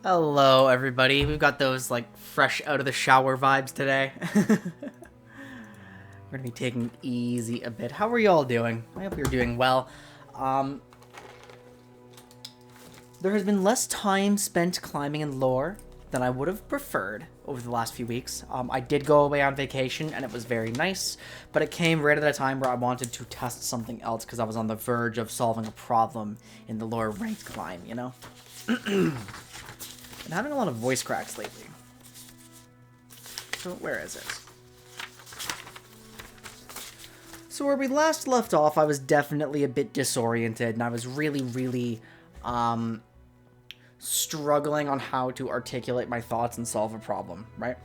Hello, everybody. We've got those, like, fresh out of the shower vibes today. We're gonna be taking it easy a bit. How are you all doing? I hope you're doing well. There has been less time spent climbing in lore than I would have preferred over the last few weeks. I did go away on vacation, and it was very nice, but it came right at a time where I wanted to test something else because I was on the verge of solving a problem in the lore ranked climb, you know? I'm having a lot of voice cracks lately. So where is it? So where we last left off, I was definitely a bit disoriented, and I was really, struggling on how to articulate my thoughts and solve a problem, right?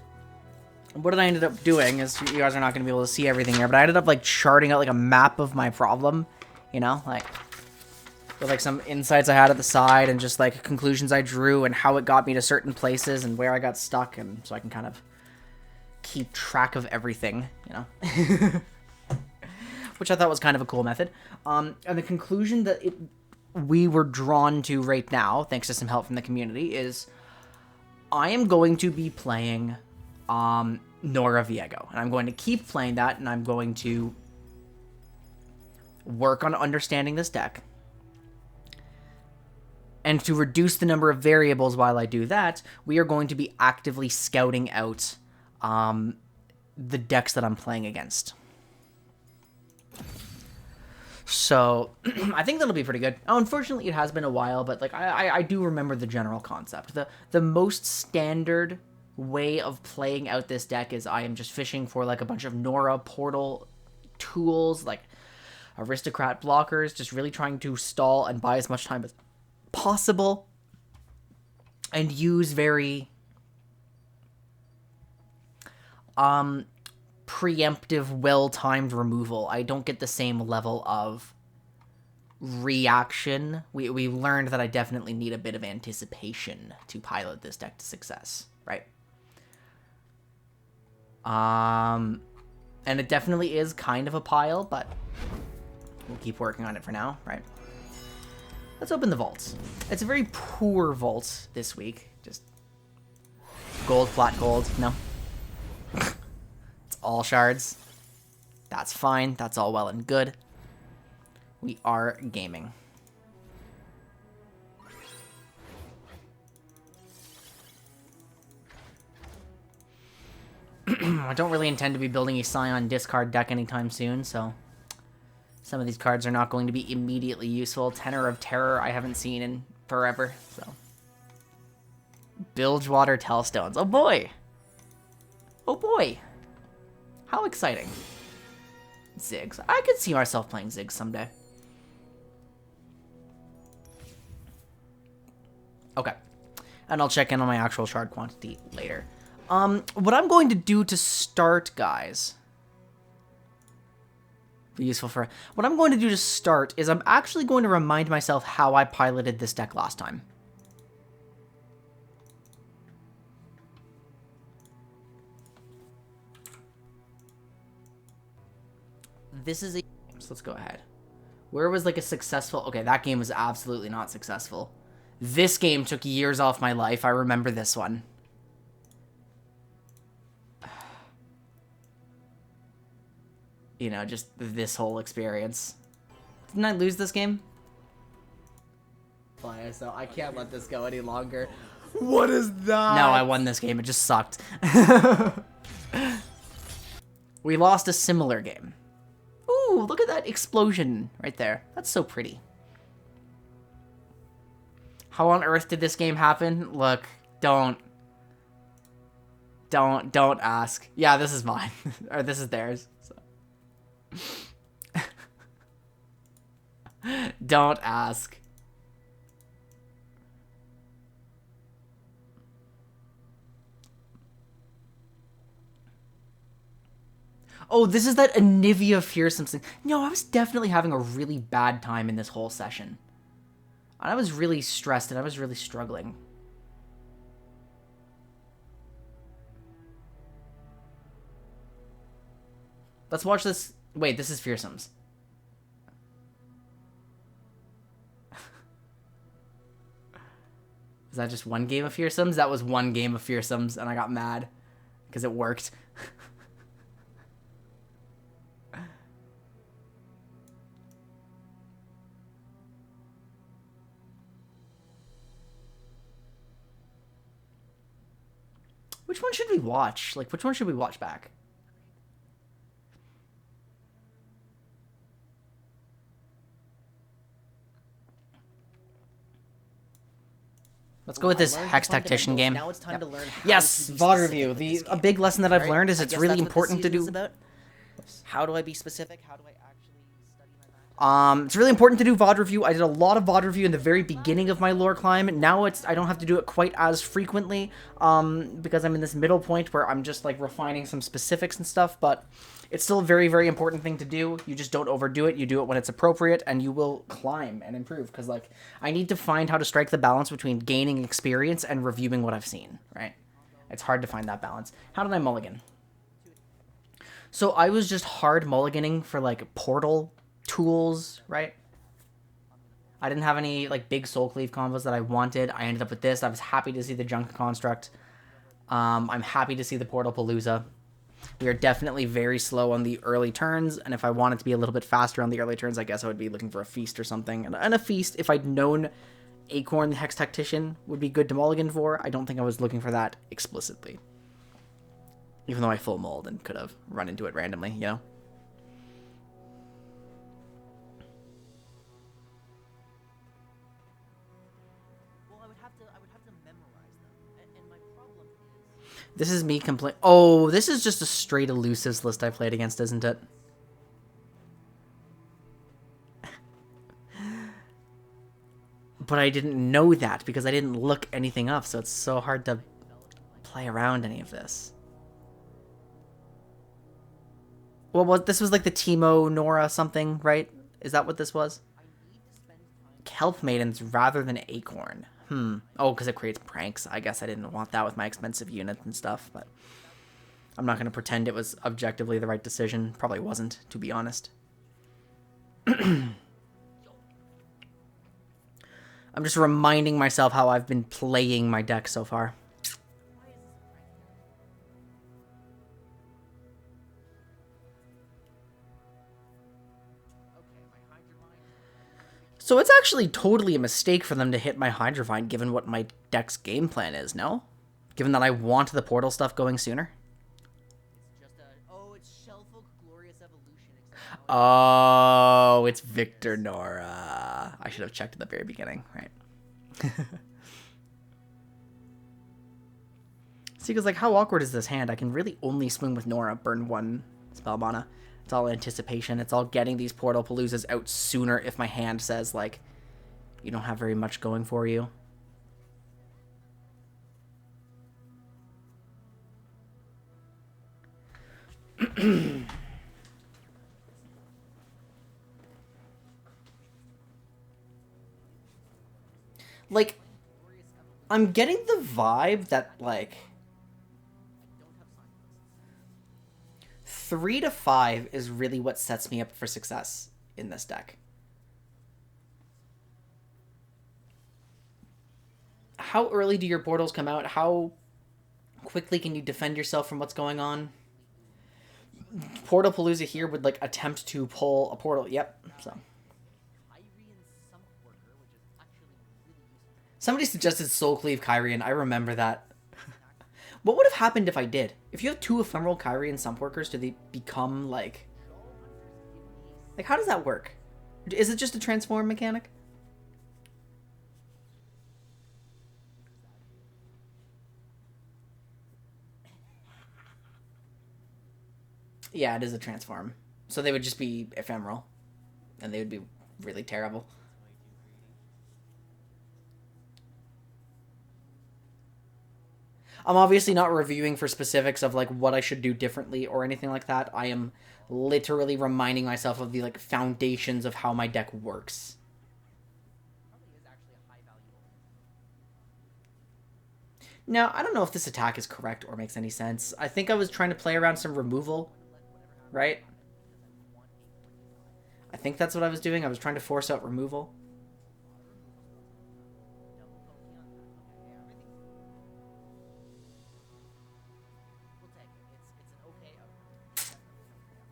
And what I ended up doing is, you guys are not going to be able to see everything here, but I ended up, like, charting out, like, a map of my problem, you know? Like, with, like, some insights I had at the side and just, like, conclusions I drew and how it got me to certain places and where I got stuck, and so I can kind of keep track of everything, you know? Which I thought was kind of a cool method. And the conclusion that we were drawn to right now, thanks to some help from the community, is I am going to be playing Nora Viego. And I'm going to keep playing that, and I'm going to work on understanding this deck. And to reduce the number of variables while I do that, we are going to be actively scouting out the decks that I'm playing against. So, I think that'll be pretty good. Oh, unfortunately, it has been a while, but like I do remember the general concept. The most standard way of playing out this deck is I am just fishing for like a bunch of Nora portal tools, like aristocrat blockers, just really trying to stall and buy as much time as possible, and use very preemptive, well-timed removal. I don't get the same level of reaction. We learned that I definitely need a bit of anticipation to pilot this deck to success, right? And it definitely is kind of a pile, but we'll keep working on it for now, right? Let's open the vaults. It's a very poor vault this week. Just gold, flat gold. No. It's all shards. That's fine. That's all well and good. We are gaming. I don't really intend to be building a Scion discard deck anytime soon, so some of these cards are not going to be immediately useful. Tenor of Terror I haven't seen in forever, so. Bilgewater Tellstones. Oh boy! Oh boy! How exciting. Ziggs. I could see myself playing Ziggs someday. Okay. And I'll check in on my actual shard quantity later. What I'm going to do to start, guys... useful for... What I'm going to do to start is I'm actually going to remind myself how I piloted this deck last time. This is a... So let's go ahead. Where was like a successful... Okay, that game was absolutely not successful. This game took years off my life. I remember this one. You know, just this whole experience. Didn't I lose this game? So I can't let this go any longer. What is that? No, I won this game. It just sucked. We lost a similar game. Ooh, look at that explosion right there. That's so pretty. How on earth did this game happen? Look, don't ask. Yeah, this is mine. Or this is theirs. So. Don't ask. Oh, this is that Anivia Fearsome thing. No, I was definitely having a really bad time in this whole session. I was really stressed and I was really struggling. Let's watch this. Wait, this is Fearsome's. Was that just one game of fearsomes? That was one game of fearsomes, and I got mad because it worked. Which one should we watch? Like, which one should we watch back? Let's go with this Hex Tactician game. Now it's time to learn yes, VOD review. A big lesson that I've learned is it's really important to do. How do I be specific? How do I actually study my match? It's really important to do VOD review. I did a lot of VOD review in the very beginning of my lore climb. Now I don't have to do it quite as frequently, because I'm in this middle point where I'm just like refining some specifics and stuff, but it's still a very, very important thing to do. You just don't overdo it. You do it when it's appropriate, and you will climb and improve. Because, like, I need to find how to strike the balance between gaining experience and reviewing what I've seen, right? It's hard to find that balance. How did I mulligan? So I was just hard mulliganing for, like, portal tools, right? I didn't have any, like, big soul cleave combos that I wanted. I ended up with this. I was happy to see the junk construct. I'm happy to see the portal palooza. We are definitely very slow on the early turns, and if I wanted to be a little bit faster on the early turns, I guess I would be looking for a feast or something. And a feast, if I'd known Acorn the Hex Tactician would be good to mulligan for, I don't think I was looking for that explicitly. Even though I full mulled and could have run into it randomly, you know? Well, I would have to memorize them, and my problem is... This is me complaining. Oh, this is just a straight elusives list I played against, isn't it? But I didn't know that because I didn't look anything up, so it's so hard to play around any of this. Well, this was like the Teemo Nora something, right? Is that what this was? Kelp Maidens rather than Acorn. Oh, because it creates pranks. I guess I didn't want that with my expensive unit and stuff, but I'm not going to pretend it was objectively the right decision. Probably wasn't, to be honest. I'm just reminding myself how I've been playing my deck so far. So it's actually totally a mistake for them to hit my Hydrovine, given what my deck's game plan is, no? Given that I want the portal stuff going sooner? It's just it's Shellfolk Glorious Evolution. Oh, it's Victor Nora. I should have checked at the very beginning, right? See, because, like, how awkward is this hand? I can really only swing with Nora, burn one spell mana. It's all anticipation. It's all getting these Portal Paloozas out sooner if my hand says, like, you don't have very much going for you. Like, I'm getting the vibe that, like, 3 to 5 is really what sets me up for success in this deck. How early do your portals come out? How quickly can you defend yourself from what's going on? Portal Palooza here would, like, attempt to pull a portal. Yep, so. Somebody suggested Soul Cleave Kyrian. I remember that. What would have happened if I did? If you have 2 ephemeral Kyrian Sumpworkers, do they become, like... Like, how does that work? Is it just a transform mechanic? Yeah, it is a transform. So they would just be ephemeral. And they would be really terrible. I'm obviously not reviewing for specifics of, like, what I should do differently or anything like that. I am literally reminding myself of the, like, foundations of how my deck works. Now, I don't know if this attack is correct or makes any sense. I think I was trying to play around some removal, right? I think that's what I was doing. I was trying to force out removal.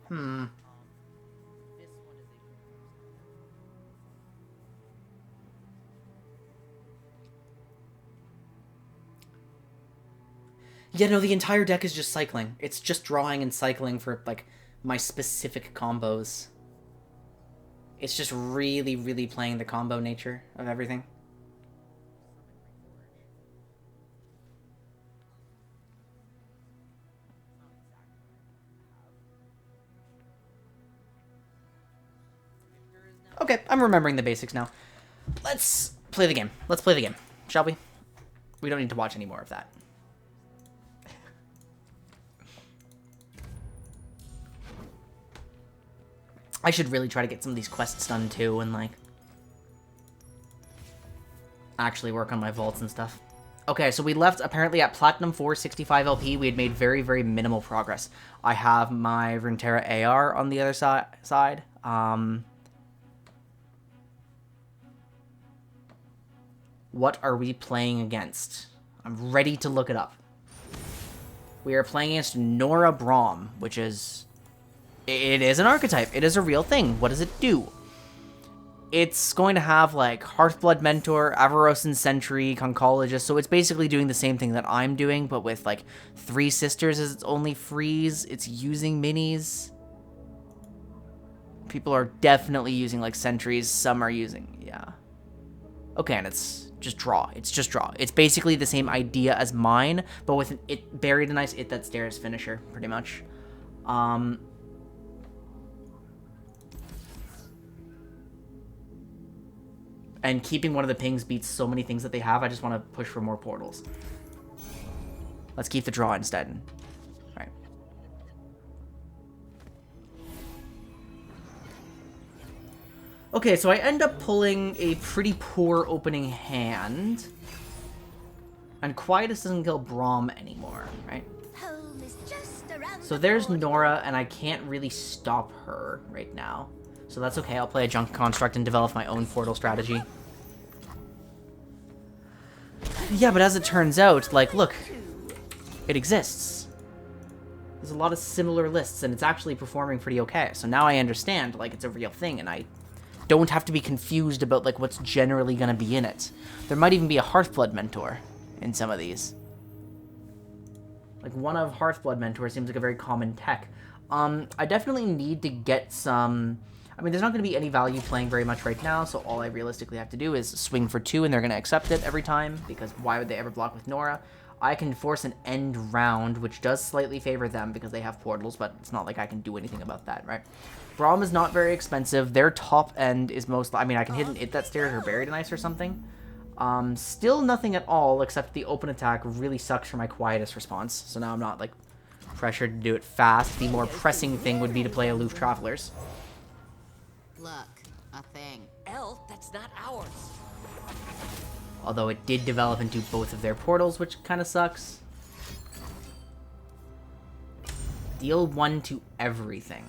Hmm. This one is a Yeah, no, the entire deck is just cycling. It's just drawing and cycling for, like, my specific combos. It's just really, really playing the combo nature of everything. Okay, I'm remembering the basics now. Let's play the game. Let's play the game, shall we? We don't need to watch any more of that. I should really try to get some of these quests done too and, like, actually work on my vaults and stuff. Okay, so we left apparently at Platinum 465 LP. We had made very, very minimal progress. I have my Runeterra AR on the other side. What are we playing against? I'm ready to look it up. We are playing against Nora Braum, which is... It is an archetype. It is a real thing. What does it do? It's going to have, like, Hearthblood Mentor, Avarosan Sentry, Conchologist, so it's basically doing the same thing that I'm doing, but with, like, 3 Sisters as its only freeze. It's using minis. People are definitely using, like, Sentries. Some are using, yeah. Okay, and it's just draw. It's just draw. It's basically the same idea as mine, but with an it buried a nice It That Stares finisher, pretty much. And keeping one of the pings beats so many things that they have. I just want to push for more portals. Let's keep the draw instead. All right. Okay, so I end up pulling a pretty poor opening hand. And Quietus doesn't kill Braum anymore, right? So there's Nora, and I can't really stop her right now. So that's okay, I'll play a Junk Construct and develop my own portal strategy. Yeah, but as it turns out, like, look, it exists. There's a lot of similar lists, and it's actually performing pretty okay. So now I understand, like, it's a real thing, and I don't have to be confused about, like, what's generally going to be in it. There might even be a Hearthblood Mentor in some of these. Like, one of Hearthblood Mentor seems like a very common tech. I definitely need to get some... I mean, there's not going to be any value playing very much right now, so all I realistically have to do is swing for 2, and they're going to accept it every time, because why would they ever block with Nora? I can force an end round, which does slightly favor them, because they have portals, but it's not like I can do anything about that, right? Braum is not very expensive. Their top end is most... I mean, I can hit an It That Stares or Buried Ice or something. Still nothing at all, except the open attack really sucks for my Quietus response, so now I'm not, like, pressured to do it fast. The more pressing thing would be to play Aloof Travelers. Look, a thing. Elf, that's not ours. Although it did develop into both of their portals, which kind of sucks. Deal 1 to everything.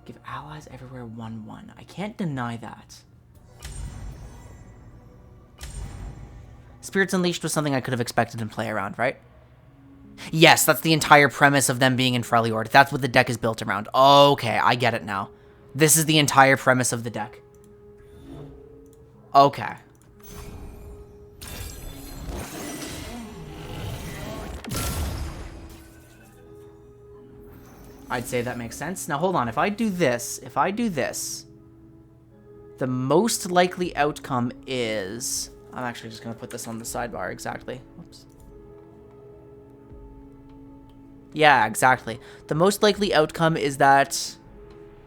Give allies everywhere 1/1. I can't deny that. Spirits Unleashed was something I could have expected and play around, right? Yes, that's the entire premise of them being in Freljord. That's what the deck is built around. Okay, I get it now. This is the entire premise of the deck. Okay. I'd say that makes sense. Now, hold on. If I do this, the most likely outcome is... I'm actually just going to put this on the sidebar exactly. Whoops. Yeah, exactly. The most likely outcome is that...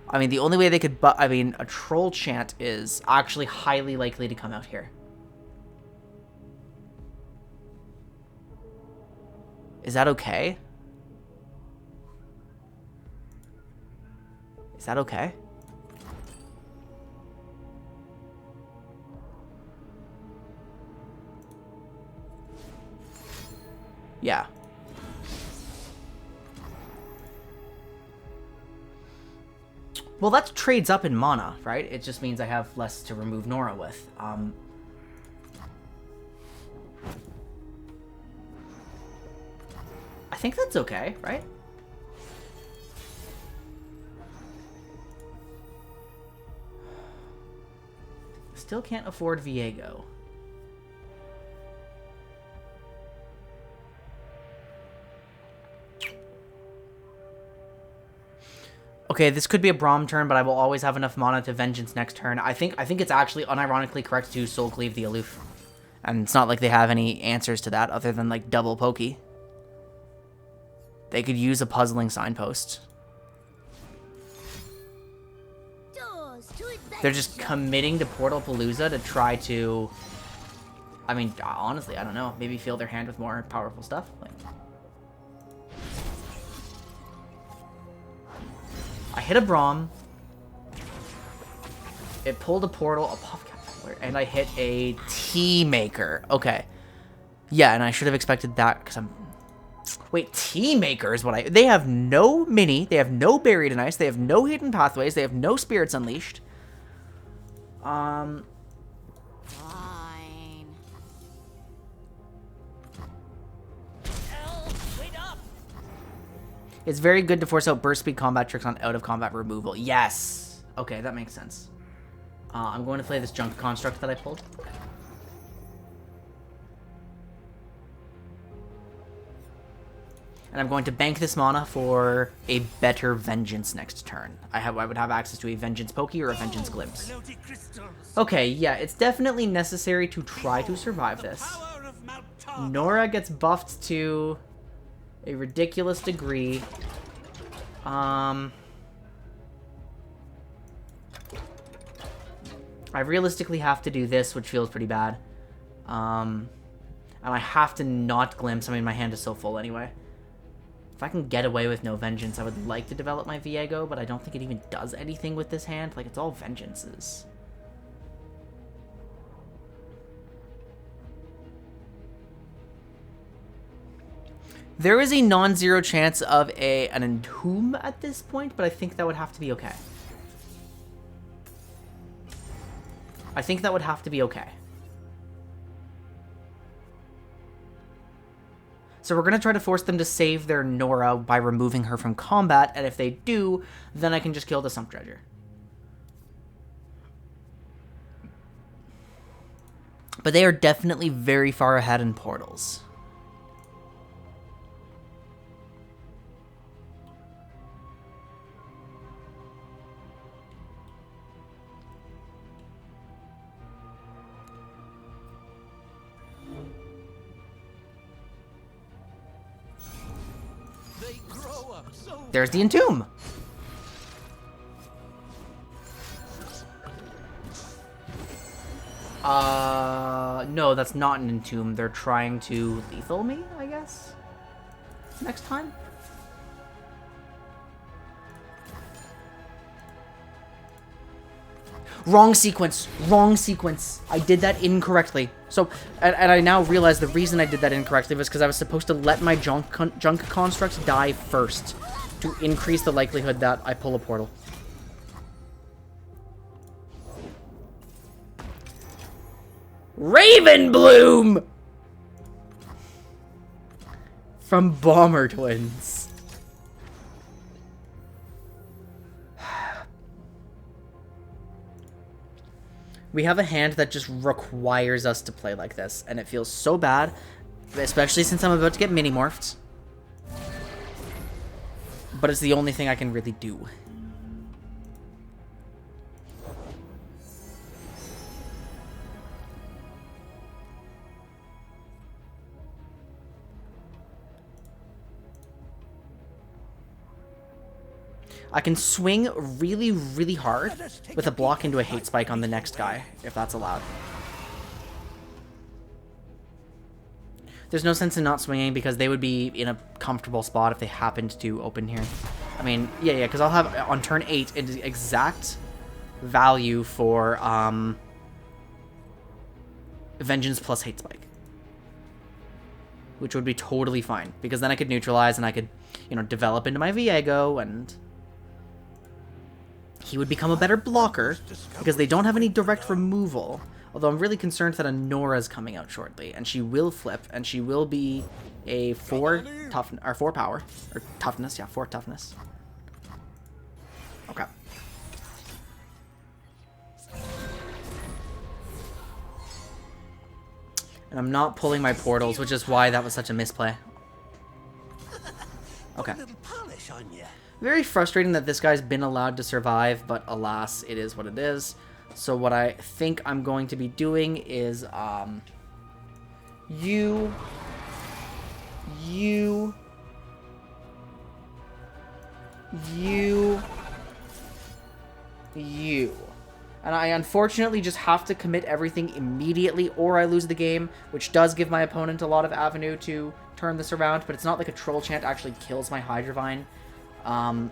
I mean, the only way they could... I mean, a Troll Chant is actually highly likely to come out here. Is that okay? Is that okay? Yeah. Well, that trades up in mana, right? It just means I have less to remove Nora with. I think that's okay, right? Still can't afford Viego. Okay, this could be a Braum turn, but I will always have enough mana to Vengeance next turn. I think it's actually unironically correct to Soul Cleave the Aloof. And it's not like they have any answers to that other than, like, double Pokey. They could use a Puzzling Signpost. They're just committing to Portal Palooza to try to... I mean, honestly, I don't know. Maybe fill their hand with more powerful stuff. Like... I hit a Braum. It pulled a Portal, a Puffcat, and I hit a Tea-Maker. Okay. Yeah, and I should have expected that because I'm... Wait, Tea-Maker is what I... They have no Mini. They have no Buried in Ice. They have no Hidden Pathways. They have no Spirits Unleashed. Fine. It's very good to force out burst speed combat tricks on out of combat removal. Yes. Okay, that makes sense. I'm going to play this junk construct that I pulled. And I'm going to bank this mana for a better Vengeance next turn. I would have access to a Vengeance Pokey or a Vengeance Glimpse. Okay, yeah, it's definitely necessary to try to survive this. Nora gets buffed to a ridiculous degree. I realistically have to do this, which feels pretty bad. And I have to not Glimpse. I mean, my hand is so full anyway. If I can get away with no Vengeance, I would like to develop my Viego, but I don't think it even does anything with this hand. Like, it's all Vengeances. There is a non-zero chance of an Entomb at this point, but I think that would have to be okay. I think that would have to be okay. So we're going to try to force them to save their Nora by removing her from combat, and if they do, then I can just kill the Sump Dredger. But they are definitely very far ahead in portals. There's the Entomb. No, that's not an Entomb. They're trying to lethal me, I guess, next time. Wrong sequence. Wrong sequence. I did that incorrectly. So, and I now realize the reason I did that incorrectly was because I was supposed to let my junk constructs die first to increase the likelihood that I pull a portal. Ravenbloom! From Bomber Twins. We have a hand that just requires us to play like this, and it feels so bad, especially since I'm about to get mini-morphed. But it's the only thing I can really do. I can swing really, really hard with a block into a hate spike on the next guy, if that's allowed. There's no sense in not swinging because they would be in a comfortable spot if they happened to open here. I mean, yeah, because I'll have, on turn 8, an exact value for Vengeance plus hate spike. Which would be totally fine, because then I could neutralize and I could, you know, develop into my Viego and... he would become a better blocker because they don't have any direct removal. Although I'm really concerned that Anora's coming out shortly, and she will flip, and she will be a 4 power, or toughness, yeah, 4 toughness. Okay. And I'm not pulling my portals, which is why that was such a misplay. Okay. Very frustrating that this guy's been allowed to survive, but alas, it is what it is. So what I think I'm going to be doing is, you. And I unfortunately just have to commit everything immediately or I lose the game, which does give my opponent a lot of avenue to turn this around, but it's not like a Troll Chant actually kills my Hydrovine. And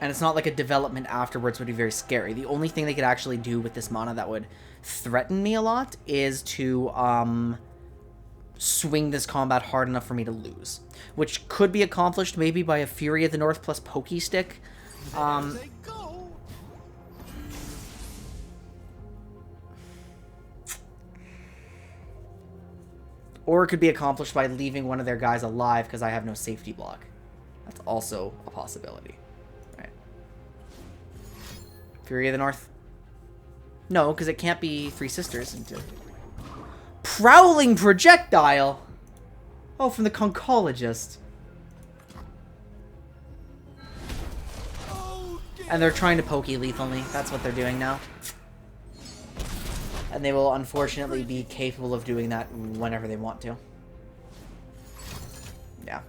it's not like a development afterwards would be very scary. The only thing they could actually do with this mana that would threaten me a lot is to swing this combat hard enough for me to lose, which could be accomplished maybe by a Fury of the North plus Pokey Stick. Or it could be accomplished by leaving one of their guys alive because I have no safety block. That's also a possibility. Right. Fury of the North? No, because it can't be Three Sisters into... Prowling Projectile! Oh, from the Conchologist. And they're trying to Pokey lethal me. That's what they're doing now. And they will unfortunately be capable of doing that whenever they want to. Yeah.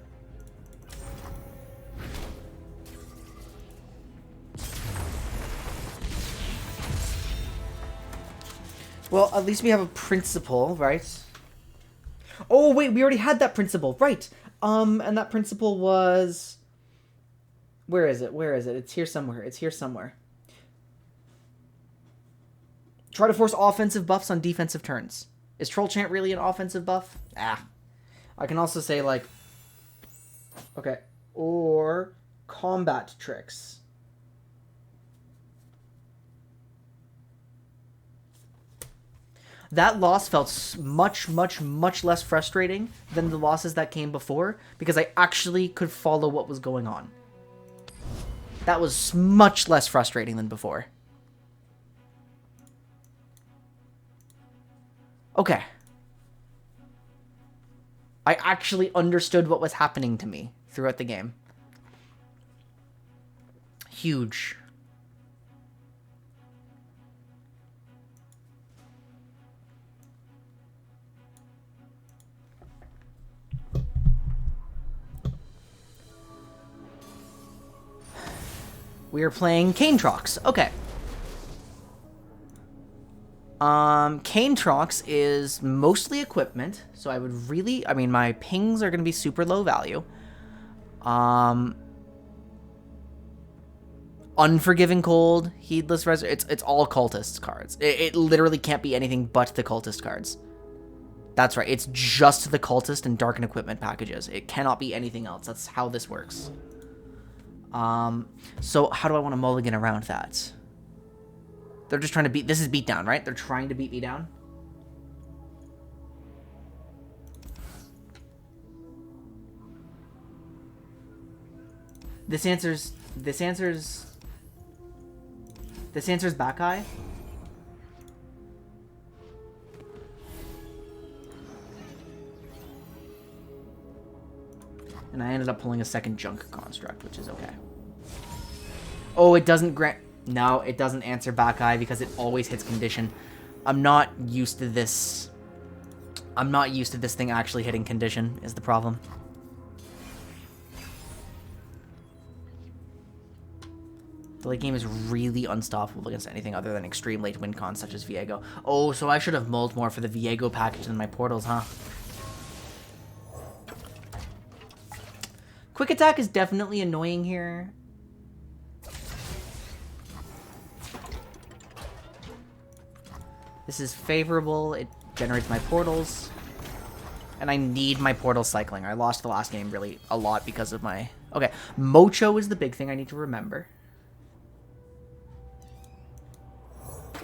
Well, at least we have a principle, right? Oh, wait, we already had that principle, right. And that principle was... Where is it? Where is it? It's here somewhere. It's here somewhere. Try to force offensive buffs on defensive turns. Is Troll Chant really an offensive buff? Ah. I can also say, like... Okay. Or combat tricks. That loss felt much, much, much less frustrating than the losses that came before, because I actually could follow what was going on. That was much less frustrating than before. Okay. I actually understood what was happening to me throughout the game. Huge. We are playing Canetrox. Okay. Canetrox is mostly equipment, so I would really... I mean, my pings are going to be super low value. Unforgiving Cold, Heedless Resurrection, it's all Cultist cards. It literally can't be anything but the Cultist cards. That's right, it's just the Cultist and Darken Equipment packages. It cannot be anything else. That's how this works. So how do I want to mulligan around that? They're just trying to beat... This is beatdown, right? They're trying to beat me down. This answers back eye. And I ended up pulling a second junk construct, which is okay. Oh, it doesn't grant... No, it doesn't answer back eye because it always hits condition. I'm not used to this. I'm not used to this thing actually hitting condition is the problem. The late game is really unstoppable against anything other than extreme late win cons such as Viego. Oh, so I should have mulled more for the Viego package than my portals, huh? Quick attack is definitely annoying here. This is favorable. It generates my portals. And I need my portal cycling. I lost the last game really a lot because of my... Okay, Mocho is the big thing I need to remember.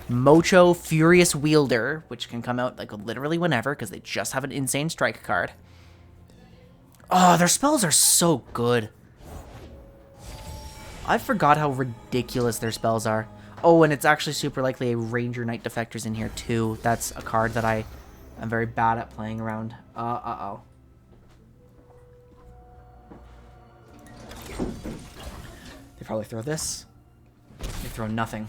Mocho Furious Wielder, which can come out like literally whenever because they just have an insane strike card. Oh, their spells are so good. I forgot how ridiculous their spells are. Oh, and it's actually super likely a Ranger Knight Defector's in here too. That's a card that I am very bad at playing around. Uh-oh. They probably throw this. They throw nothing.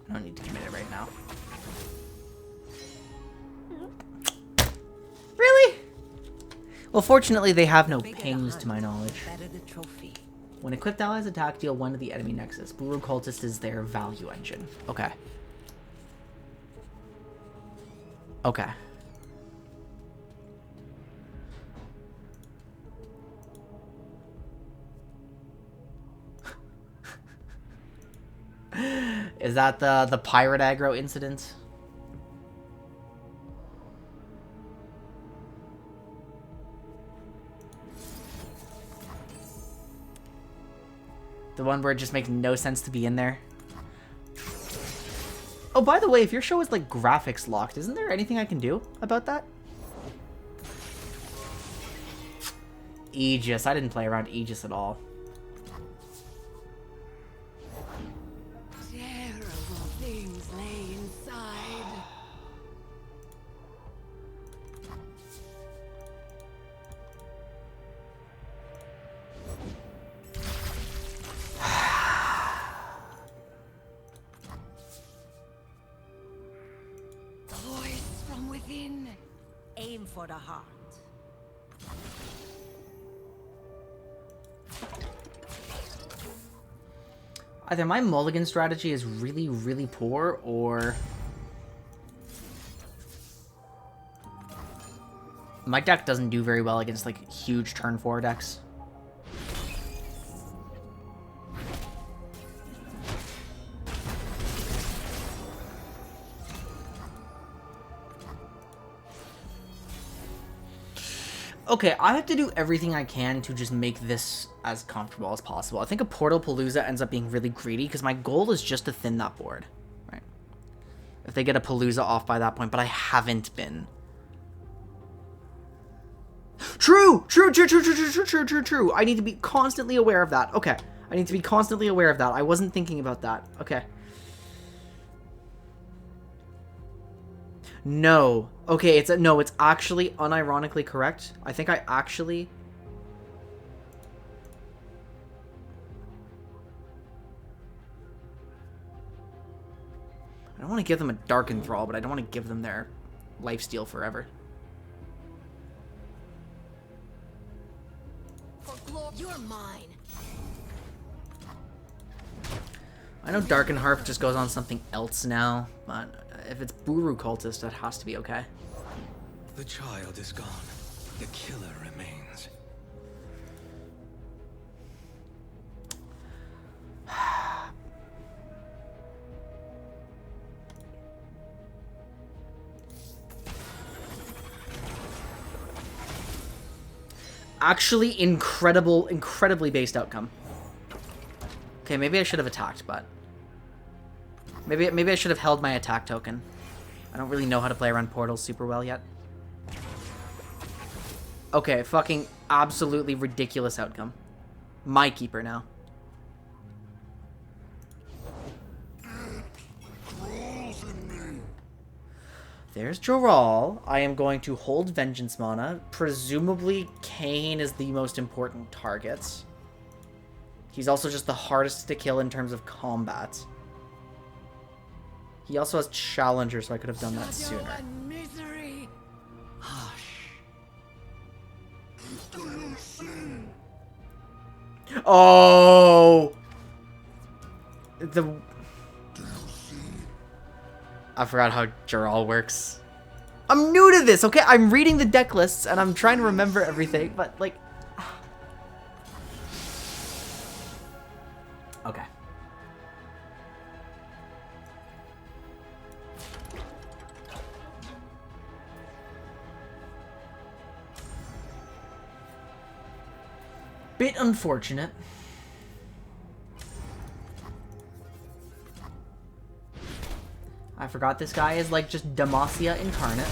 I don't need to commit it right now. Really? Well, fortunately, they have no pings to my knowledge. When equipped allies attack, deal 1 to the enemy nexus. Buru Cultist is their value engine. Okay. Okay. Is that the pirate aggro incident? The one where it just makes no sense to be in there? Oh, by the way, if your show is like graphics locked, isn't there anything I can do about that? Aegis. I didn't play around Aegis at all. Terrible things lay inside. Voice from within. Aim for the heart. Either my mulligan strategy is really, really poor, or my deck doesn't do very well against like huge turn 4 decks. Okay, I have to do everything I can to just make this as comfortable as possible. I think a Portal Palooza ends up being really greedy because my goal is just to thin that board, right? If they get a Palooza off by that point, but I haven't been. True! I need to be constantly aware of that. Okay, I need to be constantly aware of that. I wasn't thinking about that. Okay. No. Okay, it's actually unironically correct. I think I actually... I don't want to give them a Dark Enthrall, but I don't want to give them their lifesteal forever. You're mine. I know Darken Harp just goes on something else now, but if it's Buru Cultist, that has to be okay. The child is gone. The killer remains. Actually, incredibly based outcome. Okay, maybe I should have attacked, but maybe I should have held my attack token. I don't really know how to play around portals super well yet. Okay, fucking absolutely ridiculous outcome. My keeper now. There's Joral. I am going to hold Vengeance Mana. Presumably, Kane is the most important target. He's also just the hardest to kill in terms of combat. He also has Challenger, so I could have done that sooner. Misery. Hush. Oh! I forgot how Joral works. I'm new to this, okay? I'm reading the deck lists and I'm trying to remember everything, but like... Okay. Bit unfortunate. I forgot this guy is like just Demacia incarnate.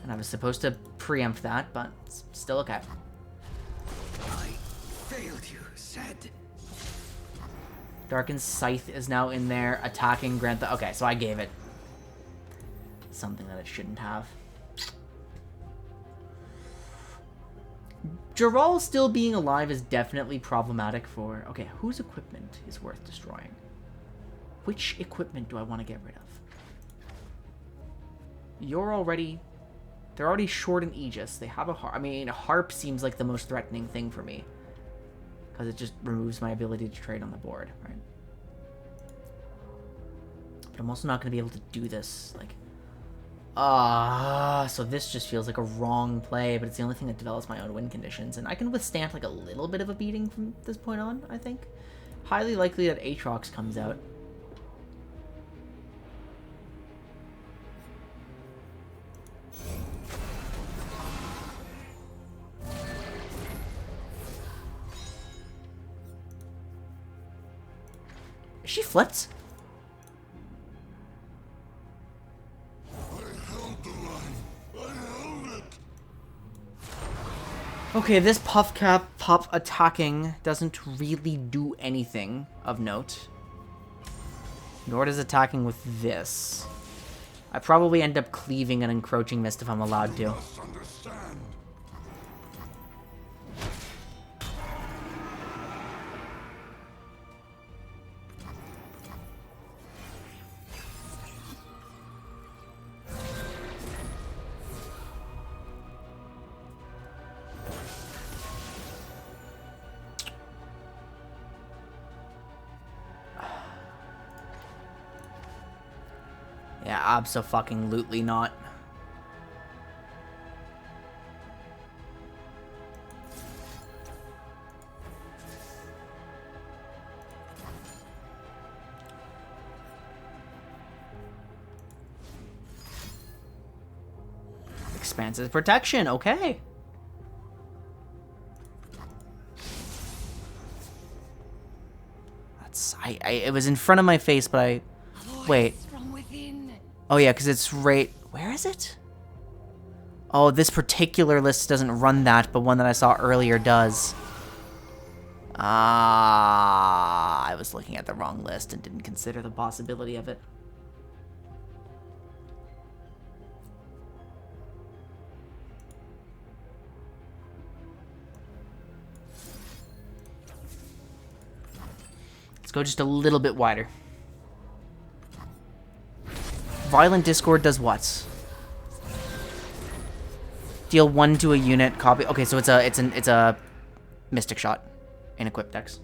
And I was supposed to preempt that, but it's still okay. I failed you, said. Darkened Scythe is now in there attacking Grant the... Okay, so I gave it something that it shouldn't have. Geralt still being alive is definitely problematic for... Okay, whose equipment is worth destroying? Which equipment do I want to get rid of? You're already... They're already short an Aegis. They have a harp. I mean, a harp seems like the most threatening thing for me. Because it just removes my ability to trade on the board, right? But I'm also not going to be able to do this, like... so this just feels like a wrong play, but it's the only thing that develops my own win conditions. And I can withstand, like, a little bit of a beating from this point on, I think. Highly likely that Aatrox comes out. She flipped. Okay, this puff cap pop attacking doesn't really do anything of note. Nor does attacking with this. I probably end up cleaving an encroaching mist if I'm allowed to. Yeah, abso-fucking-lutely not. Expansive protection, okay. That's... it was in front of my face, but I... Wait. Oh yeah, because it's right... Where is it? Oh, this particular list doesn't run that, but one that I saw earlier does. Ah, I was looking at the wrong list and didn't consider the possibility of it. Let's go just a little bit wider. Violent Discord does what? Deal 1 to a unit, copy. Okay, so it's a Mystic Shot in equip decks.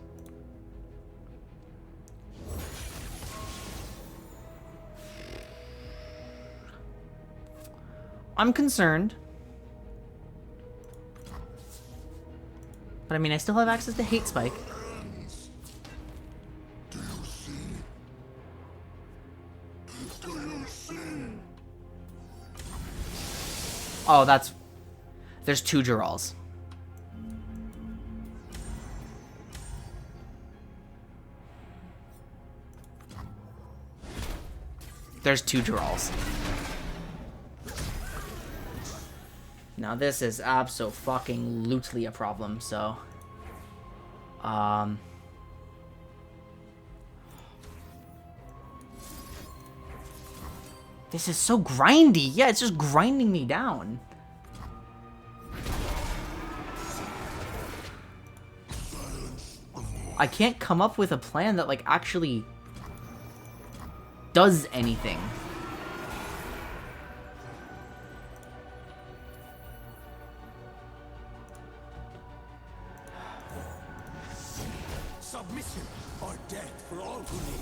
I'm concerned. But I mean, I still have access to Hate Spike. Oh, that's... There's 2 Gerals. There's 2 Gerals. Now this is abso-fucking-lutely a problem, so... This is so grindy. Yeah, it's just grinding me down. I can't come up with a plan that, like, actually does anything. Submission or death for all who need.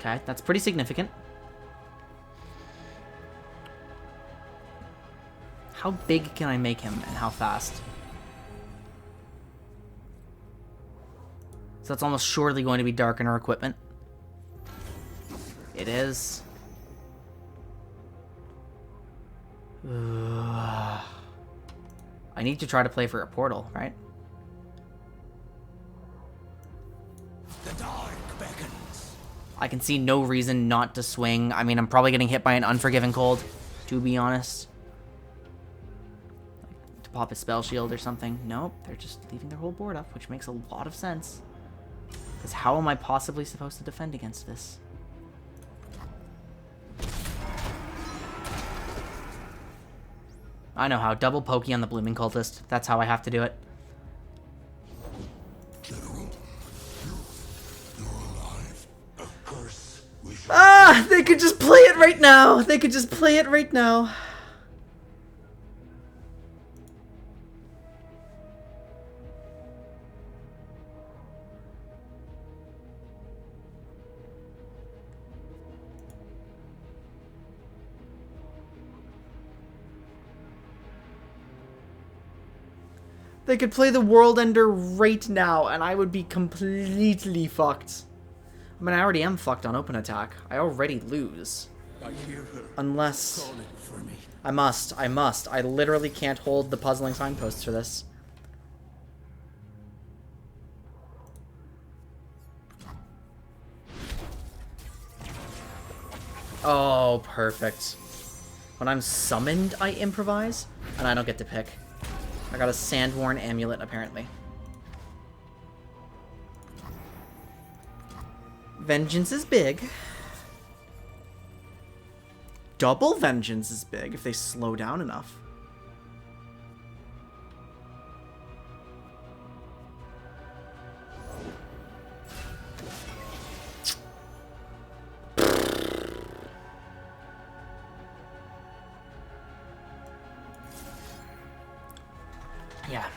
Okay, that's pretty significant. How big can I make him and how fast? So that's almost surely going to be darkener equipment. It is. I need to try to play for a portal, right? The dark beckons. I can see no reason not to swing. I mean, I'm probably getting hit by an Unforgiven Cold, to be honest. Like, to pop a spell shield or something. Nope, they're just leaving their whole board up, which makes a lot of sense. Because how am I possibly supposed to defend against this? I know how. Double pokey on the Blooming Cultist. That's how I have to do it. General, you're alive. Of course, we shall. Ah! They could just play it right now! They could just play it right now. They could play the World Ender right now, and I would be completely fucked. I mean, I already am fucked on open attack. I already lose. I hear her Unless... calling for me. I must. I literally can't hold the puzzling signposts for this. Oh, perfect. When I'm summoned, I improvise, and I don't get to pick. I got a Sandworn Amulet, apparently. Vengeance is big. Double Vengeance is big if they slow down enough. Yeah.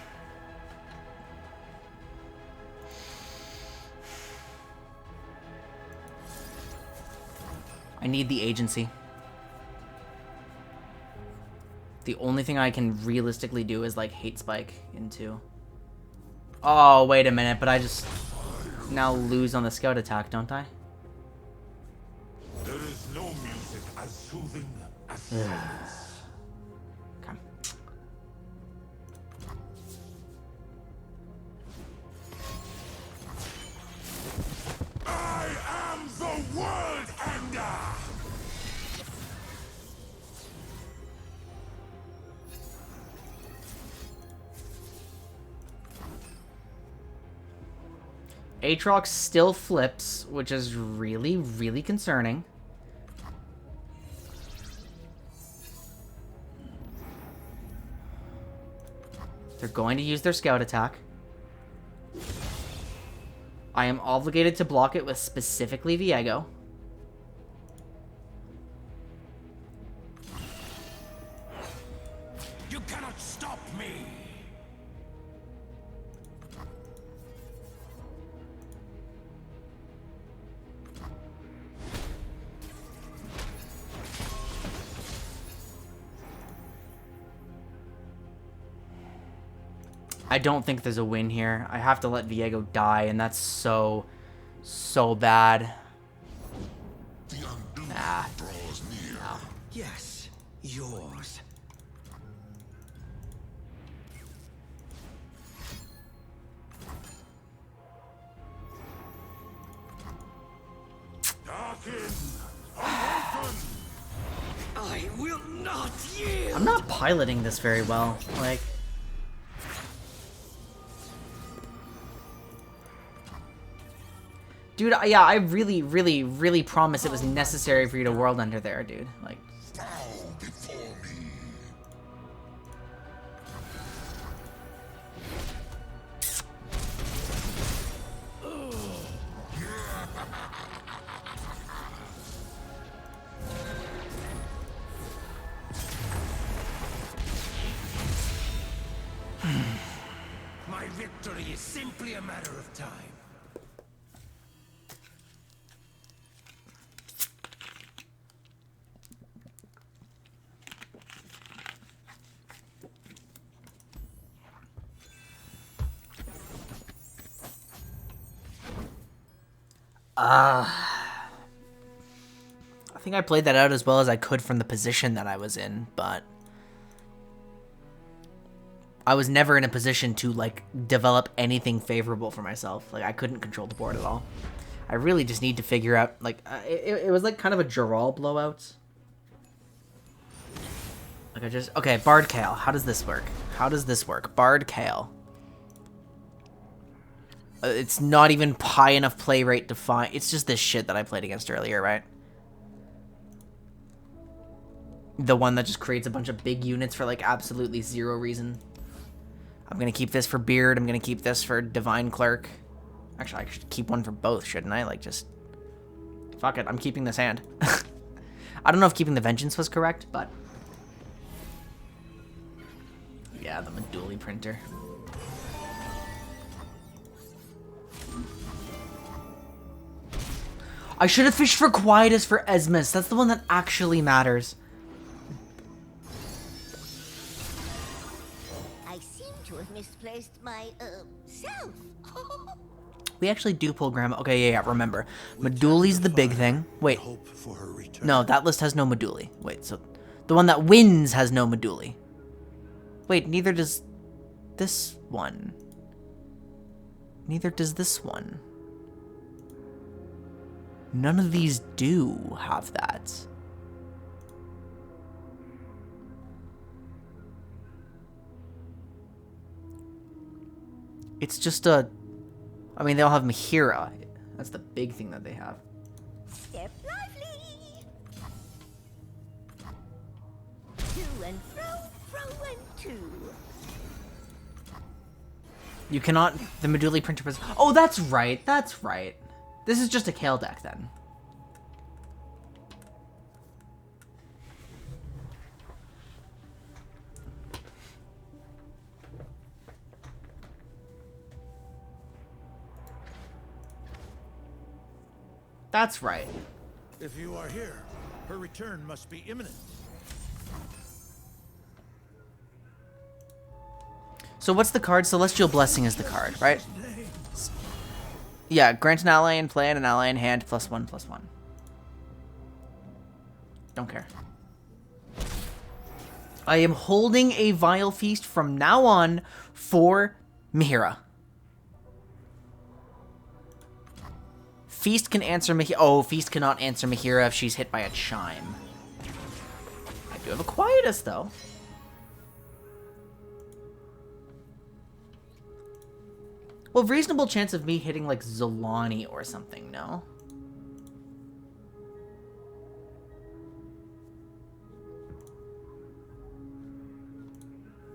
I need the agency. The only thing I can realistically do is like hate spike into. Oh, wait a minute, but I just now lose on the scout attack, don't I? There is no music as soothing as silence. Okay. I am the World Ender! Aatrox still flips, which is really, really concerning. They're going to use their scout attack. I am obligated to block it with specifically Viego. You cannot stop me. I don't think there's a win here. I have to let Viego die, and that's so bad. The undoing Ah. draws near. No. Yes, yours. Darken! Awaken! I will not yield. I'm not piloting this very well. Like... Dude, yeah, I really, really, really promise it was necessary for you to world enter there, dude. Like, Bow before me. My victory is simply a matter of time. I think I played that out as well as I could from the position that I was in, but I was never in a position to, like, develop anything favorable for myself. Like, I couldn't control the board at all. I really just need to figure out, like, it was like kind of a Geralt blowout. Like, okay, Bard Kale. How does this work? How does this work? Bard Kale. It's not even high enough play rate to find. It's just this shit that I played against earlier, right? The one that just creates a bunch of big units for, like, absolutely zero reason. I'm gonna keep this for Beard. I'm gonna keep this for Divine Clerk. Actually, I should keep one for both, shouldn't I? Like, just... Fuck it, I'm keeping this hand. I don't know if keeping the Vengeance was correct, but... Yeah, the Meduli printer. I should have fished for Quietus for Esmus. That's the one that actually matters. I seem to have misplaced my, self. We actually do pull Grandma. Okay, yeah, remember. Meduli's the big thing. Wait. Hope for her return. No, that list has no Meduli. Wait, so... The one that wins has no Meduli. Wait, neither does this one. Neither does this one. None of these do have that. It's just a... I mean, they all have Mahira. That's the big thing that they have. Step lively. To and fro and to. You cannot... The Meduli printer was... Oh, that's right. That's right. This is just a Kale deck, then. That's right. If you are here, her return must be imminent. So what's the card? Celestial Blessing is the card, right? Yeah, grant an ally in play and an ally in hand, +1/+1. Don't care. I am holding a Vile Feast from now on for Mihira. Feast can answer Mihira. Oh, Feast cannot answer Mihira if she's hit by a chime. I do have a Quietus, though. Well, reasonable chance of me hitting, like, Zolani or something, no?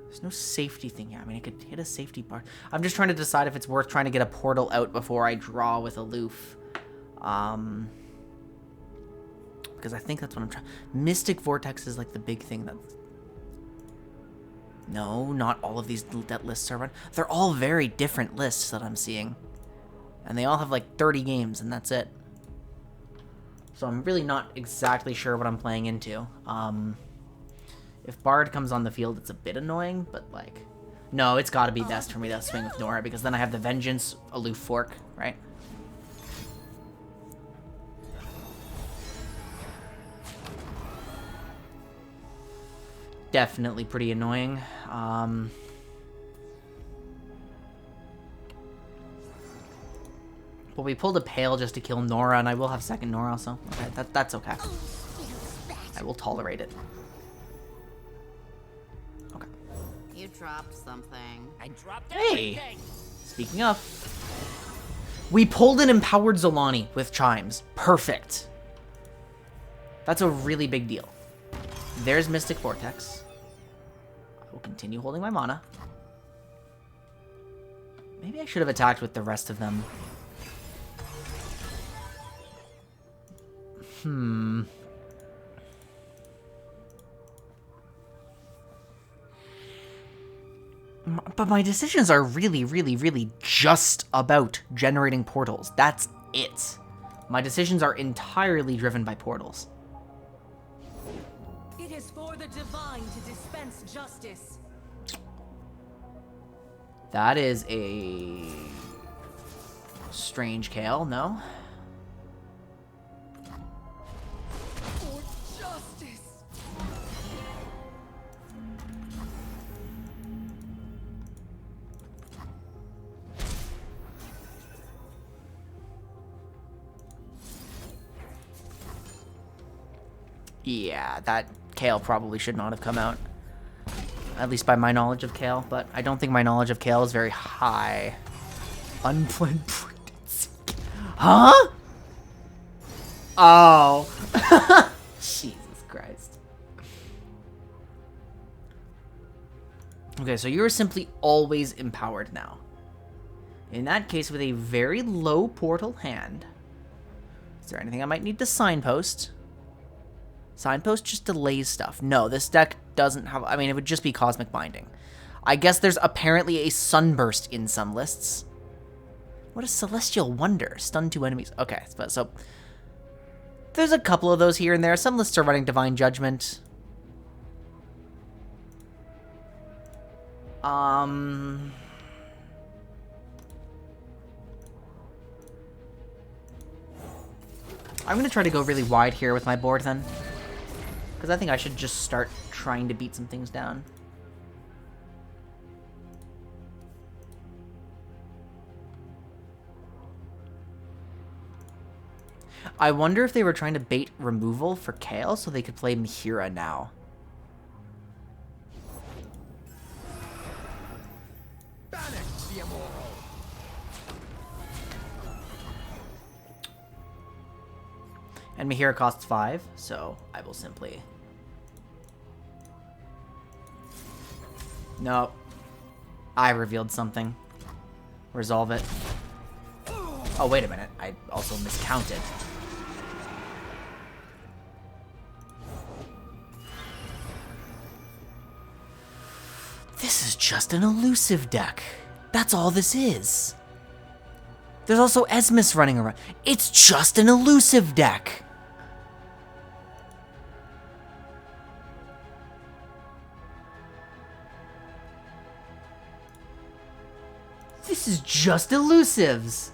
There's no safety thing here. I mean, I could hit a safety bar. I'm just trying to decide if it's worth trying to get a portal out before I draw with Aloof. Because I think that's what I'm trying... Mystic Vortex is, like, the big thing that... No, not all of these that lists are run. They're all very different lists that I'm seeing. And they all have like 30 games and that's it. So I'm really not exactly sure what I'm playing into. If Bard comes on the field, it's a bit annoying, but like... No, it's gotta be best for me to swing with Nora because then I have the Vengeance, Aloof Fork, right? Definitely pretty annoying. Well, we pulled a Pale just to kill Nora, and I will have second Nora, so okay, that's okay. I will tolerate it. Okay. You dropped something. I dropped Hey! everything. Speaking of, we pulled an Empowered Zolani with Chimes. Perfect. That's a really big deal. There's Mystic Vortex. I will continue holding my mana. Maybe I should have attacked with the rest of them. But my decisions are really, really, really just about generating portals. That's it. My decisions are entirely driven by portals. It is for the divine to dispense justice. That is a strange Kale, no? Yeah, that Kale probably should not have come out. At least by my knowledge of Kale, but I don't think my knowledge of Kale is very high. Unplanned pregnancy. Huh? Oh. Jesus Christ. Okay, so you're simply always empowered now. In that case, with a very low portal hand. Is there anything I might need to signpost? Signpost just delays stuff. No, this deck doesn't have... I mean, it would just be Cosmic Binding. I guess there's apparently a Sunburst in some lists. What is Celestial Wonder? Stun 2 enemies. Okay, so... There's a couple of those here and there. Some lists are running Divine Judgment. I'm going to try to go really wide here with my board then. Because I think I should just start trying to beat some things down. I wonder if they were trying to bait removal for Kale so they could play Mihira now. And Mihira costs 5, so I will simply... No. I revealed something. Resolve it. Oh, wait a minute. I also miscounted. This is just an elusive deck. That's all this is. There's also Esmus running around. It's just an elusive deck. This is just elusives.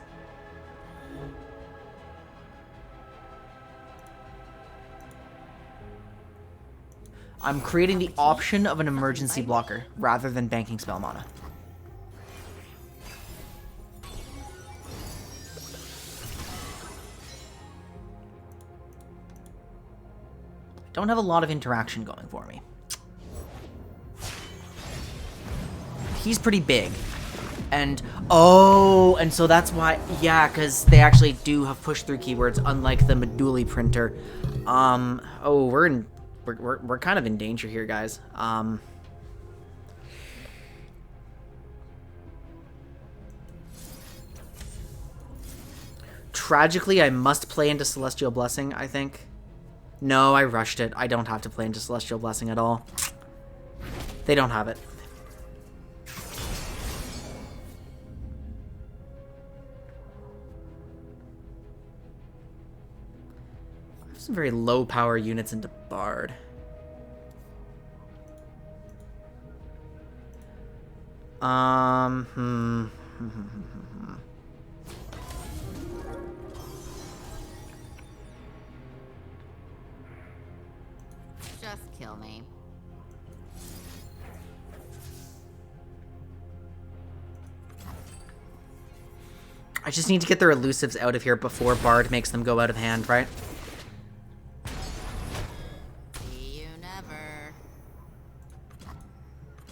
I'm creating the option of an emergency blocker rather than banking spell mana. Don't have a lot of interaction going for me. He's pretty big. And, oh, and so that's why, yeah, because they actually do have push-through keywords, unlike the Meduli printer. Oh, we're kind of in danger here, guys. Tragically, I must play into Celestial Blessing, I think. No, I rushed it. I don't have to play into Celestial Blessing at all. They don't have it. Some very low power units into Bard. Just kill me. I just need to get their elusives out of here before Bard makes them go out of hand, right?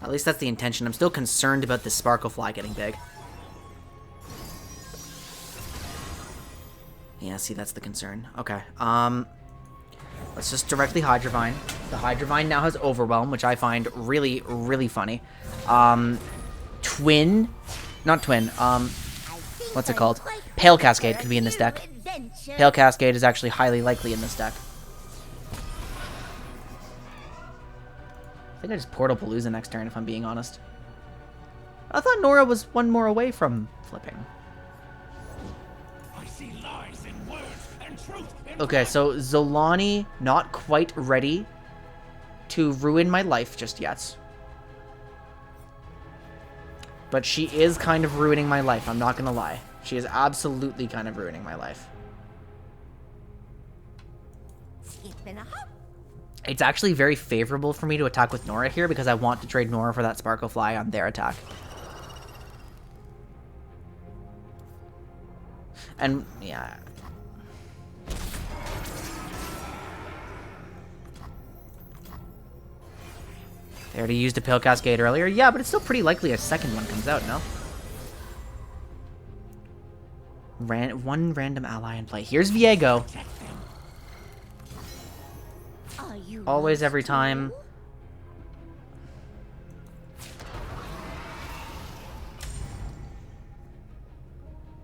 At least that's the intention. I'm still concerned about this Sparklefly getting big. Yeah, see, that's the concern. Okay, let's just directly Hydrovine. The Hydrovine now has Overwhelm, which I find really, really funny. Twin, not Twin, what's it called? Pale Cascade could be in this deck. Pale Cascade is actually highly likely in this deck. I think I just Portal Palooza next turn, if I'm being honest. I thought Nora was one more away from flipping. I see lies in words and truth in Okay, so Zolani not quite ready to ruin my life just yet. But she is kind of ruining my life, I'm not gonna lie. She is absolutely kind of ruining my life. Skipping a hop. It's actually very favorable for me to attack with Nora here because I want to trade Nora for that Sparklefly on their attack. And, yeah. They already used a Pale Cascade earlier. Yeah, but it's still pretty likely a second one comes out, no? One random ally in play. Here's Viego. Are you Always, lost every time.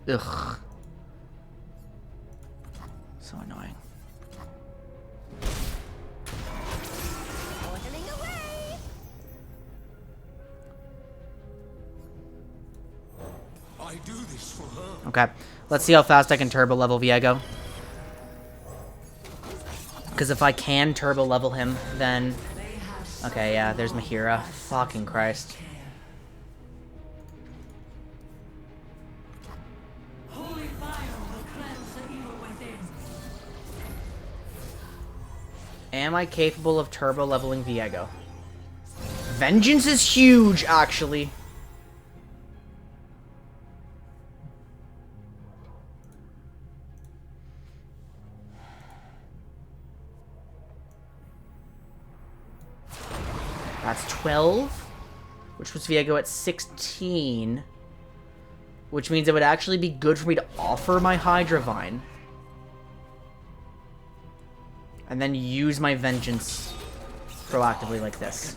Ugh. So annoying. Waddling away? I do this for her. Okay, let's see how fast I can turbo level Viego. Because if I can turbo level him, then... Okay, yeah, there's Mahira. Fucking Christ. Holy fire will cleanse the evil within. Am I capable of turbo leveling Viego? Vengeance is huge, actually. That's 12, which puts Viego at 16, which means it would actually be good for me to offer my Hydra Vine and then use my Vengeance proactively like this.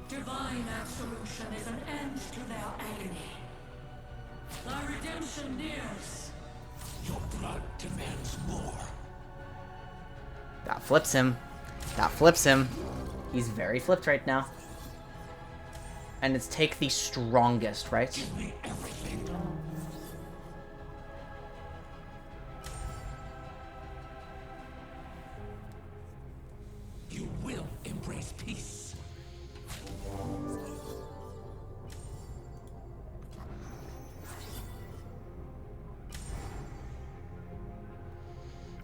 Divine absolution is an end to their agony. Thy redemption nears. Your blood demands more. That flips him. That flips him. He's very flipped right now. And it's take the strongest, right? Give me everything. You will embrace peace.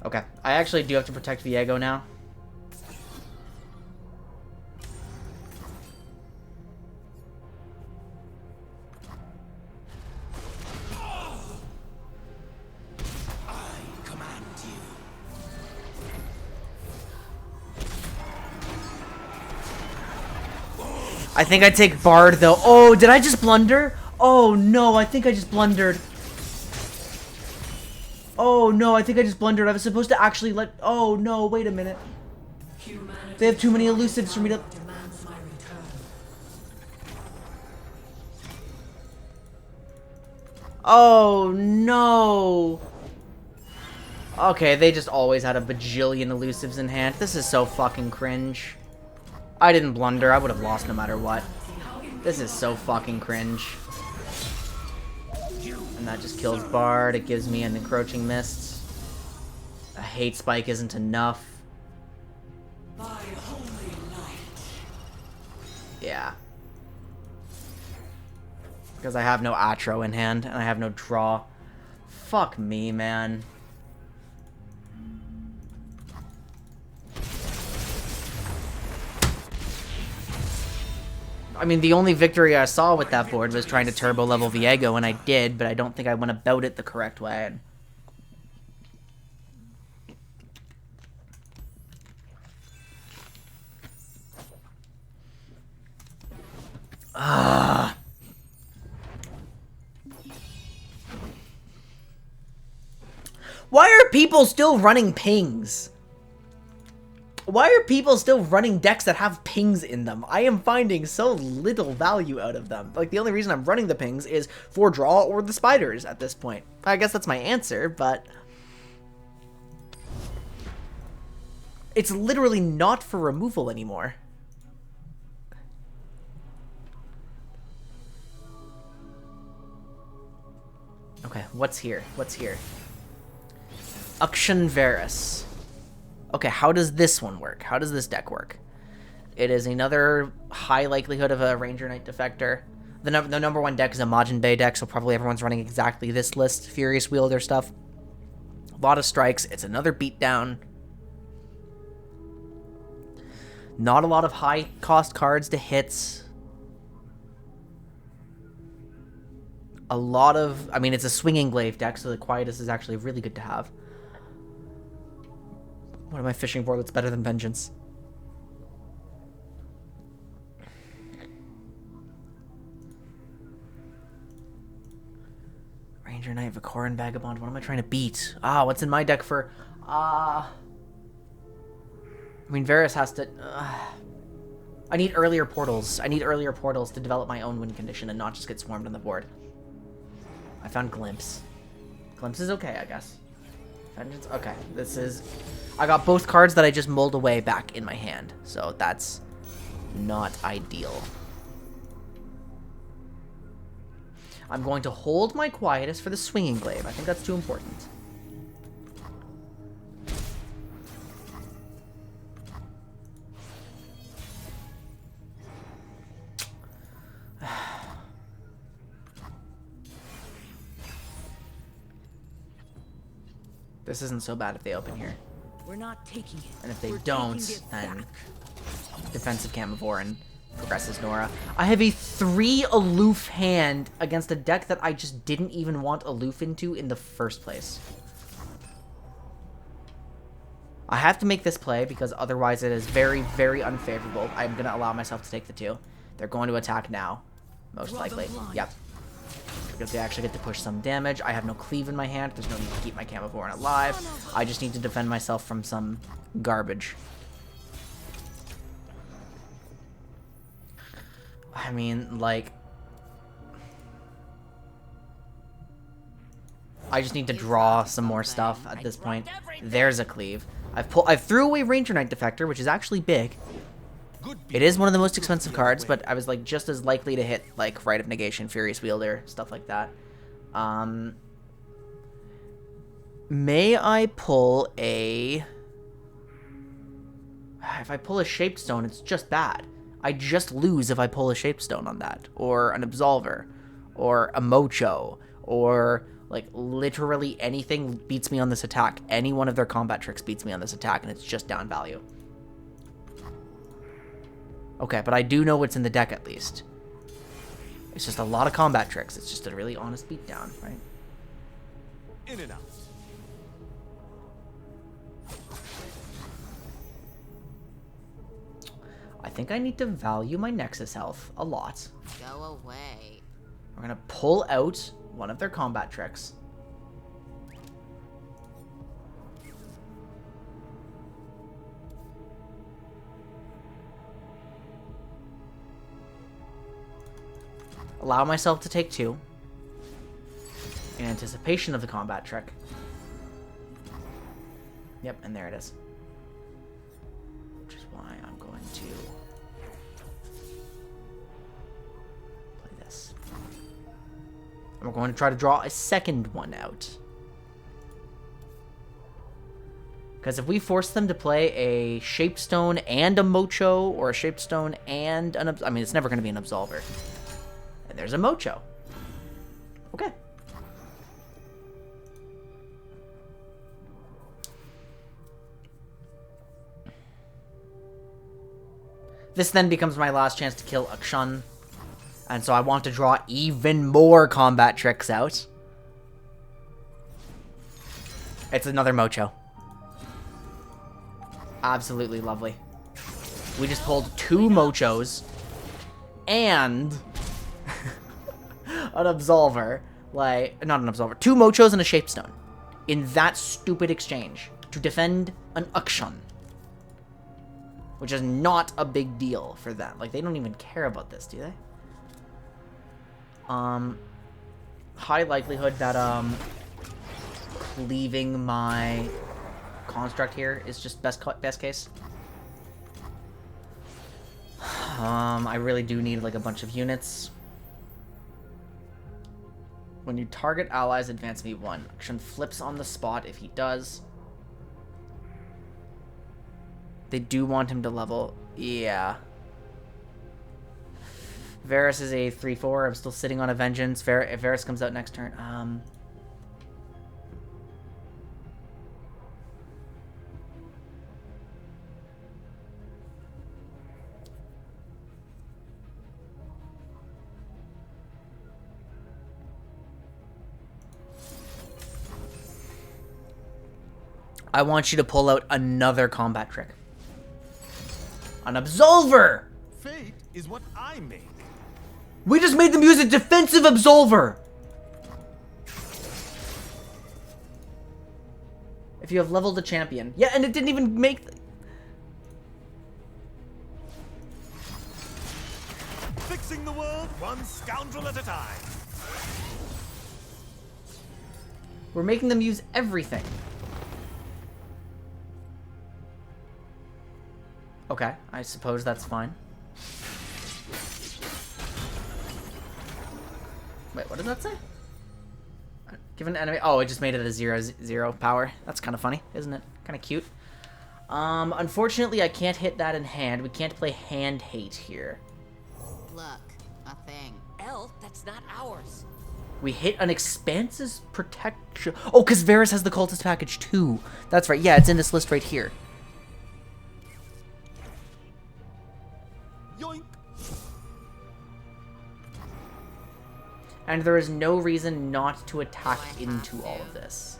Okay, I actually do have to protect Viego now. I command you. I think I take Bard, though. Oh, did I just blunder? Oh, no, I think I just blundered. Oh, no, I think I just blundered. I was supposed to actually let... Oh, no, wait a minute. They have too many elusives for me to... Demands my return. Oh, no. Okay, they just always had a bajillion elusives in hand. This is so fucking cringe. I didn't blunder. I would have lost no matter what. This is so fucking cringe. And that just kills Bard. It gives me an encroaching mist. A hate spike isn't enough. By holy light. Yeah. Because I have no Atro in hand, and I have no draw. Fuck me, man. I mean, the only victory I saw with that board was trying to turbo level Viego, and I did, but I don't think I went about it the correct way. Ah. Why are people still running pings? Why are people still running decks that have pings in them? I am finding so little value out of them. Like, the only reason I'm running the pings is for draw or the spiders at this point. I guess that's my answer, but... it's literally not for removal anymore. Okay, what's here? What's here? Uction Varus. Okay, how does this one work? How does this deck work? It is another high likelihood of a Ranger Knight Defector. The number one deck is a Majin Bay deck, so probably everyone's running exactly this list. Furious Wielder stuff. A lot of strikes. It's another beatdown. Not a lot of high cost cards to hits. a lot of... I mean, it's a swinging glaive deck, so the Quietus is actually really good to have. What am I fishing for that's better than Vengeance? Ranger Knight, Vakoran Vagabond. What am I trying to beat? Ah, what's in my deck for... I mean, Varus has to... I need earlier portals. I need earlier portals to develop my own win condition and not just get swarmed on the board. I found Glimpse. Glimpse is okay, I guess. Vengeance? Okay, this is... I got both cards that I just mulled away back in my hand, so that's not ideal. I'm going to hold my Quietus for the Swinging Glaive. I think that's too important. This isn't so bad if they open here. We're not taking it. And if they We're don't, taking it then back. defensive Camivore and progressive Nora. I have a 3 aloof hand against a deck that I just didn't even want aloof into in the first place. I have to make this play because otherwise it is very, very unfavorable. I'm going to allow myself to take the 2. They're going to attack now, most likely. Yep. Because they actually get to push some damage. I have no cleave in my hand. There's no need to keep my Camivore alive. I just need to defend myself from some garbage. I mean, like... I just need to draw some more stuff at this point. There's a cleave. I threw away Ranger Knight Defector, which is actually big. It is one of the most expensive cards, but I was like just as likely to hit like Rite of Negation, Furious Wielder, stuff like that. May I pull a... If I pull a Shaped Stone, it's just bad. I just lose if I pull a Shaped Stone on that, or an Absolver, or a Mocho, or like literally anything beats me on this attack. Any one of their combat tricks beats me on this attack, and it's just down value. Okay, but I do know what's in the deck at least. It's just a lot of combat tricks. It's just a really honest beatdown, right? In and out. I think I need to value my Nexus health a lot. Go away. We're gonna pull out one of their combat tricks. Allow myself to take 2 in anticipation of the combat trick. Yep, and there it is. Which is why I'm going to play this. And we're going to try to draw a second one out. Because if we force them to play a Shapestone and a Mocho, or a Shapestone and an... I mean, it's never going to be an Absolver. And there's a Mocho. Okay. This then becomes my last chance to kill Akshan. And so I want to draw even more combat tricks out. It's another Mocho. Absolutely lovely. We just pulled 2 Mochos. And... an Absolver. Like, not an Absolver. 2 Mochos and a Shapestone. In that stupid exchange. To defend an Akshan. Which is not a big deal for them. Like, they don't even care about this, do they? High likelihood that, cleaving my construct here is just best case. I really do need, like, a bunch of units. When you target allies, advance me 1. Action flips on the spot if he does. They do want him to level. Yeah. Varus is a 3-4. I'm still sitting on a Vengeance. If Varus comes out next turn. I want you to pull out another combat trick. An Absolver! Fate is what I make. We just made them use a defensive Absolver! If you have leveled a champion. Yeah, and it didn't even make... Fixing the world one scoundrel at a time. We're making them use everything. Okay, I suppose that's fine. Wait, what did that say? Give an enemy... Oh, it just made it a 0/0 power. That's kind of funny, isn't it? Kind of cute. Unfortunately, I can't hit that in hand. We can't play hand hate here. Look, a thing. Elle, that's not ours. We hit an expanse's protection... Oh, because Varus has the cultist package too. That's right. Yeah, it's in this list right here. Yoink. And there is no reason not to attack into all of this.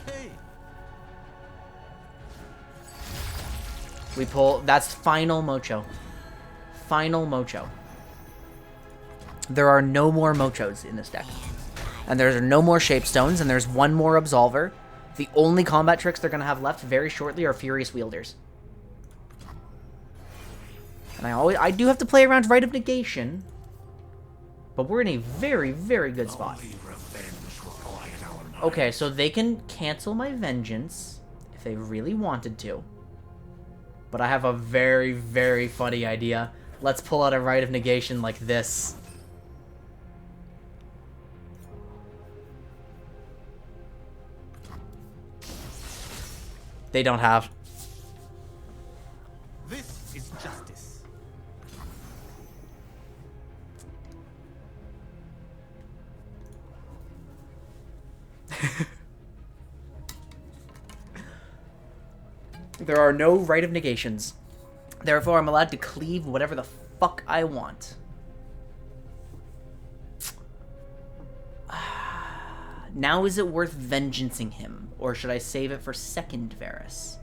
Hey. We pull... That's final Mocho. Final Mocho. There are no more Mochos in this deck. And there's no more Shapestones, and there's one more Absolver. The only combat tricks they're going to have left very shortly are Furious Wielders. And I do have to play around Rite of Negation. But we're in a very, very good spot. Okay, so they can cancel my Vengeance if they really wanted to. But I have a very, very funny idea. Let's pull out a Rite of Negation like this. They don't have. This is justice. There are no Rite of Negations. Therefore, I'm allowed to cleave whatever the fuck I want. Now is it worth vengeancing him? Or should I save it for second Varus?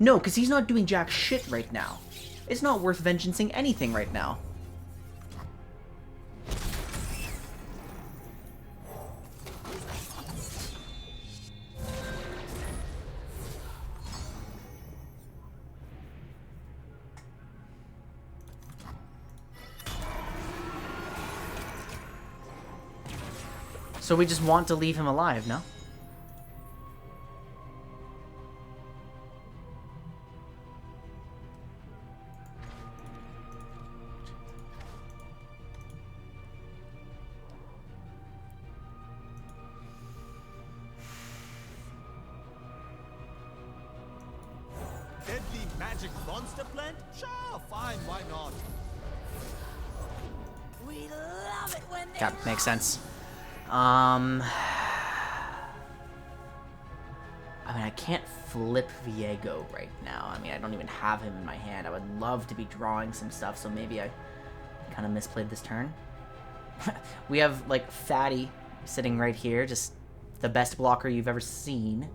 No, because he's not doing jack shit right now. It's not worth vengeancing anything right now. So we just want to leave him alive, no? Deadly magic monster plant? Sure, fine, why not? We love it when they Yeah, makes sense. I mean, I can't flip Viego right now. I mean, I don't even have him in my hand. I would love to be drawing some stuff, so maybe I kind of misplayed this turn. We have, like, Fatty sitting right here, just the best blocker you've ever seen.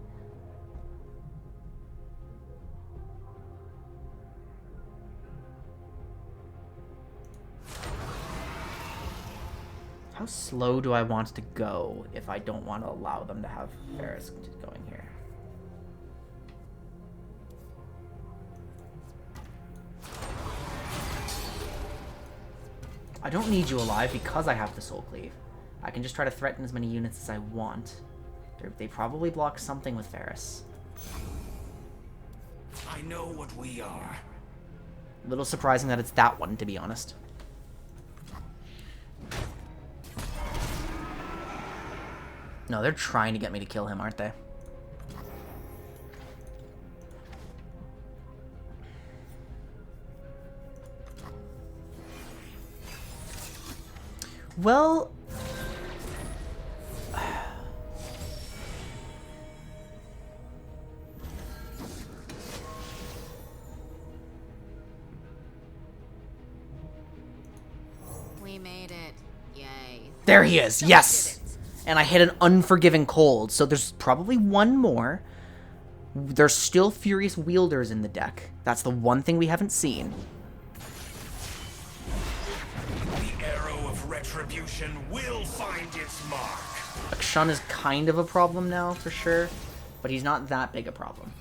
How slow do I want to go if I don't want to allow them to have Varus going here? I don't need you alive because I have the Soul Cleave. I can just try to threaten as many units as I want. They probably block something with Varus. I know what we are. A little surprising that it's that one, to be honest. No, they're trying to get me to kill him, aren't they? Well, made it. Yay. There he is. Yes. And I hit an unforgiving cold. So there's probably one more. There's still Furious Wielders in the deck. That's the one thing we haven't seen. The arrow of retribution will find its mark. Akshan is kind of a problem now, for sure. But he's not that big a problem.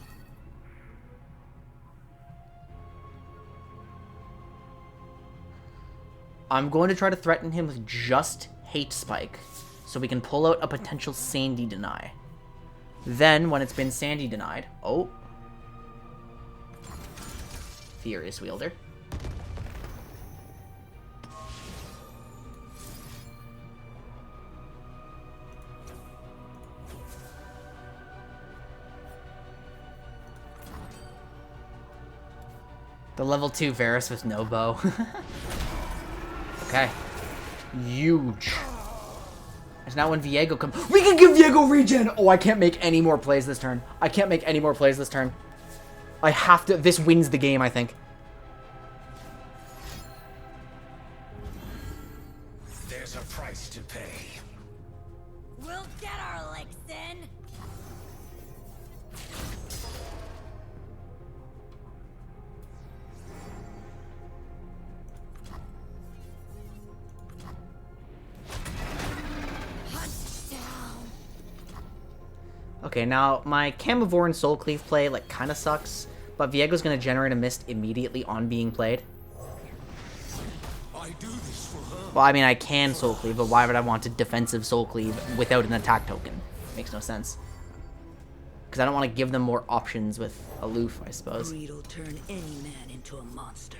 I'm going to try to threaten him with just Hate Spike, so we can pull out a potential Sandy Deny. Then, when it's been Sandy denied... Oh. Furious Wielder. The level 2 Varus with no bow. Okay. Huge. It's now when Viego comes. We can give Viego regen! Oh, I can't make any more plays this turn. I can't make any more plays this turn. I have to. This wins the game, I think. There's a price to pay. We'll get our licks in. Okay, now my Camivore and Soul Cleave play like kind of sucks, but Viego's gonna generate a mist immediately on being played. I do this for her. Well, I mean, I can Soul Cleave, but why would I want to defensive Soul Cleave without an attack token? Makes no sense. Because I don't want to give them more options with Aloof, I suppose. Greed'll turn any man into a monster.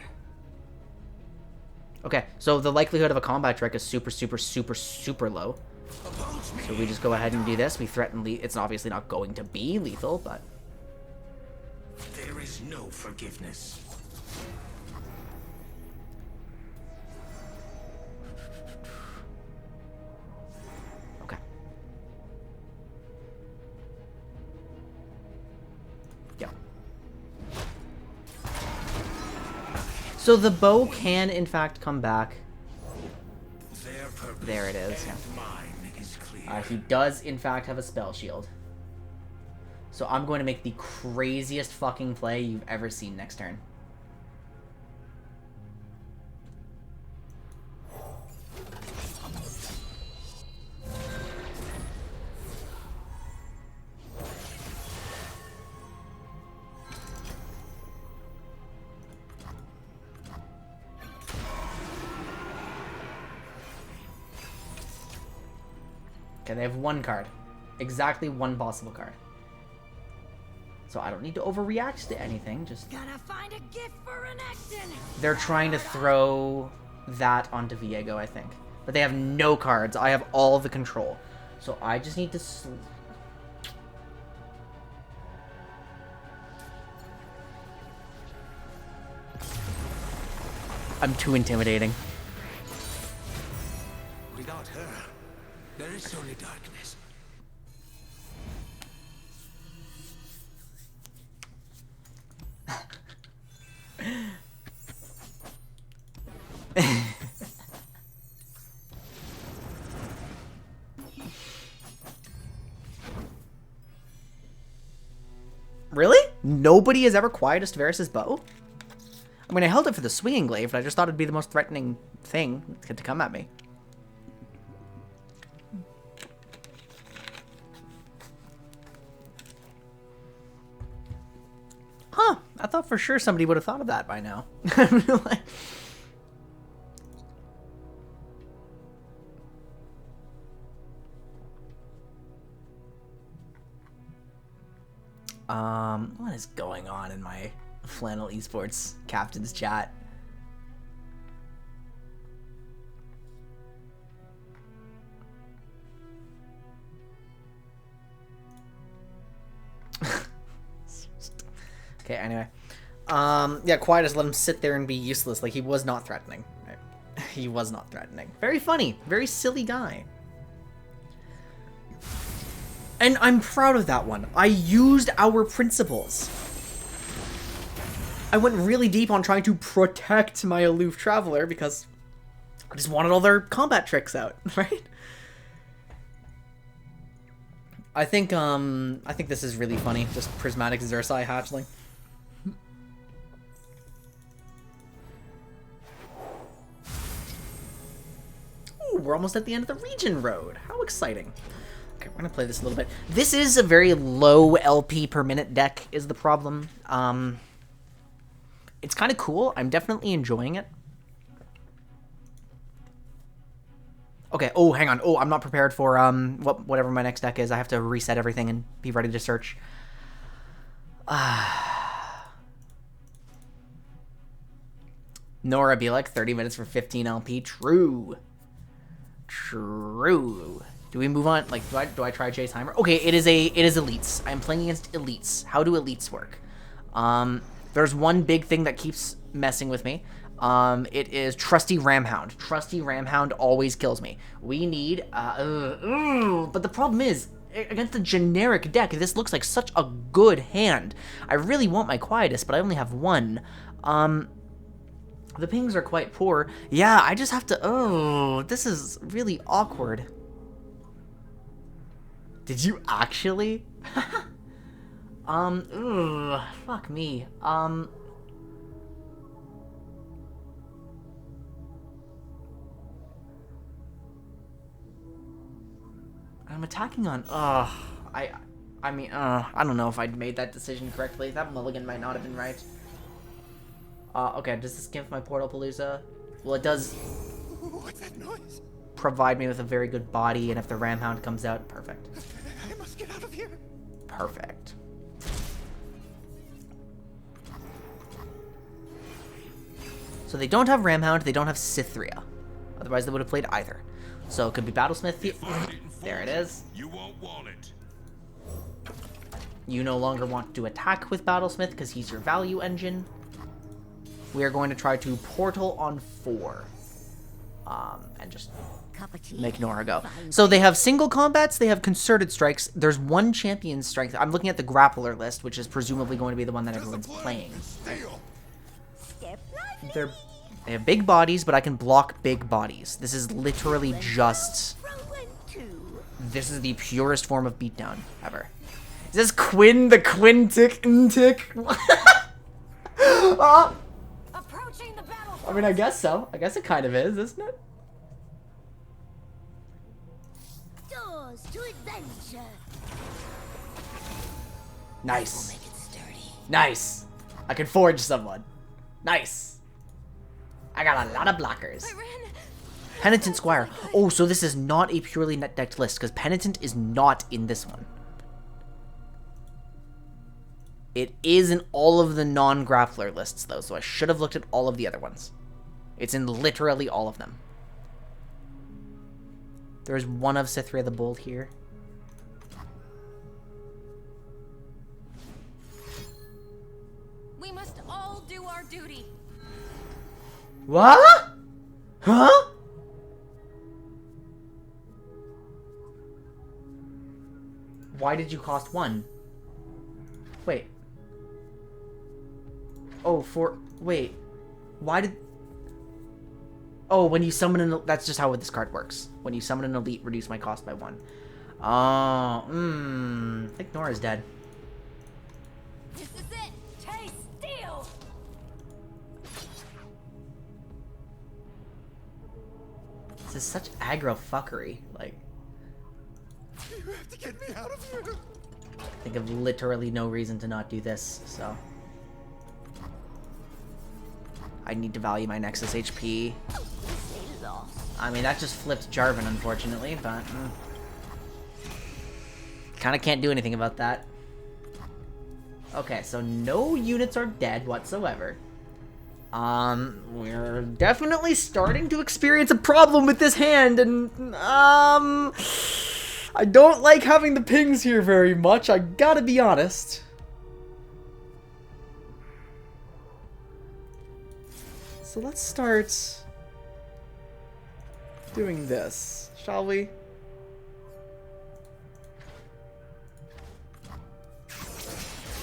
Okay, so the likelihood of a combat trick is super, super, super, super low. So we just go ahead and do this. We threaten it's obviously not going to be lethal, but... There is no forgiveness. Okay. Yeah. So the bow can, in fact, come back. There it is. Yeah. He does, in fact, have a spell shield. So I'm going to make the craziest fucking play you've ever seen next turn. Okay, they have one card. Exactly one possible card. So I don't need to overreact to anything, just... Gotta find a gift for an action. They're trying to throw that onto Viego, I think. But they have no cards. I have all the control. So I just need to... I'm too intimidating. Without her, there is only darkness. Really? Nobody has ever quietest Varus's bow? I mean, I held it for the swinging glaive, but I just thought it'd be the most threatening thing to come at me. Huh. I thought for sure somebody would have thought of that by now. What is going on in my Flannel Esports captain's chat? Okay, anyway. Yeah, Quiet just let him sit there and be useless. Like, he was not threatening. Right? He was not threatening. Very funny. Very silly guy. And I'm proud of that one. I used our principles. I went really deep on trying to protect my aloof traveler because I just wanted all their combat tricks out, right? I think this is really funny. Just prismatic Xerxai hatchling. Ooh, we're almost at the end of the region road. How exciting. Okay, we're gonna play this a little bit. This is a very low LP per minute deck is the problem. It's kind of cool. I'm definitely enjoying it. Okay, oh, hang on. Oh, I'm not prepared for whatever my next deck is. I have to reset everything and be ready to search. Nora be like 30 minutes for 15 LP. True. True. Do we move on? Like, do I try Chase Heimer? Okay, it is elites. I'm playing against elites. How do elites work? There's one big thing that keeps messing with me. It is Trusty Ramhound. Trusty Ramhound always kills me. We need, but the problem is, against a generic deck, this looks like such a good hand. I really want my Quietus, but I only have one. The pings are quite poor. Yeah, I just have to, this is really awkward. Did you actually? Fuck me. I'm attacking on, I mean, I don't know if I'd made that decision correctly. That mulligan might not have been right. Okay, does this give my Portal Palooza? Well, it does. What's that noise? Provide me with a very good body, and if the Ramhound comes out, perfect. I must get out of here. Perfect. So they don't have Ramhound, they don't have Cythria. Otherwise, they would have played either. So it could be Battlesmith. There it is. You won't want it. You no longer want to attack with Battlesmith because he's your value engine. We are going to try to Portal on 4. And just make Nora go. So they have single combats, they have concerted strikes. There's one champion strength. I'm looking at the grappler list, which is presumably going to be the one that everyone's playing. They have big bodies, but I can block big bodies. This is literally just... This is the purest form of beatdown ever. Is this Quinn, the Quinn tick? Approaching the battle. I mean, I guess so. I guess it kind of is, isn't it? Doors to adventure. Nice. Make it sturdy. Nice. I can forge someone. Nice. I got a lot of blockers. Penitent Squire. Oh, so this is not a purely net decked list, because Penitent is not in this one. It is in all of the non-grappler lists, though, so I should have looked at all of the other ones. It's in literally all of them. There's one of Cythria the Bold here. We must all do our duty. What? Huh? Why did you cost 1? Wait. Oh, wait. Why did... Oh, when you summon an... That's just how this card works. When you summon an elite, reduce my cost by 1. Oh, I think Nora's dead. This is it. Taste steel. This is such aggro fuckery. Like... You have to get me out of here. I think of literally no reason to not do this, so... I need to value my Nexus HP. I mean, that just flipped Jarvan, unfortunately, but... Kinda can't do anything about that. Okay, so no units are dead whatsoever. We're definitely starting to experience a problem with this hand, and, I don't like having the pings here very much, I gotta be honest. So let's start doing this, shall we?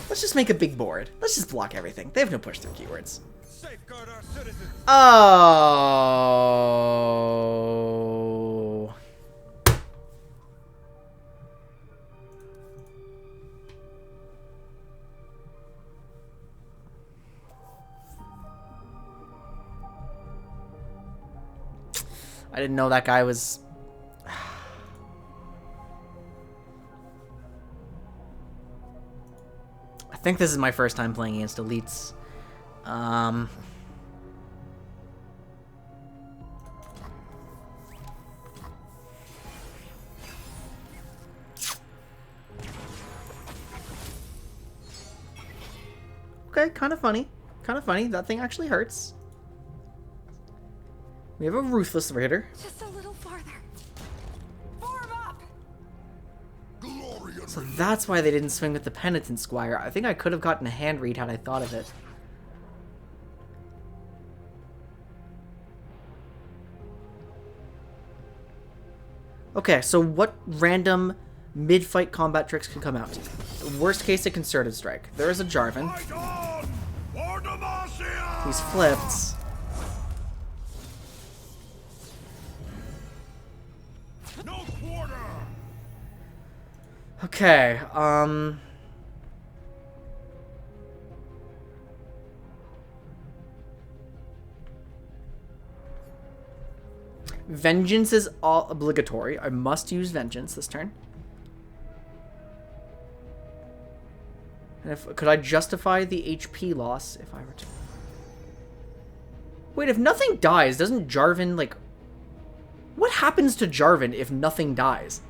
Let's just make a big board. Let's just block everything. They have no push through keywords. safeguard our citizens. Oh. I didn't know that guy was... I think this is my first time playing against elites. Okay, kind of funny. Kind of funny. That thing actually hurts. We have a Ruthless Raider. Just a little farther. Form up! So that's why they didn't swing with the Penitent Squire. I think I could have gotten a hand read had I thought of it. Okay, so what random mid-fight combat tricks can come out? Worst case, a Concerted Strike. There is a Jarvan. Fight on! For Demacia! He's flipped. No quarter! Okay, Vengeance is all obligatory. I must use Vengeance this turn. And could I justify the HP loss if I were to... Wait, if nothing dies, doesn't Jarvan, like... What happens to Jarvan if nothing dies?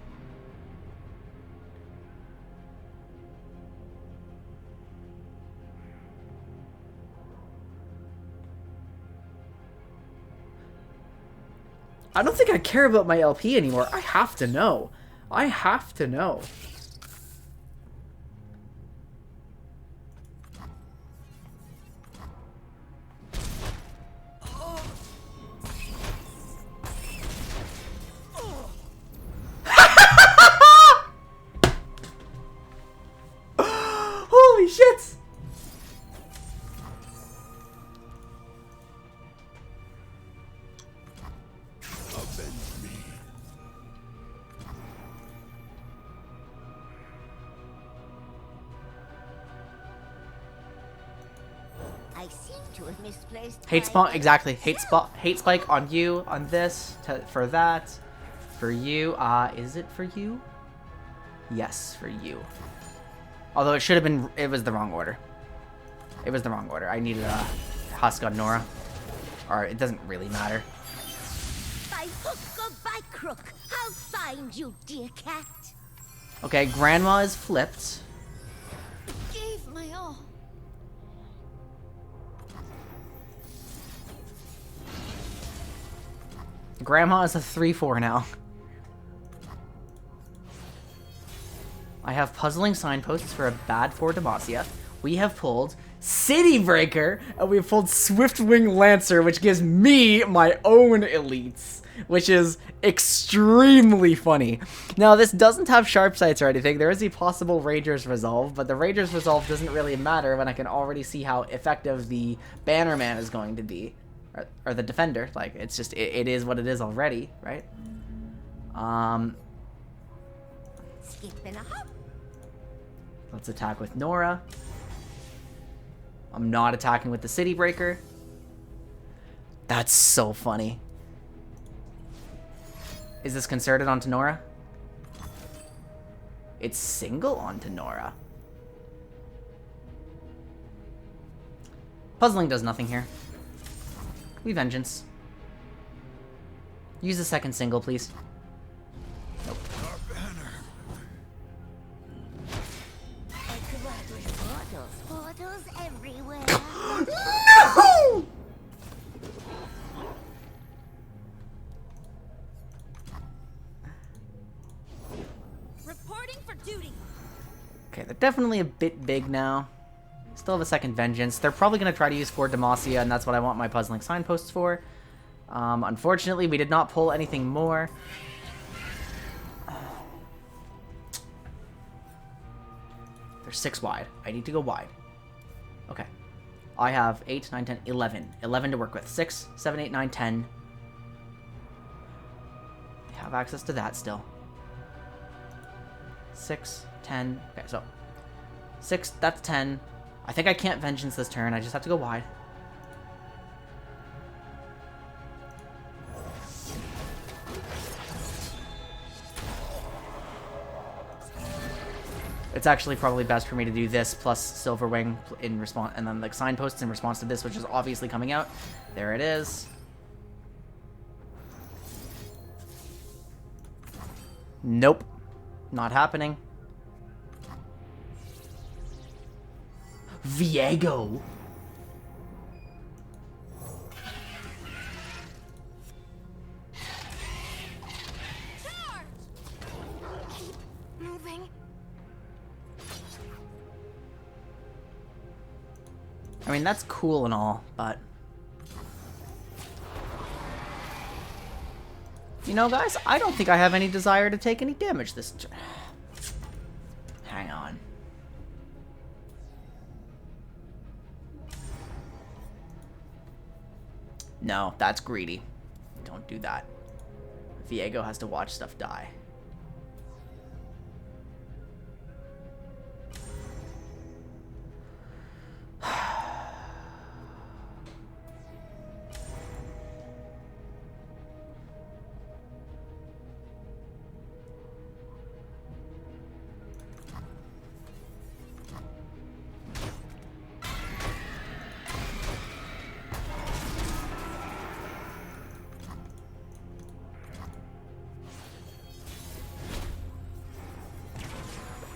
I don't think I care about my LP anymore. I have to know. I have to know. Holy shit! I seem to have misplaced. Hate spawn, exactly. Hate spike on you, on this, for that, for you. Is it for you? Yes, for you. Although it should have been, it was the wrong order. It was the wrong order. I needed a Husk on Nora. Or it doesn't really matter. By hook or by crook, I'll find you, dear cat. Okay, Grandma is flipped. Gave my all. Grandma is a 3-4 now. I have Puzzling Signposts for a bad for Demacia. We have pulled City Breaker, and we've pulled Swiftwing Lancer, which gives me my own elites, which is extremely funny. Now, this doesn't have Sharp Sights or anything. There is a possible Rager's Resolve, but the Rager's Resolve doesn't really matter when I can already see how effective the Bannerman is going to be. Or the Defender. Like, it's just, it is what it is already, right? Skip and a hop. Let's attack with Nora. I'm not attacking with the City Breaker. That's so funny. Is this concerted onto Nora? It's single onto Nora. Puzzling does nothing here. We Vengeance. Use the second single, please. Nope. Portals everywhere. No! Reporting for duty. Okay, they're definitely a bit big now. Still have a second Vengeance. They're probably going to try to use 4 Demacia, and that's what I want my Puzzling Signposts for. Unfortunately, we did not pull anything more. They're 6 wide. I need to go wide. Okay. I have 8, 9, 10, 11. 11 to work with. 6, 7, 8, 9, 10. I have access to that still. 6, 10. Okay, so 6, that's 10. I think I can't Vengeance this turn. I just have to go wide. It's actually probably best for me to do this plus Silverwing in response, and then like Signposts in response to this, which is obviously coming out. There it is. Nope. Not happening. Viego. Moving. I mean, that's cool and all, but... You know, guys, I don't think I have any desire to take any damage this turn. Hang on. No, that's greedy. Don't do that. Viego has to watch stuff die.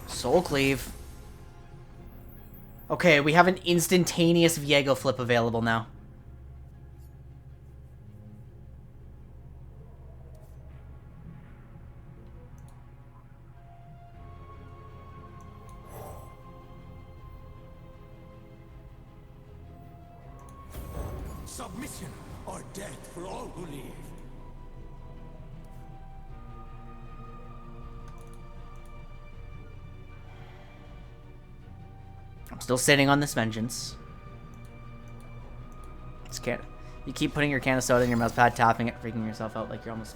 Soul Cleave. Okay, we have an instantaneous Viego flip available now. Submission or death for all who leave. I'm still sitting on this Vengeance. You keep putting your can of soda in your mouse pad, tapping it, freaking yourself out like you're almost...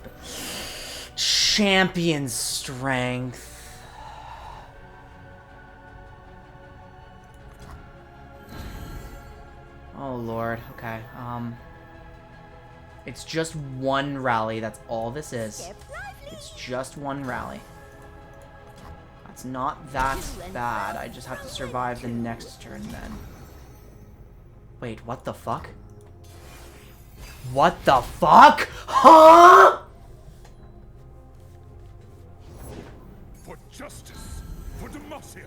Champion Strength. Oh, Lord. Okay, it's just one rally. That's all this is. It's just one rally. It's not that bad. I just have to survive the next turn then. Wait, what the fuck? What the fuck? Huh? For justice, for Demacia.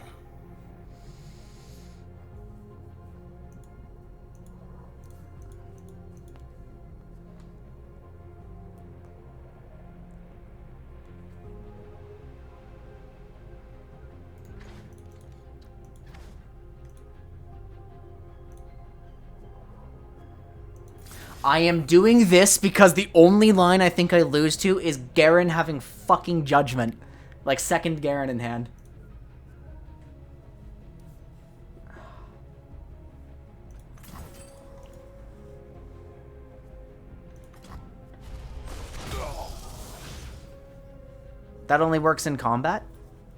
I am doing this because the only line I think I lose to is Garen having fucking Judgment. Like, second Garen in hand. That only works in combat?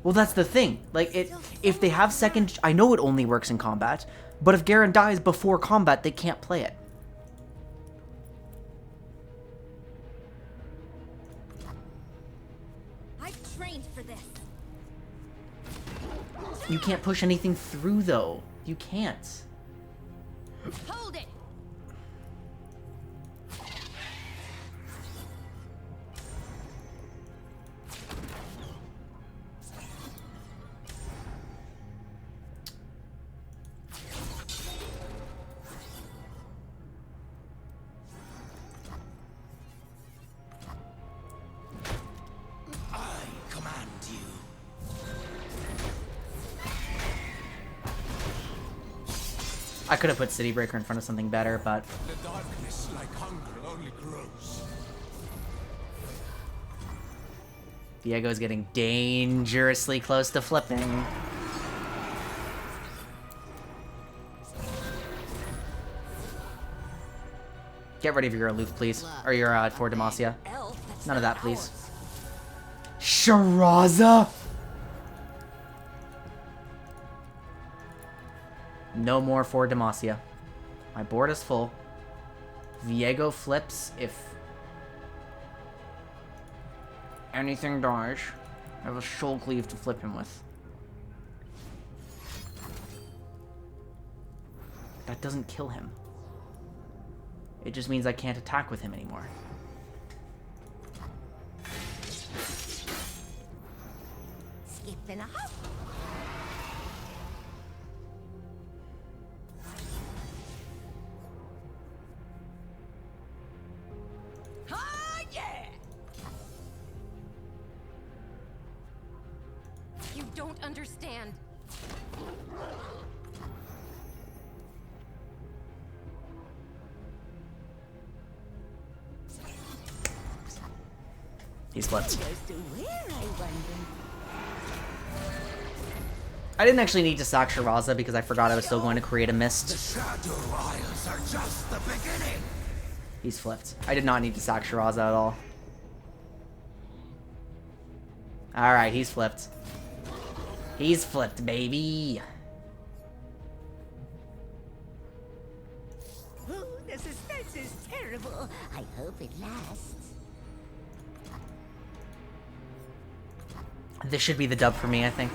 Well, that's the thing. Like, if they have second... I know it only works in combat, but if Garen dies before combat, they can't play it. You can't push anything through, though. You can't. Hold it. I could have put City Breaker in front of something better, but... The darkness, like hunger, only grows. Viego's getting dangerously close to flipping. Get rid of your aloof, please. Or your, for Demacia. None of that, please. Shiraza! No more for Demacia. My board is full. Viego flips if anything dies. I have a Shoal Cleave to flip him with. That doesn't kill him. It just means I can't attack with him anymore. Skipping a hop. Ah, yeah! You don't understand. He's flipped. Goes to where, I wonder? I didn't actually need to sack Shiraza because I forgot I was still going to create a mist. Shadow Isles are just the beginning. He's flipped. I did not need to sack Shiraza at all. Alright, he's flipped. He's flipped, baby. Ooh, the suspense is terrible. I hope it lasts. This should be the dub for me, I think.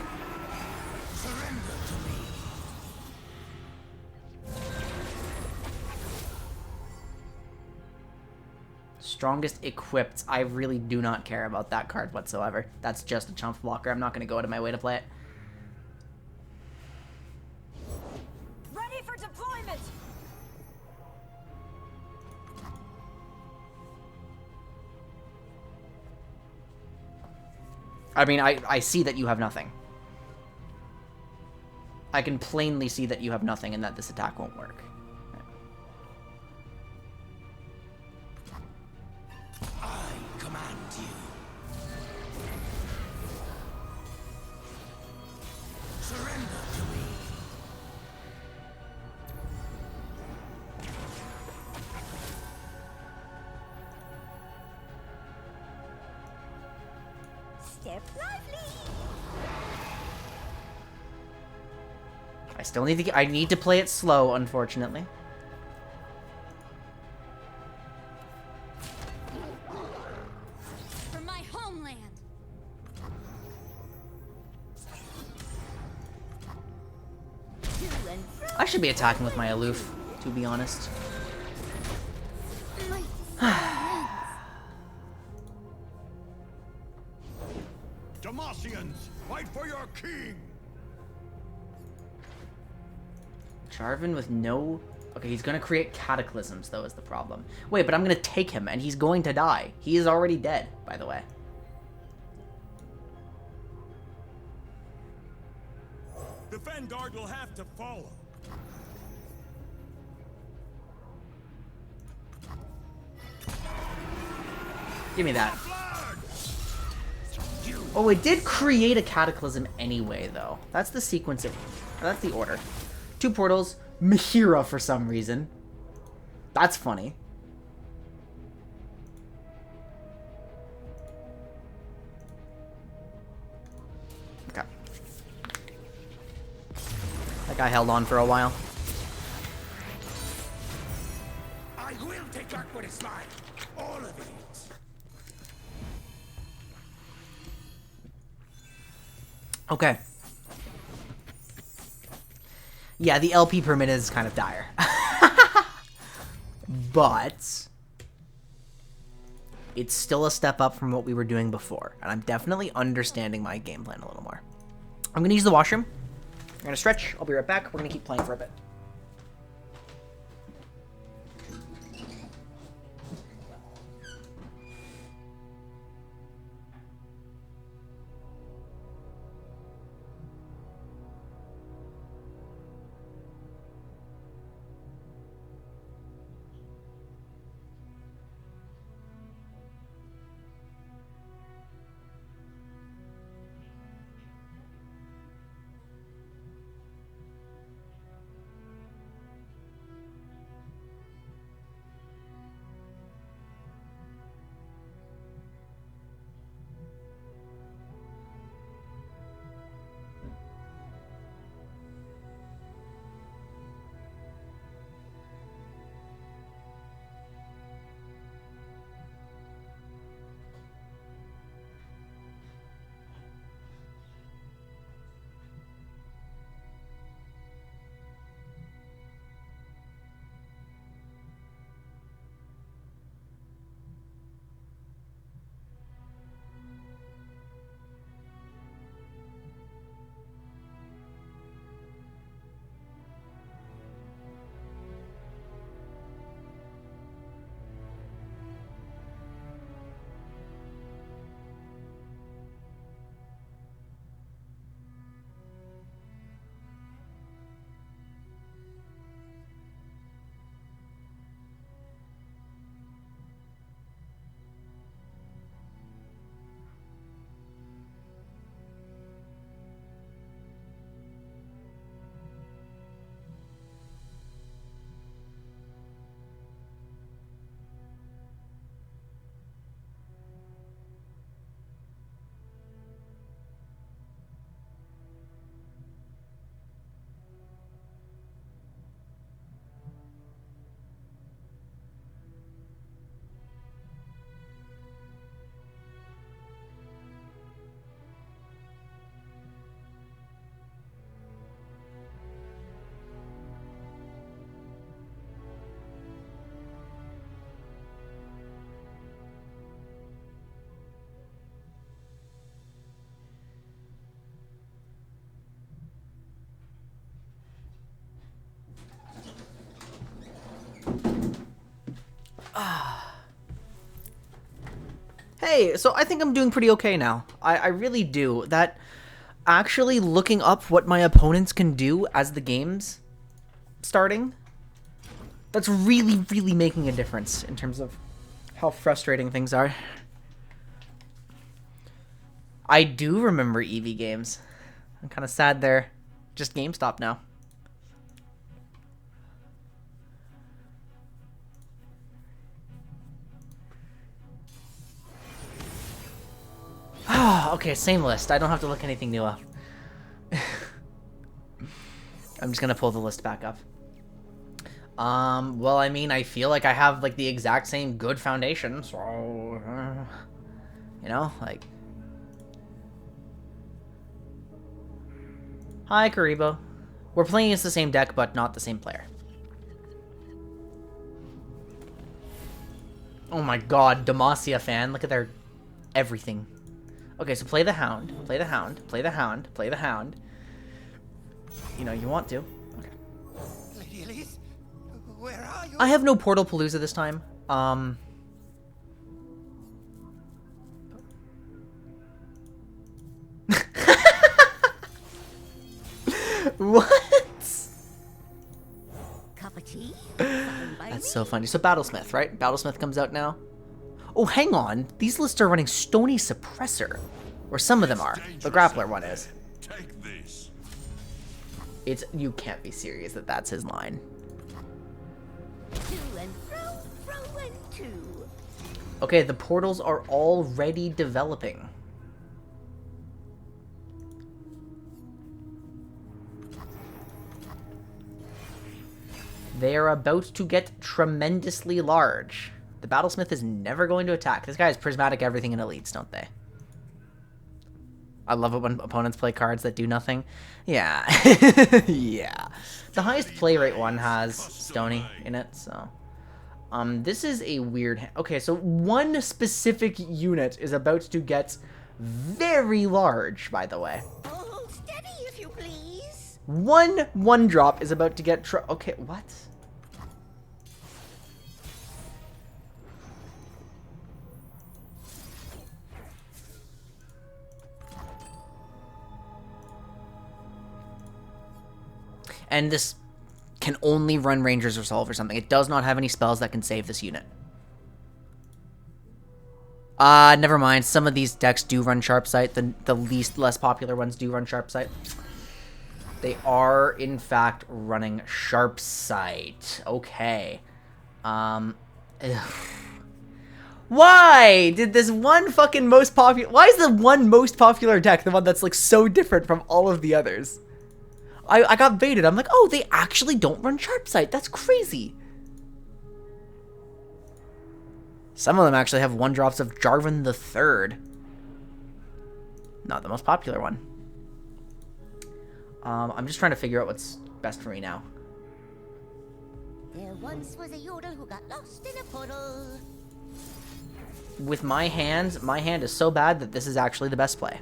Strongest equipped. I really do not care about that card whatsoever. That's just a chump blocker. I'm not going to go out of my way to play it. Ready for deployment. I mean, I see that you have nothing. I can plainly see that you have nothing and that this attack won't work. I command you. Surrender to me. Step lively. I still need to get, I need to play it slow, unfortunately. For my homeland. To and fro. I should be attacking with my aloof, to be honest. Demacians, fight for your king! Jarvan with no... Okay, he's gonna create cataclysms, though, is the problem. Wait, but I'm gonna take him, and he's going to die. He is already dead, by the way. The vanguard will have to follow. Give me that. Oh, it did create a cataclysm anyway, though. That's the sequence of... Or that's the order. 2 portals, Mahira for some reason. That's funny. Okay. That guy held on for a while. I will take back what is mine. All of it. Okay. Yeah, the LP permit is kind of dire. But it's still a step up from what we were doing before. And I'm definitely understanding my game plan a little more. I'm going to use the washroom. I'm going to stretch. I'll be right back. We're going to keep playing for a bit. Hey, so I think I'm doing pretty okay now. I really do. That actually looking up what my opponents can do as the game's starting, that's really, really making a difference in terms of how frustrating things are. I do remember EV games. I'm kind of sad they're just GameStop now. Okay, same list. I don't have to look anything new up. I'm just gonna pull the list back up. Well, I mean, I feel like I have, like, the exact same good foundation, so... you know, like... Hi, Karibo. We're playing against the same deck, but not the same player. Oh my god, Demacia fan. Look at their... everything. Okay, so play the Hound. Play the Hound. Play the Hound. Play the Hound. You know, you want to. Okay. Lady Elise, where are you? I have no Portal Palooza this time. What? Cup of tea? That's so funny. So Battlesmith, right? Battlesmith comes out now. Oh, hang on. These lists are running Stony Suppressor. Or some of them are. The Grappler one is. Take this. It's... You can't be serious that that's his line. To and fro and to. Okay, the portals are already developing. They are about to get tremendously large. The Battlesmith is never going to attack. This guy has prismatic everything in elites, don't they? I love it when opponents play cards that do nothing. Yeah. Yeah. The highest play rate one has Stony in it, so... this is a weird... Okay, so one specific unit is about to get very large, by the way. Hold steady, if you please. One drop is about to get... Okay, what? And this can only run Ranger's Resolve or something. It does not have any spells that can save this unit. Never mind. Some of these decks do run Sharp Sight. The less popular ones do run Sharp Sight. They are, in fact, running Sharp Sight. Okay. Ugh. Why did this one fucking most popular... Why is the one most popular deck the one that's, like, so different from all of the others? I got baited. I'm like, oh, they actually don't run Sharp Sight. That's crazy. Some of them actually have 1-drops of Jarvan the Third. Not the most popular one. I'm just trying to figure out what's best for me now. There once was a Yodel who got lost in a portal. With my hand is so bad that this is actually the best play.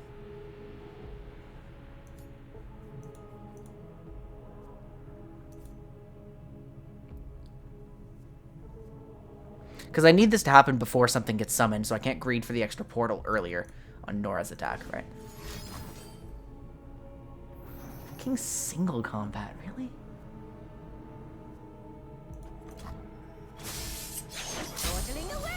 Because I need this to happen before something gets summoned, so I can't greed for the extra portal earlier on Nora's attack, right? King single combat, really? Portaling away.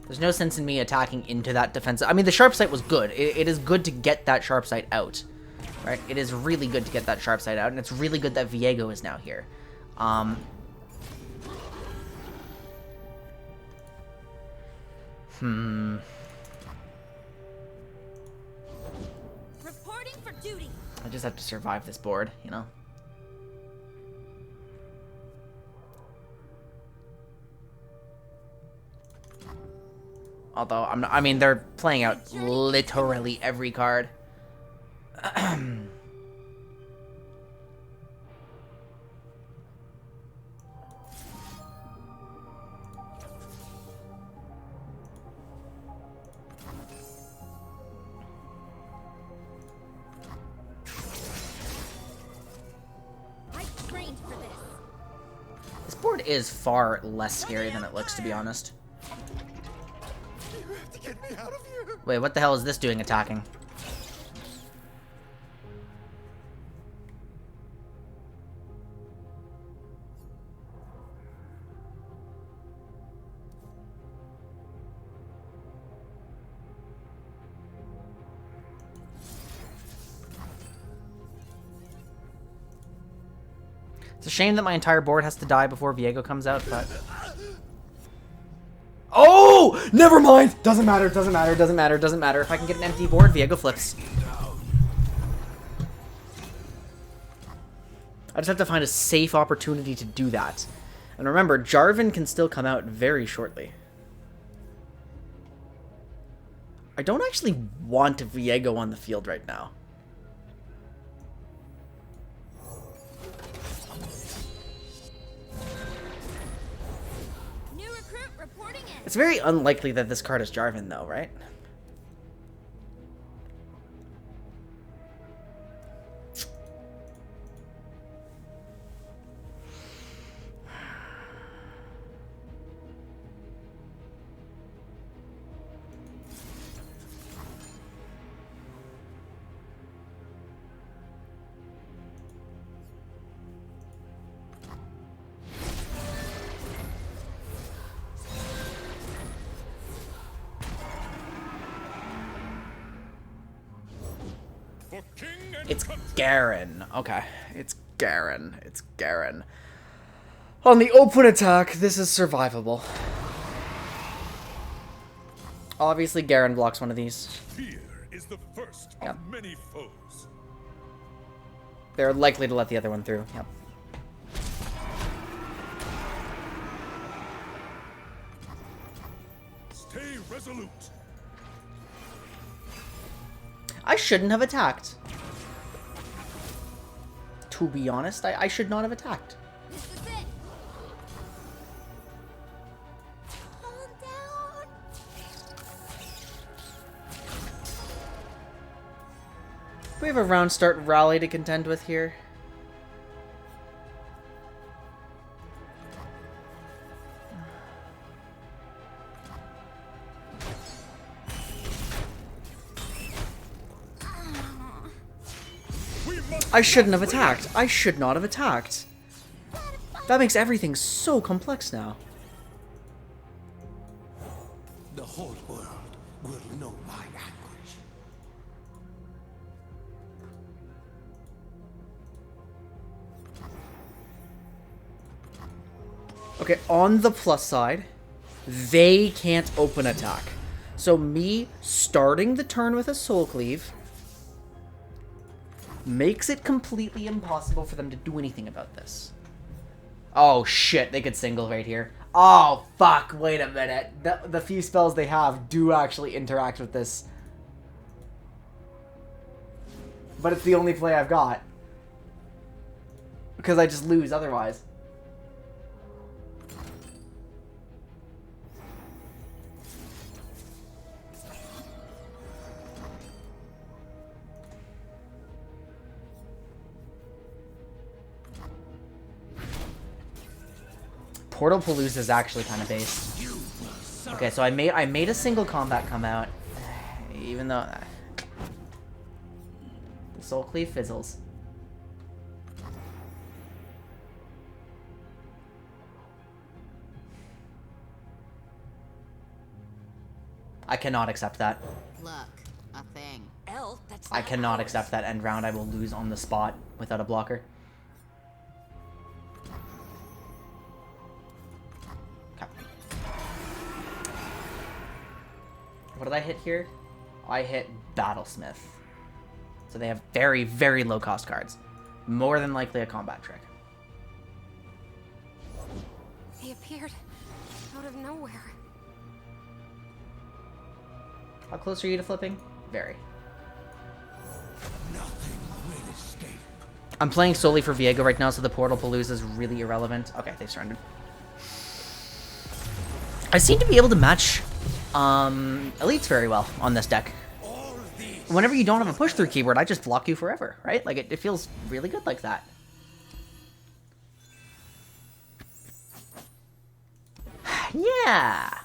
There's no sense in me attacking into that defense. I mean, the Sharp Sight was good. It is good to get that Sharp Sight out, right? It is really good to get that Sharp Sight out, and it's really good that Viego is now here. Reporting for duty. I just have to survive this board, you know? Although, I mean, they're playing out literally every card. is far less scary than it looks, to be honest. You have to get me out of here. Wait, what the hell is this doing attacking? It's a shame that my entire board has to die before Viego comes out, but... Oh! Never mind! Doesn't matter, doesn't matter, doesn't matter, doesn't matter. If I can get an empty board, Viego flips. I just have to find a safe opportunity to do that. And remember, Jarvan can still come out very shortly. I don't actually want Viego on the field right now. It's very unlikely that this card is Jarvan, though, right? It's Garen. Okay. It's Garen. It's Garen. On the open attack, this is survivable. Obviously, Garen blocks one of these. Fear is the first of many foes. They're likely to let the other one through. Yep. Stay resolute. I shouldn't have attacked. To be honest, I should not have attacked. This is it. Calm down. Do we have a round start rally to contend with here? I shouldn't have attacked. I should not have attacked. That makes everything so complex now. The whole world will know my anguish. Okay, on the plus side, they can't open attack. So me starting the turn with a Soul Cleave makes it completely impossible for them to do anything about this. Oh shit, they could single right here. Oh fuck, wait a minute. The few spells they have do actually interact with this. But it's the only play I've got. Because I just lose otherwise. Portal Palooza is actually kind of based. Okay, so I made a single combat come out, even though the Soul Cleave fizzles. I cannot accept that. Look, a thing. Elf, that's I cannot accept that end round. I will lose on the spot without a blocker. What did I hit here? I hit Battlesmith. So they have very, very low cost cards. More than likely a combat trick. He appeared out of nowhere. How close are you to flipping? Very. Nothing will escape. I'm playing solely for Viego right now, so the Portal Palooza is really irrelevant. Okay, they surrendered. I seem to be able to match elites very well on this deck. Whenever you don't have a push-through keyword, I just block you forever, right? Like, it feels really good like that. Yeah.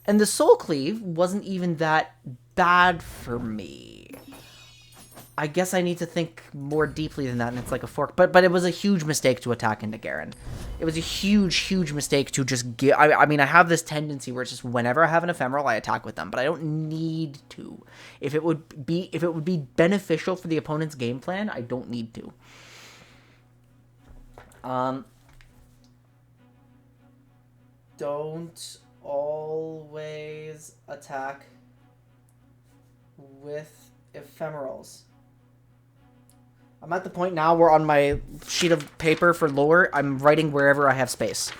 And the Soul Cleave wasn't even that bad for me. I guess I need to think more deeply than that, and it's like a fork. But it was a huge mistake to attack into Garen. It was a huge mistake to just get... I mean, I have this tendency where it's just whenever I have an ephemeral, I attack with them, but I don't need to. If it would be beneficial for the opponent's game plan, I don't need to. Don't always attack with ephemerals. I'm at the point now where on my sheet of paper for lore, I'm writing wherever I have space.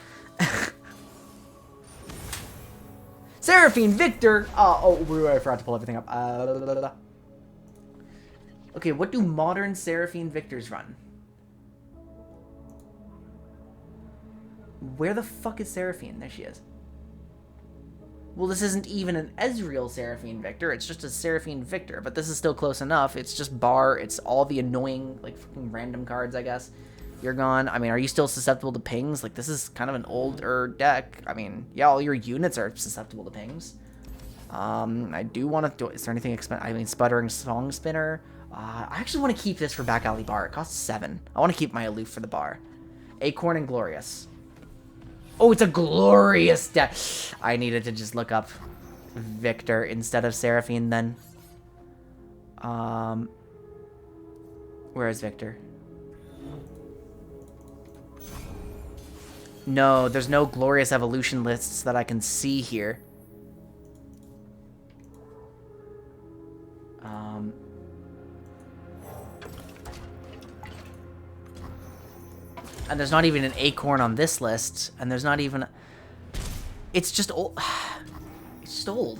Seraphine, Victor! I forgot to pull everything up. Okay, what do modern Seraphine Victors run? Where the fuck is Seraphine? There she is. Well, this isn't even an Ezreal Seraphine Victor. It's just a Seraphine Victor, but this is still close enough. It's just bar. It's all the annoying, like, fucking random cards, I guess. You're gone. I mean, are you still susceptible to pings? Like, this is kind of an older deck. I mean, yeah, all your units are susceptible to pings. I do want to do... Is there anything expensive? I mean, Sputtering Song Spinner. I actually want to keep this for Back Alley Bar. It costs 7. I want to keep my Aloof for the bar. Acorn and Glorious. Oh, it's a glorious deck. I needed to just look up Victor instead of Seraphine then. Where is Victor? No, there's no glorious evolution lists that I can see here. And there's not even an Acorn on this list, and there's not even... It's just old. It's just old.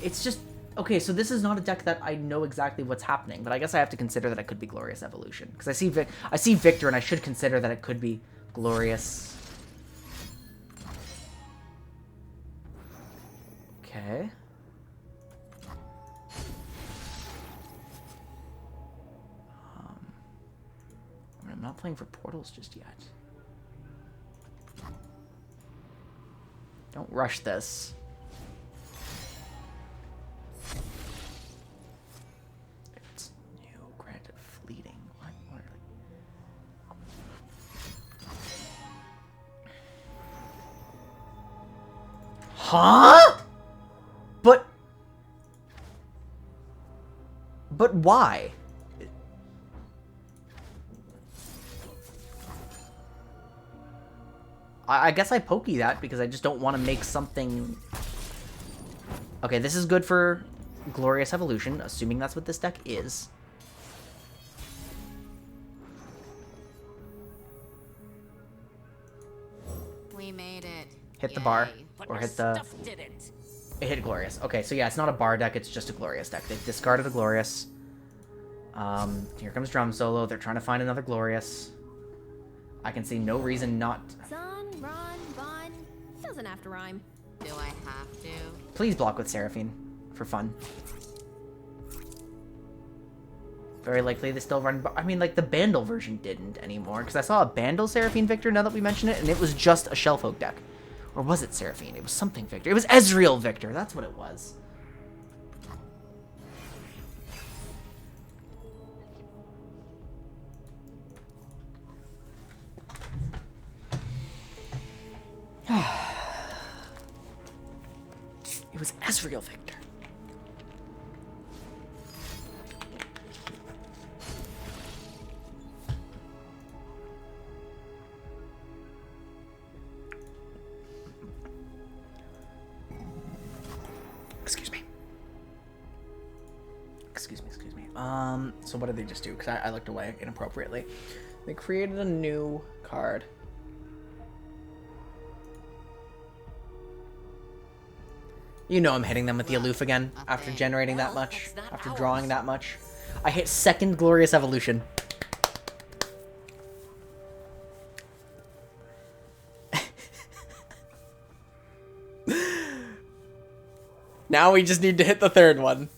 It's just... Okay, so this is not a deck that I know exactly what's happening, but I guess I have to consider that it could be Glorious Evolution. Because I see Victor, and I should consider that it could be Glorious. Okay. I'm not playing for portals just yet. Don't rush this. It's new, granted fleeting. What Huh? But why? I guess I pokey that because I just don't want to make something... Okay, this is good for Glorious Evolution, assuming that's what this deck is. We made it. Hit the bar. But Or our hit the... stuff didn't. It hit Glorious. Okay, so yeah, it's not a bar deck, it's just a Glorious deck. They've discarded a Glorious. Here comes Drum Solo. They're trying to find another Glorious. I can see no reason not... Sun, run, bun. Doesn't have to rhyme. Do I have to? Please block with Seraphine. For fun. Very likely they still run... I mean, like, the Bandle version didn't anymore. Because I saw a Bandle Seraphine Victor now that we mention it. And it was just a Shellfolk deck. Or was it Seraphine? It was something Victor. It was Ezreal Victor. That's what it was. It was Ezreal Victor. Excuse me. Excuse me. So what did they just do? Because I looked away inappropriately. They created a new card. You know I'm hitting them with the Aloof again after generating that much, after drawing that much. I hit second Glorious Evolution. Now we just need to hit the third one.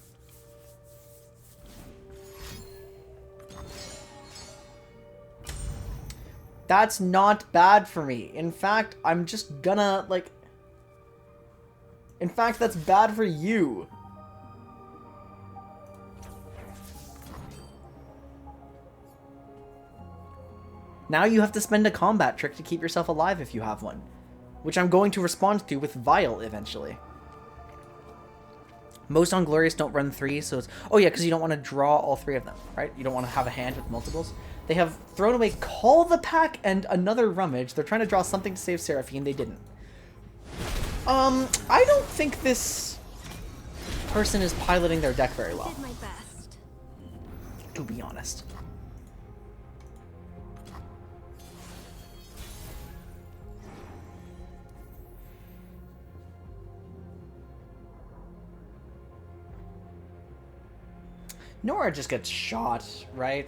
That's not bad for me. In fact, I'm just gonna, like... In fact, that's bad for you. Now you have to spend a combat trick to keep yourself alive if you have one. Which I'm going to respond to with Vile eventually. Most on Glorious don't run 3, so it's... Oh yeah, because you don't want to draw all 3 of them, right? You don't want to have a hand with multiples. They have thrown away Call the Pack and another Rummage. They're trying to draw something to save Seraphine. They didn't. I don't think this person is piloting their deck very well. Did my best. To be honest. Nora just gets shot, right?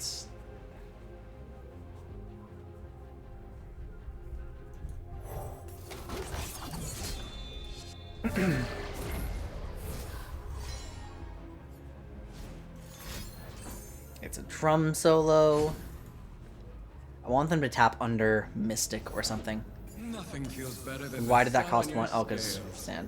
It's a drum solo. I want them to tap under Mystic or something. Nothing feels better than Why the did that thud cost on your 1? Oh, because scales. sand.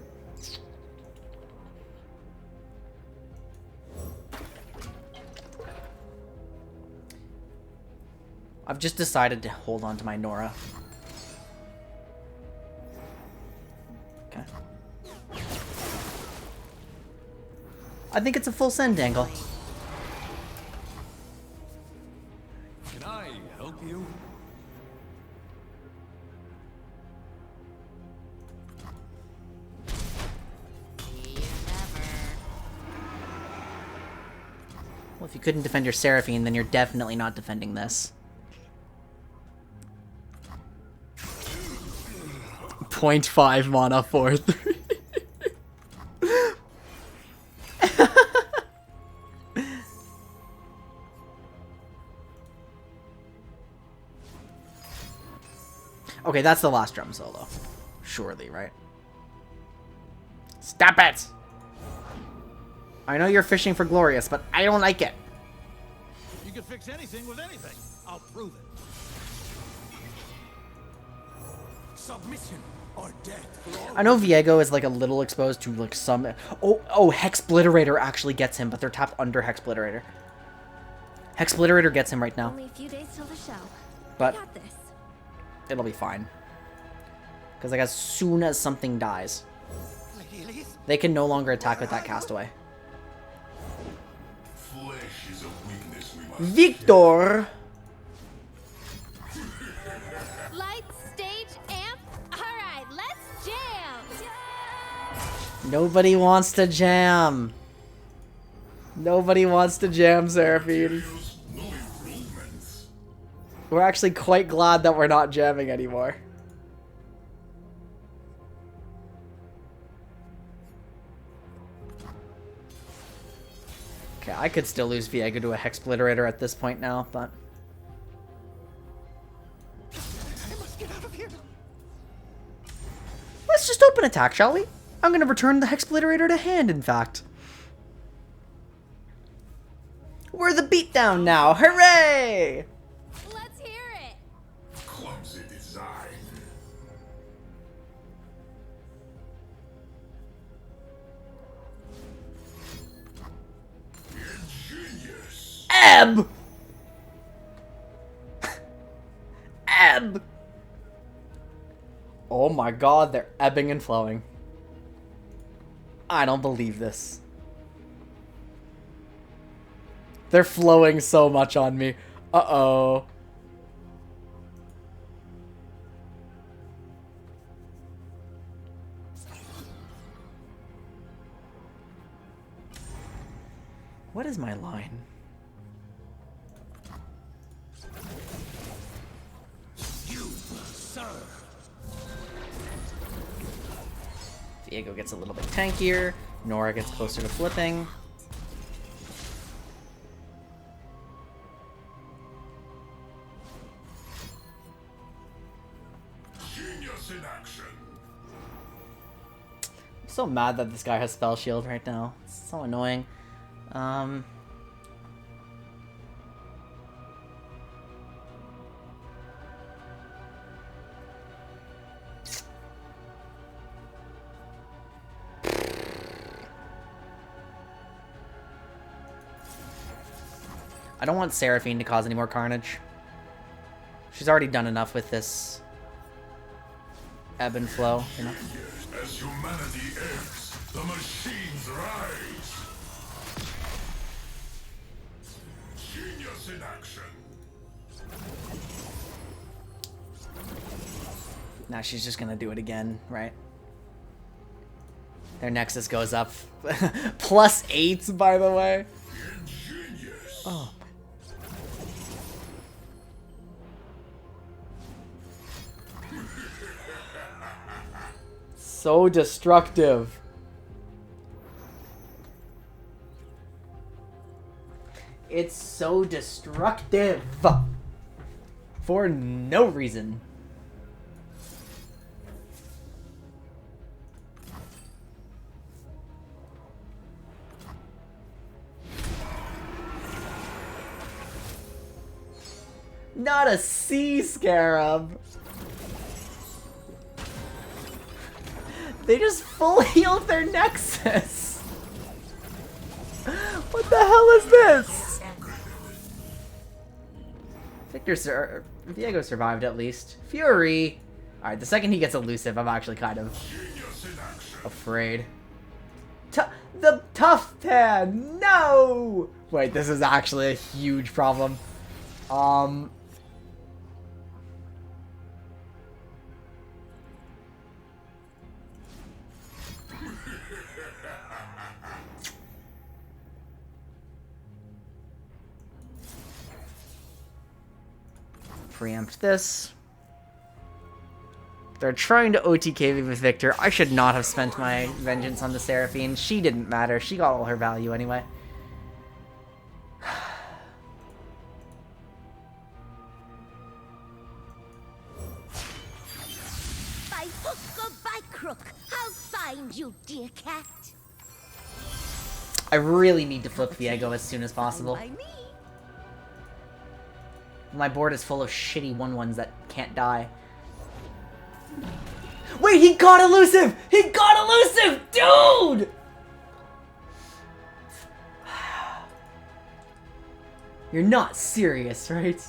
I've just decided to hold on to my Nora. Okay. I think it's a full send angle. Can I help you? Well, if you couldn't defend your Seraphine, then you're definitely not defending this. 0.5 mana for 3. Okay, that's the last drum solo. Surely, right? Stop it! I know you're fishing for Glorious, but I don't like it. You can fix anything with anything. I'll prove it. Submission or death. I know Viego is like a little exposed to like some... Oh, Hexbliterator actually gets him, but they're tapped under Hexbliterator. Hexbliterator gets him right now. Only a few days till the show. But I got this. it'll be fine. Because like as soon as something dies, they can no longer attack with that castaway. Flesh is a weakness we must Victor! Light, stage, amp. Alright, let's jam! Nobody wants to jam. Nobody wants to jam, Seraphine. no improvements. We're actually quite glad that we're not jamming anymore. Okay, I could still lose Viego to a Hexbliterator at this point now, but... I must get out of here. Let's just open attack, shall we? I'm gonna return the Hexbliterator to hand, in fact. We're the beatdown now! Hooray! Let's hear it! Clumsy design. Ingenious. Ebb! Ebb! Oh my god, they're ebbing and flowing. I don't believe this. They're flowing so much on me. Uh-oh. What is my line? You will serve. Viego gets a little bit tankier. Nora gets closer to flipping. Genius in action. I'm so mad that this guy has Spell Shield right now. It's so annoying. I don't want Seraphine to cause any more carnage. She's already done enough with this ebb and flow, you know? As humanity ebbs, the machines rise. Genius in action. Now she's just gonna do it again, right? Their Nexus goes up. +8, by the way. Ingenious. Oh. So destructive. It's so destructive. For no reason. Not a sea scarab. They just full healed their Nexus. What the hell is this? Viego survived at least. Fury. Alright, the second he gets elusive, I'm actually kind of afraid. The Tough Tan! No! Wait, this is actually a huge problem. Preempt this. They're trying to OTK me with Victor. I should not have spent my vengeance on the Seraphine. She didn't matter. She got all her value anyway. By hook or by crook, I'll find you, dear cat. I really need to flip Viego as soon as possible. By me. My board is full of shitty 1/1s that can't die. Wait, he got elusive! He got elusive! Dude! You're not serious, right?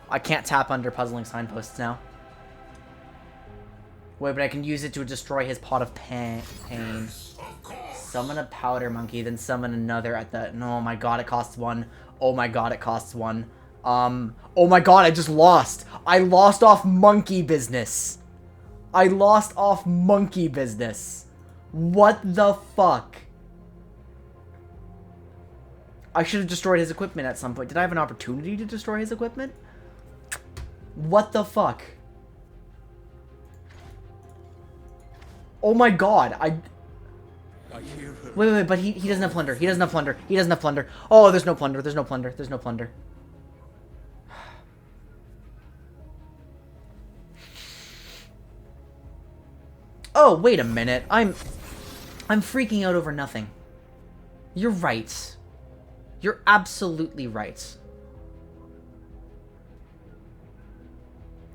I can't tap under puzzling signposts now. Wait, but I can use it to destroy his pot of pain. Summon a powder monkey, then summon another at the... No, oh my god, it costs 1. Oh my god, it costs 1. Oh my god, I just lost. I lost off monkey business. I lost off monkey business. What the fuck? I should have destroyed his equipment at some point. Did I have an opportunity to destroy his equipment? What the fuck? Oh my god, I hear her. Wait, but he doesn't have plunder. He doesn't have plunder. He doesn't have plunder. Oh, there's no plunder. There's no plunder. There's no plunder. Oh, wait a minute. I'm freaking out over nothing. You're right. You're absolutely right.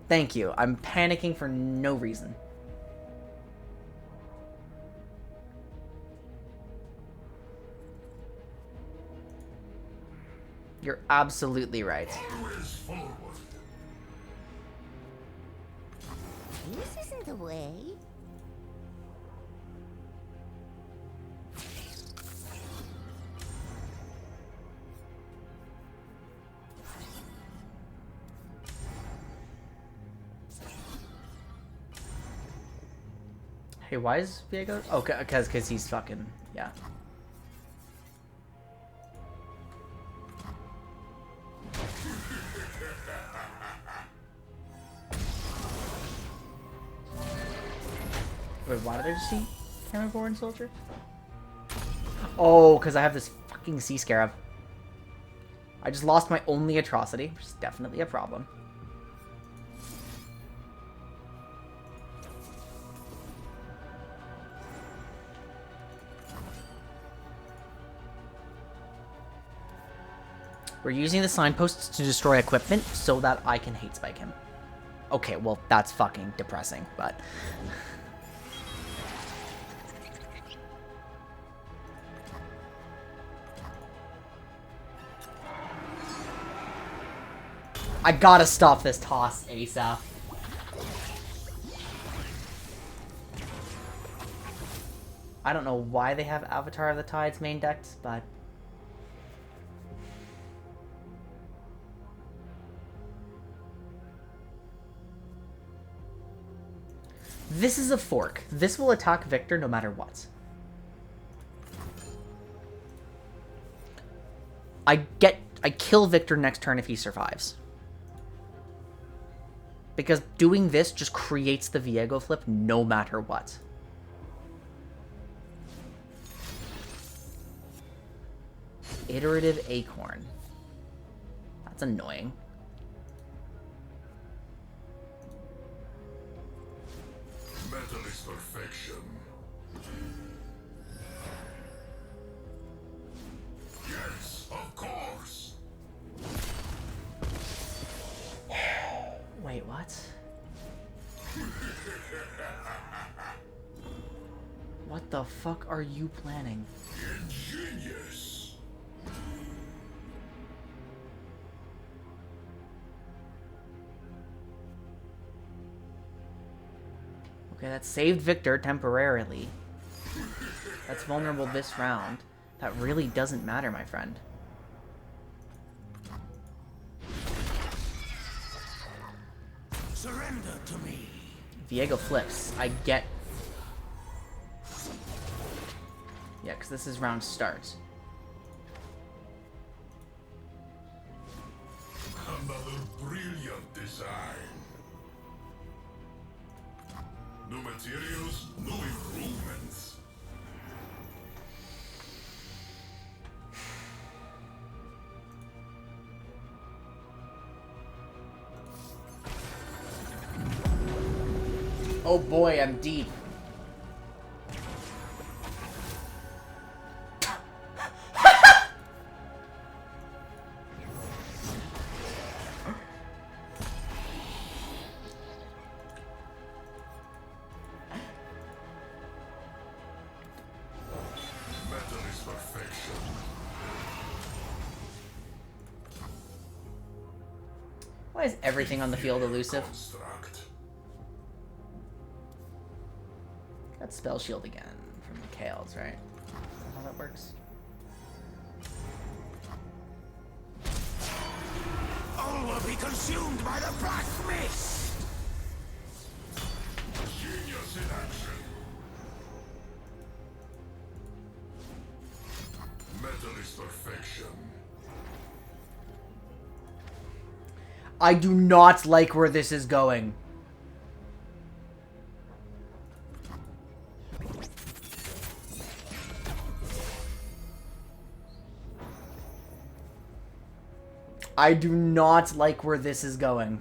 Thank you. I'm panicking for no reason. You're absolutely right. This isn't the way. Hey, why is Viego? Oh, because he's fucking... Yeah. Wait, why did I just see Cameraborn Soldier? Oh, because I have this fucking Sea Scarab. I just lost my only atrocity, which is definitely a problem. We're using the signposts to destroy equipment so that I can hate spike him. Okay, well, that's fucking depressing, but... I gotta stop this toss ASAP. I don't know why they have Avatar of the Tides main decked, but... This is a fork. This will attack Victor no matter what. I kill Victor next turn if he survives. Because doing this just creates the Viego flip no matter what. Iterative Acorn. That's annoying. Metal is perfection. Yes, of course. Wait, what? What the fuck are you planning? Ingenious. Okay, that saved Victor temporarily. That's vulnerable this round. That really doesn't matter, my friend. Surrender to me. Viego flips. I get... Yeah, because this is round start. Another brilliant design. New materials, new improvements. Oh boy, I'm deep. Metal is perfection. Why is everything on the field elusive? Construct. Got Spell Shield again from the Kales, right? Is that how that works? All will be consumed by the black mist. Genius in action. Metal is perfection. I do not like where this is going. I do not like where this is going.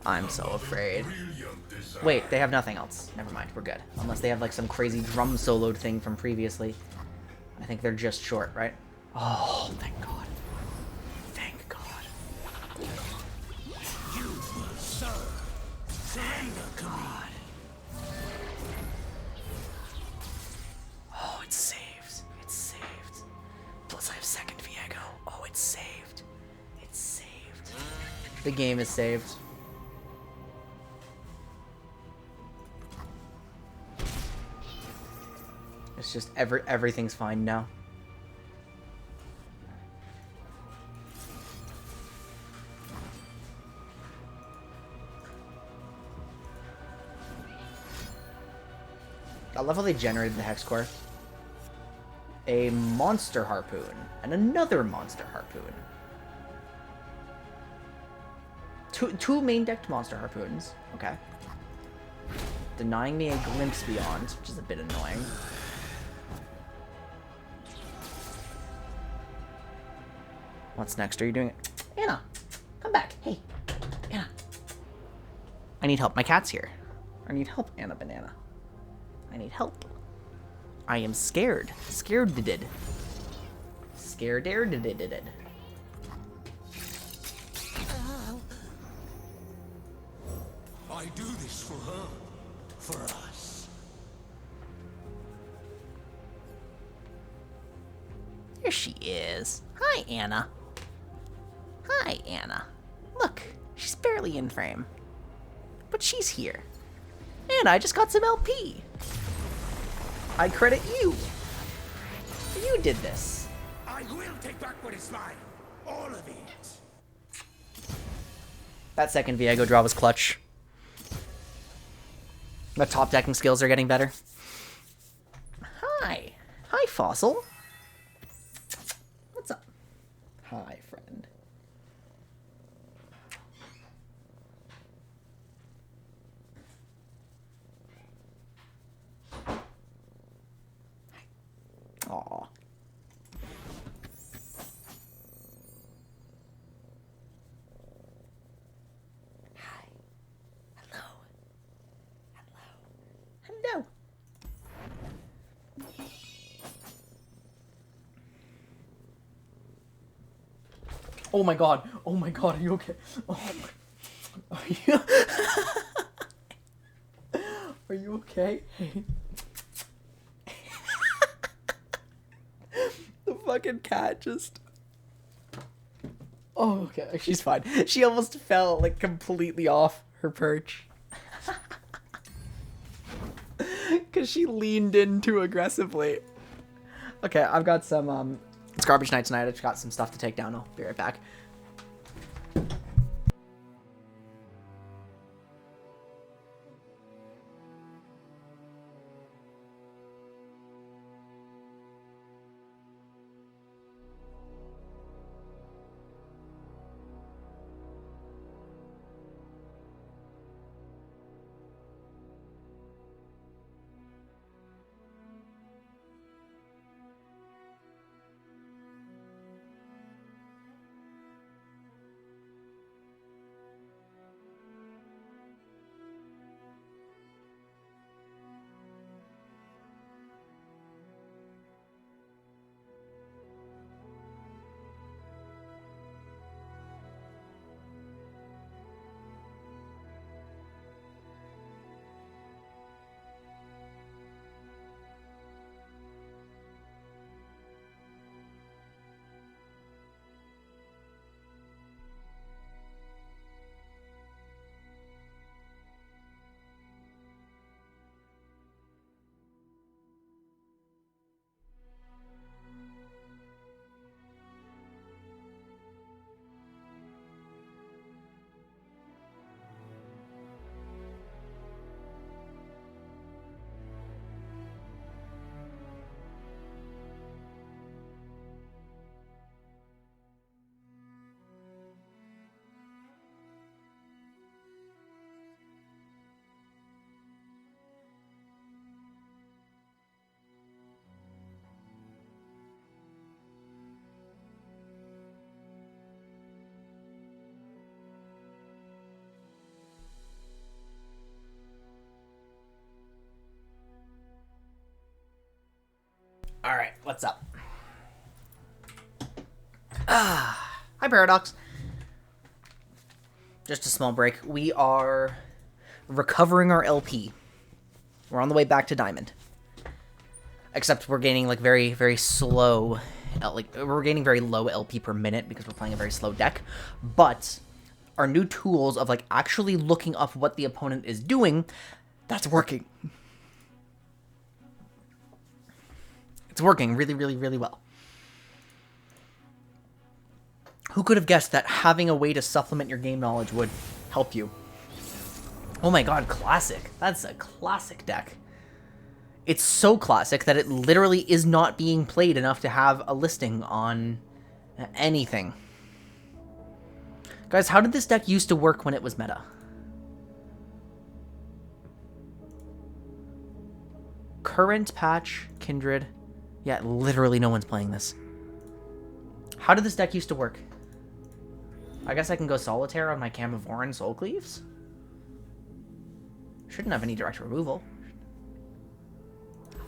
I'm so afraid. Wait, they have nothing else. Never mind, we're good. Unless they have like some crazy drum soloed thing from previously. I think they're just short, right? Oh, thank God. Thank God. You will serve. Surrender to me. Oh, it's saved. It's saved. Plus I have second Viego. Oh, it's saved. It's saved. The game is saved. It's just everything's fine now. I love how they generated the Hex Core. A monster harpoon and another monster harpoon. Two main decked monster harpoons. Okay. Denying me a glimpse beyond, which is a bit annoying. What's next? Are you doing it? Anna, come back. Hey, Anna. I need help. My cat's here. I need help, Anna Banana. I need help. I am scared. Scared-did. Scared-did. I do this for her. For us. Here she is. Hi, Anna. Hi, Anna. Look, she's barely in frame. But she's here. And I just got some LP. I credit you. You did this. I will take back what is mine. All of it. That second Viego draw was clutch. The top decking skills are getting better. Hi. Hi, Fossil. What's up? Hi, friend. Aw. Hi. Hello. Hello. Oh my god. Oh my god, are you okay? Oh my... Are you... Are you okay? The fucking cat just... Oh, okay. She's fine. She almost fell, like, completely off her perch. Because she leaned in too aggressively. Okay, I've got some, it's garbage night tonight. I just got some stuff to take down. I'll be right back. All right, what's up? Hi, Paradox. Just a small break. We are recovering our LP. We're on the way back to Diamond. Except we're gaining, like, very, very slow... we're gaining very low LP per minute because we're playing a very slow deck. But our new tools of, like, actually looking up what the opponent is doing, that's working. It's working really, really, really well. Who could have guessed that having a way to supplement your game knowledge would help you? Oh my god, classic. That's a classic deck. It's so classic that it literally is not being played enough to have a listing on anything. Guys, how did this deck used to work when it was meta? Current patch, Kindred. Yeah, literally no one's playing this. How did this deck used to work? I guess I can go Solitaire on my Camavorran Soul Cleaves? Shouldn't have any direct removal.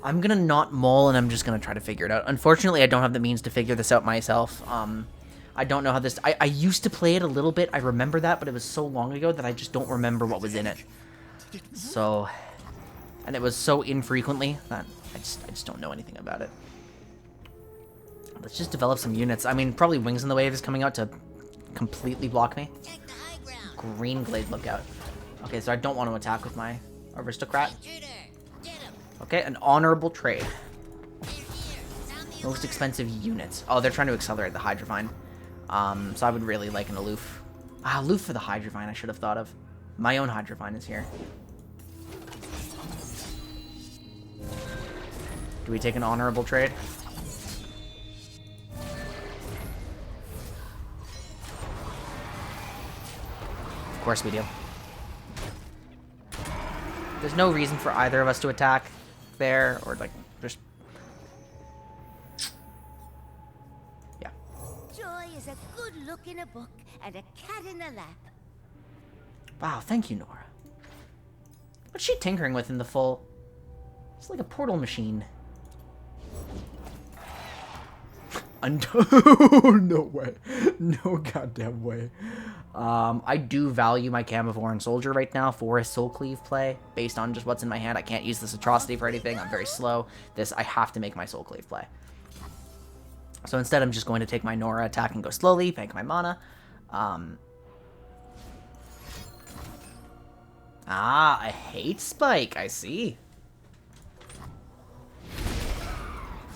I'm gonna not mull, and I'm just gonna try to figure it out. Unfortunately, I don't have the means to figure this out myself. I don't know how this... I used to play it a little bit. I remember that, but it was so long ago that I just don't remember what was in it. So... And it was so infrequently that I just don't know anything about it. Let's just develop some units. I mean, probably Wings in the Wave is coming out to completely block me. Green Glade Lookout. Okay, so I don't want to attack with my Aristocrat. Okay, an honorable trade. Most expensive units. Oh, they're trying to accelerate the Hydrovine. So I would really like an Aloof. Aloof for the Hydrovine I should have thought of. My own Hydrovine is here. Do we take an honorable trade? Of course we do. There's no reason for either of us to attack there, or like, just... Yeah. Joy is a good look in a book and a cat in the lap. Wow, thank you, Nora. What's she tinkering with in the full... It's like a portal machine. No way. No goddamn way. I do value my Camivore Soldier right now for a Soul Cleave play, based on just what's in my hand. I can't use this Atrocity for anything. I'm very slow. This, I have to make my Soul Cleave play. So instead, I'm just going to take my Nora attack and go slowly, bank my mana. A Hate Spike. I see.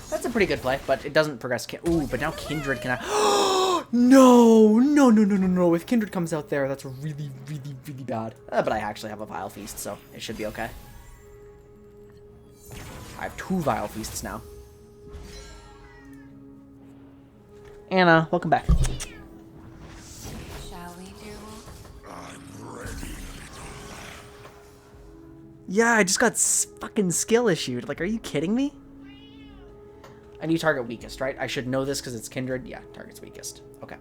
That's a pretty good play, but it doesn't progress. Ooh, but now Kindred can... No. If Kindred comes out there, that's really, really, really bad. But I actually have a Vile Feast, so it should be okay. I have 2 Vile Feasts now. Anna, welcome back. Shall we do? I'm ready. Yeah, I just got fucking skill issued. Like, are you kidding me? I need target weakest, right? I should know this because it's Kindred. Yeah, target's weakest. Okay.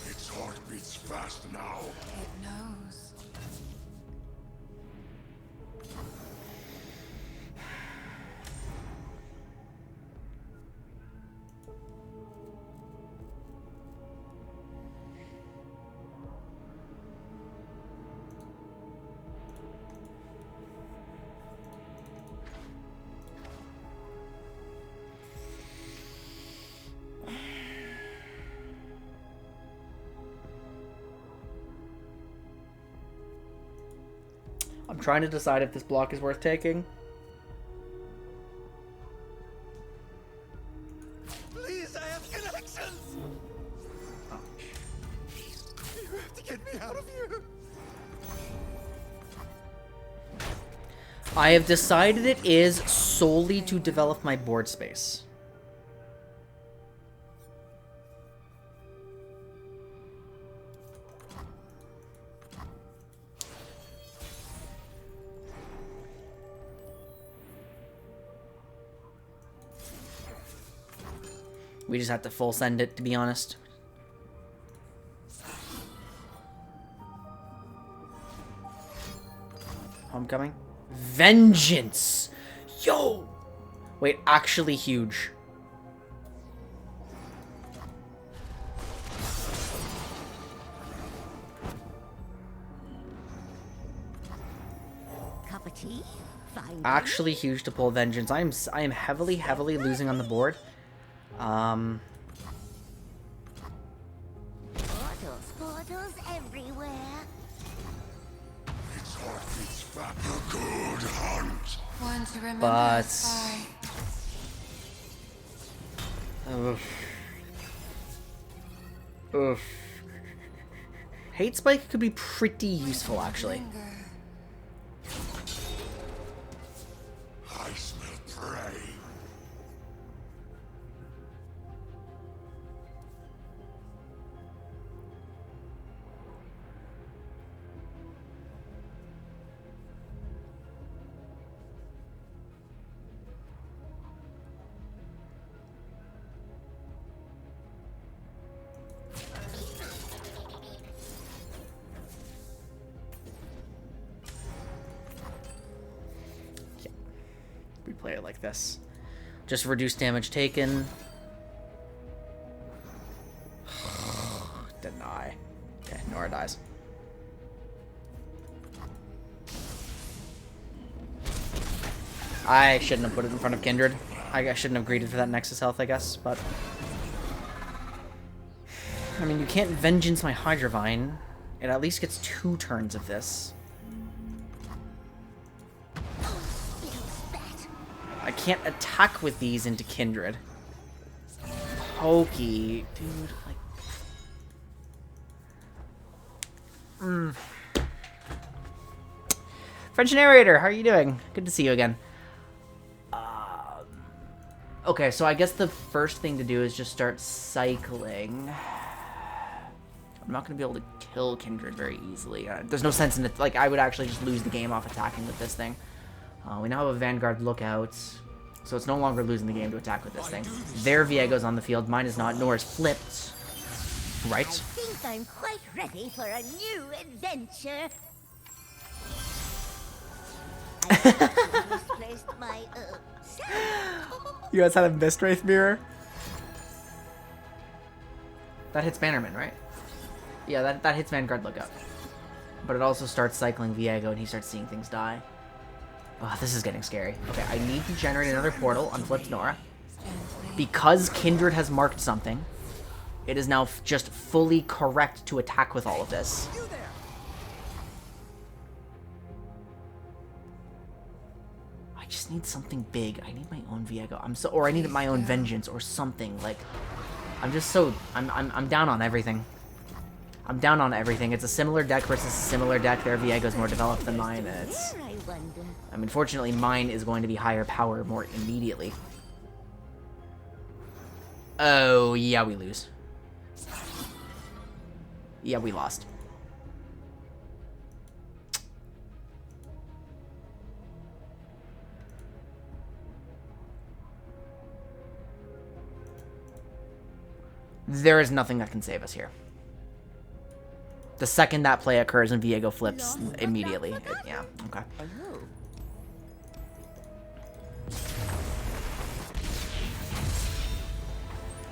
Its heart beats fast now. It knows. I'm trying to decide if this block is worth taking. Please, I have connections! You have to get me out of here! I have decided it is solely to develop my board space. We just have to full send it, to be honest. Homecoming? Vengeance! Yo! Wait, actually huge. Cup of tea? Fine. Actually huge to pull Vengeance. I am heavily losing on the board. Portals everywhere. Its heart beats fast. A good hunt. One to remember But... us by. Oof. Oof. Hate Spike could be pretty useful, actually. I smell prey. play it like this. Just reduce damage taken. Deny. Okay, Nora dies. I shouldn't have put it in front of Kindred. I shouldn't have greeted for that Nexus health, I guess, but... I mean, you can't Vengeance my Hydrovine. It at least gets 2 turns of this. I can't attack with these into Kindred. Pokey. Dude, like... French narrator, how are you doing? Good to see you again. Okay, so I guess the first thing to do is just start cycling. I'm not going to be able to kill Kindred very easily. There's no sense in it. Like, I would actually just lose the game off attacking with this thing. We now have a Vanguard Lookout, so it's no longer losing the game to attack with this thing. Their Viego's on the field. Mine is not. Nora's flipped. Right? I think I'm quite ready for a new adventure. I misplaced my, You guys had a Mistwraith mirror? That hits Bannerman, right? Yeah, that hits Vanguard Lookout. But it also starts cycling Viego, and he starts seeing things die. Oh, this is getting scary. Okay, I need to generate another portal on Flipped Nora. Because Kindred has marked something, it is now just fully correct to attack with all of this. I just need something big. I need my own Viego. Or I need my own Vengeance or something. Like, I'm just so... I'm down on everything. I'm down on everything. It's a similar deck versus a similar deck. Their Viego's more developed than mine, and it's... I mean, fortunately, mine is going to be higher power more immediately. Oh, yeah, we lose. Yeah, we lost. There is nothing that can save us here. The second that play occurs and Viego flips immediately. Yeah, okay.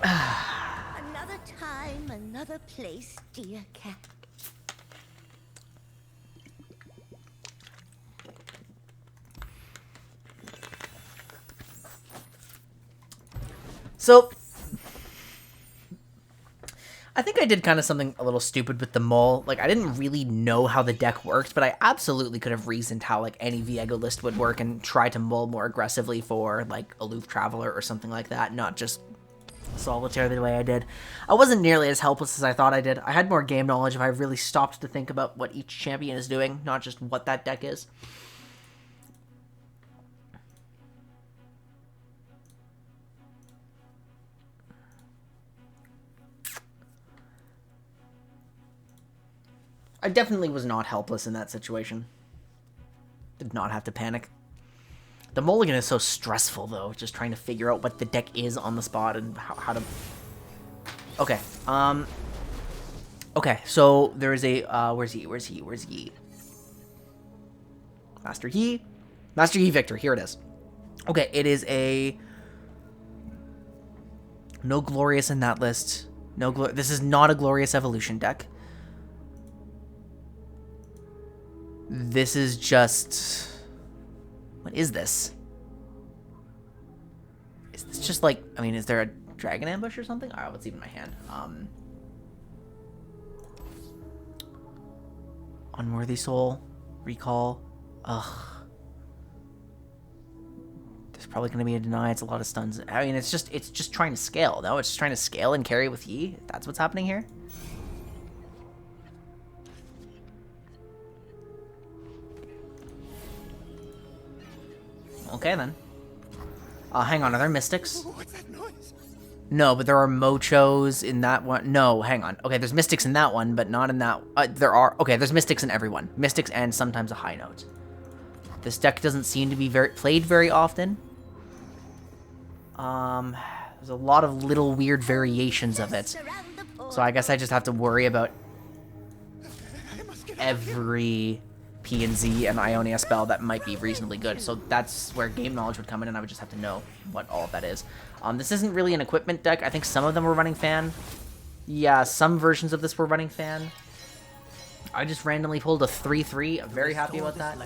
Another time, another place, dear cat. So, I think I did kind of something a little stupid with the mole. Like, I didn't really know how the deck worked, but I absolutely could have reasoned how, like, any Viego list would work and try to mull more aggressively for, like, Aloof Traveler or something like that, not just Solitaire the way I did. I wasn't nearly as helpless as I thought I did. I had more game knowledge if I really stopped to think about what each champion is doing, not just what that deck is. I definitely was not helpless in that situation. Did not have to panic. The mulligan is so stressful, though, just trying to figure out what the deck is on the spot and how to... Okay, okay, so there is a, where's Yi? Master Yi? Master Yi Victor, here it is. Okay, it is a... No Glorious in that list. This is not a Glorious Evolution deck. This is just... What is this? Is this just like... I mean, is there a Dragon Ambush or something? Alright, what's even in my hand? Unworthy Soul. Recall. Ugh. There's probably going to be a deny. It's a lot of stuns. I mean, it's just trying to scale. No, it's just trying to scale and carry with Yi. That's what's happening here. Okay, then. Hang on, are there Mystics? What's that noise? No, but there are Mochos in that one. No, hang on. Okay, there's Mystics in that one, but not in that... there are... Okay, there's Mystics in every one. Mystics and sometimes a High Note. This deck doesn't seem to be played very often. There's a lot of little weird variations of it. So I guess I just have to worry about every P and Z and Ionia spell that might be reasonably good. So that's where game knowledge would come in, and I would just have to know what all of that is. This isn't really an equipment deck. I think some of them were running fan. Yeah, some versions of this were running fan. I just randomly pulled a 3/3. I'm very happy about that.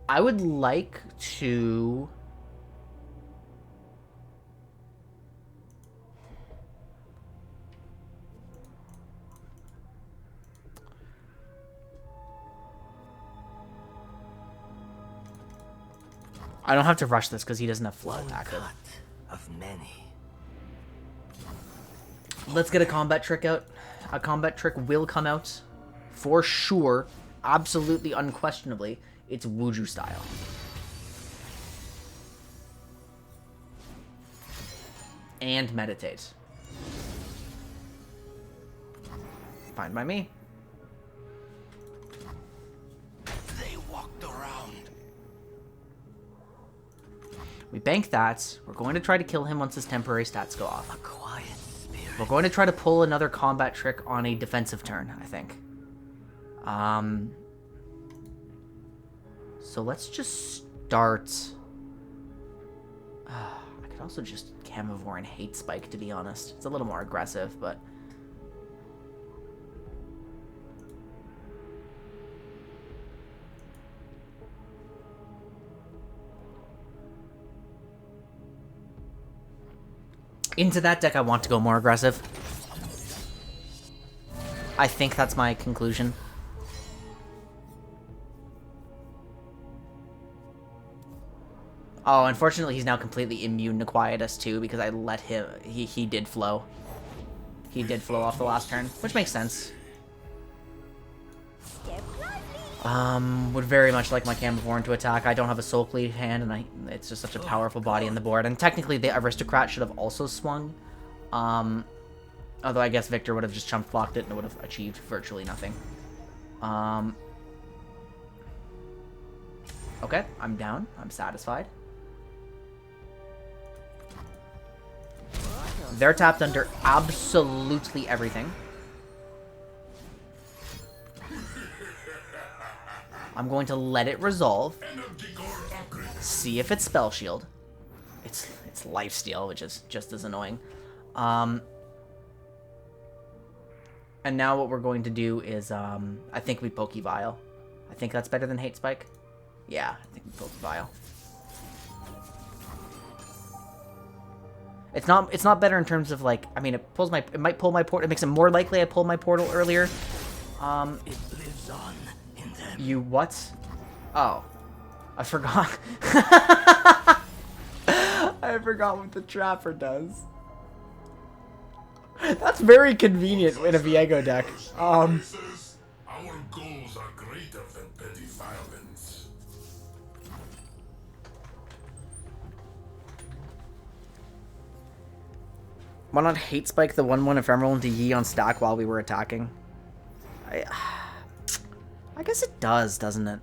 I would like to... I don't have to rush this because he doesn't have flood active. Of many. Let's get a combat trick out. A combat trick will come out for sure, absolutely unquestionably. It's Wuju style. And meditate. Fine by me. They walked around. We bank that. We're going to try to kill him once his temporary stats go off. A quiet spirit. We're going to try to pull another combat trick on a defensive turn, I think. So let's just start... I could also just Camivore and Hate Spike, to be honest. It's a little more aggressive, but... Into that deck, I want to go more aggressive. I think that's my conclusion. Oh, unfortunately, he's now completely immune to Quietus, too, because I let him... He did flow. He did flow off the last turn, which makes sense. Would very much like my Camivore to attack. I don't have a Soul Cleave hand, and it's just such a powerful body in the board. And technically, the Aristocrat should have also swung. Although I guess Victor would have just chump blocked it and it would have achieved virtually nothing. Okay, I'm down. I'm satisfied. They're tapped under absolutely everything. I'm going to let it resolve. See if it's Spell Shield. It's Lifesteal, which is just as annoying. And now what we're going to do is, I think we Pokevile. I think that's better than Hate Spike. Yeah, I think we Pokevile. It's not better in terms of like, I mean, it might pull my portal. It makes it more likely I pulled my portal earlier. It lives on in them. You what? Oh, I forgot. I forgot what the Trapper does. That's very convenient in a Viego deck. Our goals are greater than petty violence. Why not Hate Spike the 1/1 Ephemeral into Yi on stack while we were attacking? I guess it does, doesn't it?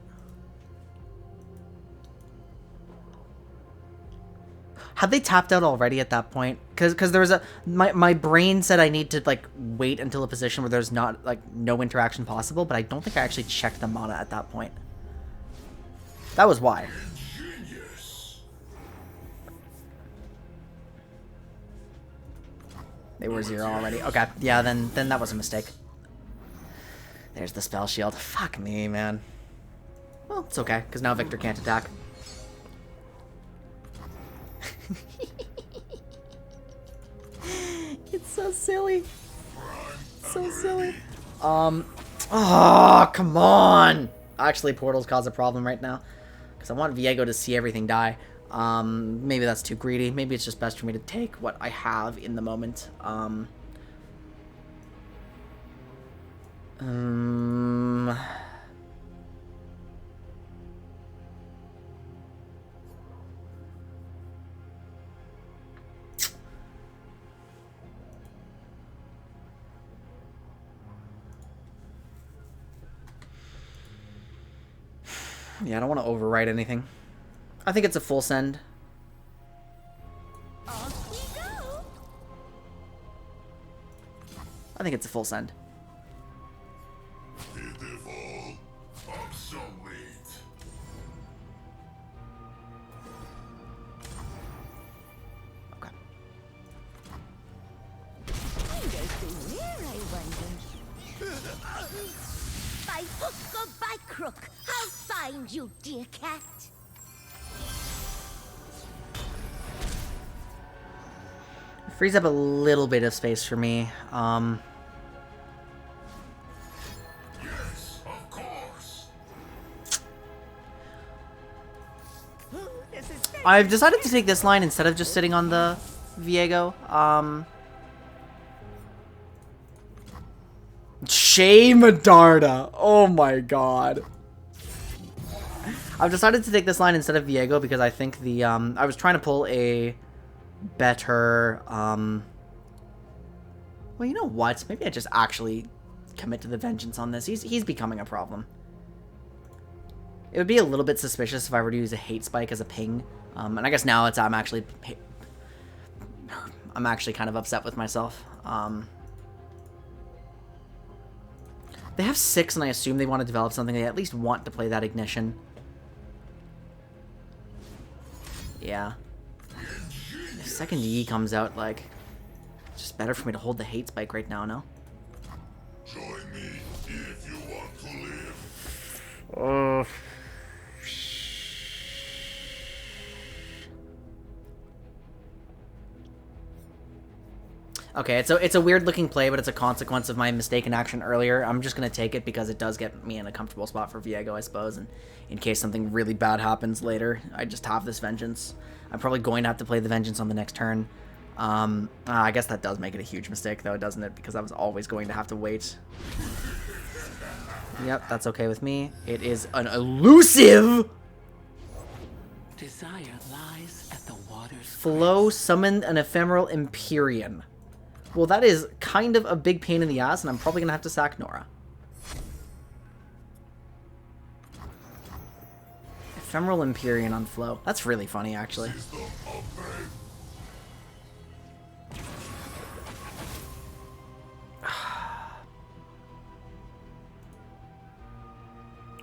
Had they tapped out already at that point? Because there was a... My brain said I need to, like, wait until a position where there's not, like, no interaction possible, but I don't think I actually checked the mana at that point. That was why. They were 0 already. Okay, yeah, then that was a mistake. There's the Spell Shield. Fuck me, man. Well, it's okay, because now Victor can't attack. It's so silly. So silly. Oh, come on! Actually, portals cause a problem right now. Because I want Viego to see everything die. Maybe that's too greedy. Maybe it's just best for me to take what I have in the moment. Yeah, I don't want to overwrite anything. I think it's a full send. Off we I think it's a full send. Pitiful. Obsolete. Okay. I don't see where, I wonder. By hook or by crook, I'll find you, dear cat. Frees up a little bit of space for me. Yes, of course. I've decided to take this line instead of just sitting on the Viego. Shay Medarda. Oh my god. I've decided to take this line instead of Viego because I think the I was trying to pull a better well, you know what? Maybe I just actually commit to the vengeance on this. He's becoming a problem. It would be a little bit suspicious if I were to use a hate spike as a ping. And I guess now I'm actually kind of upset with myself. They have 6, and I assume they want to develop something. They at least want to play that ignition. Yeah. If second E comes out, like, it's just better for me to hold the hate spike right now, no? Join me if you want to live. Oh. Okay, it's a weird looking play, but it's a consequence of my mistaken action earlier. I'm just gonna take it because it does get me in a comfortable spot for Viego, I suppose, and in case something really bad happens later, I just have this vengeance. I'm probably going to have to play the vengeance on the next turn. I guess that does make it a huge mistake, though, doesn't it? Because I was always going to have to wait. Yep, that's okay with me. It is an elusive Desire lies at the water's Flo summoned an ephemeral Empyrean. Well, that is kind of a big pain in the ass, and I'm probably going to have to sack Nora. Ephemeral Empyrean on Flo. That's really funny, actually.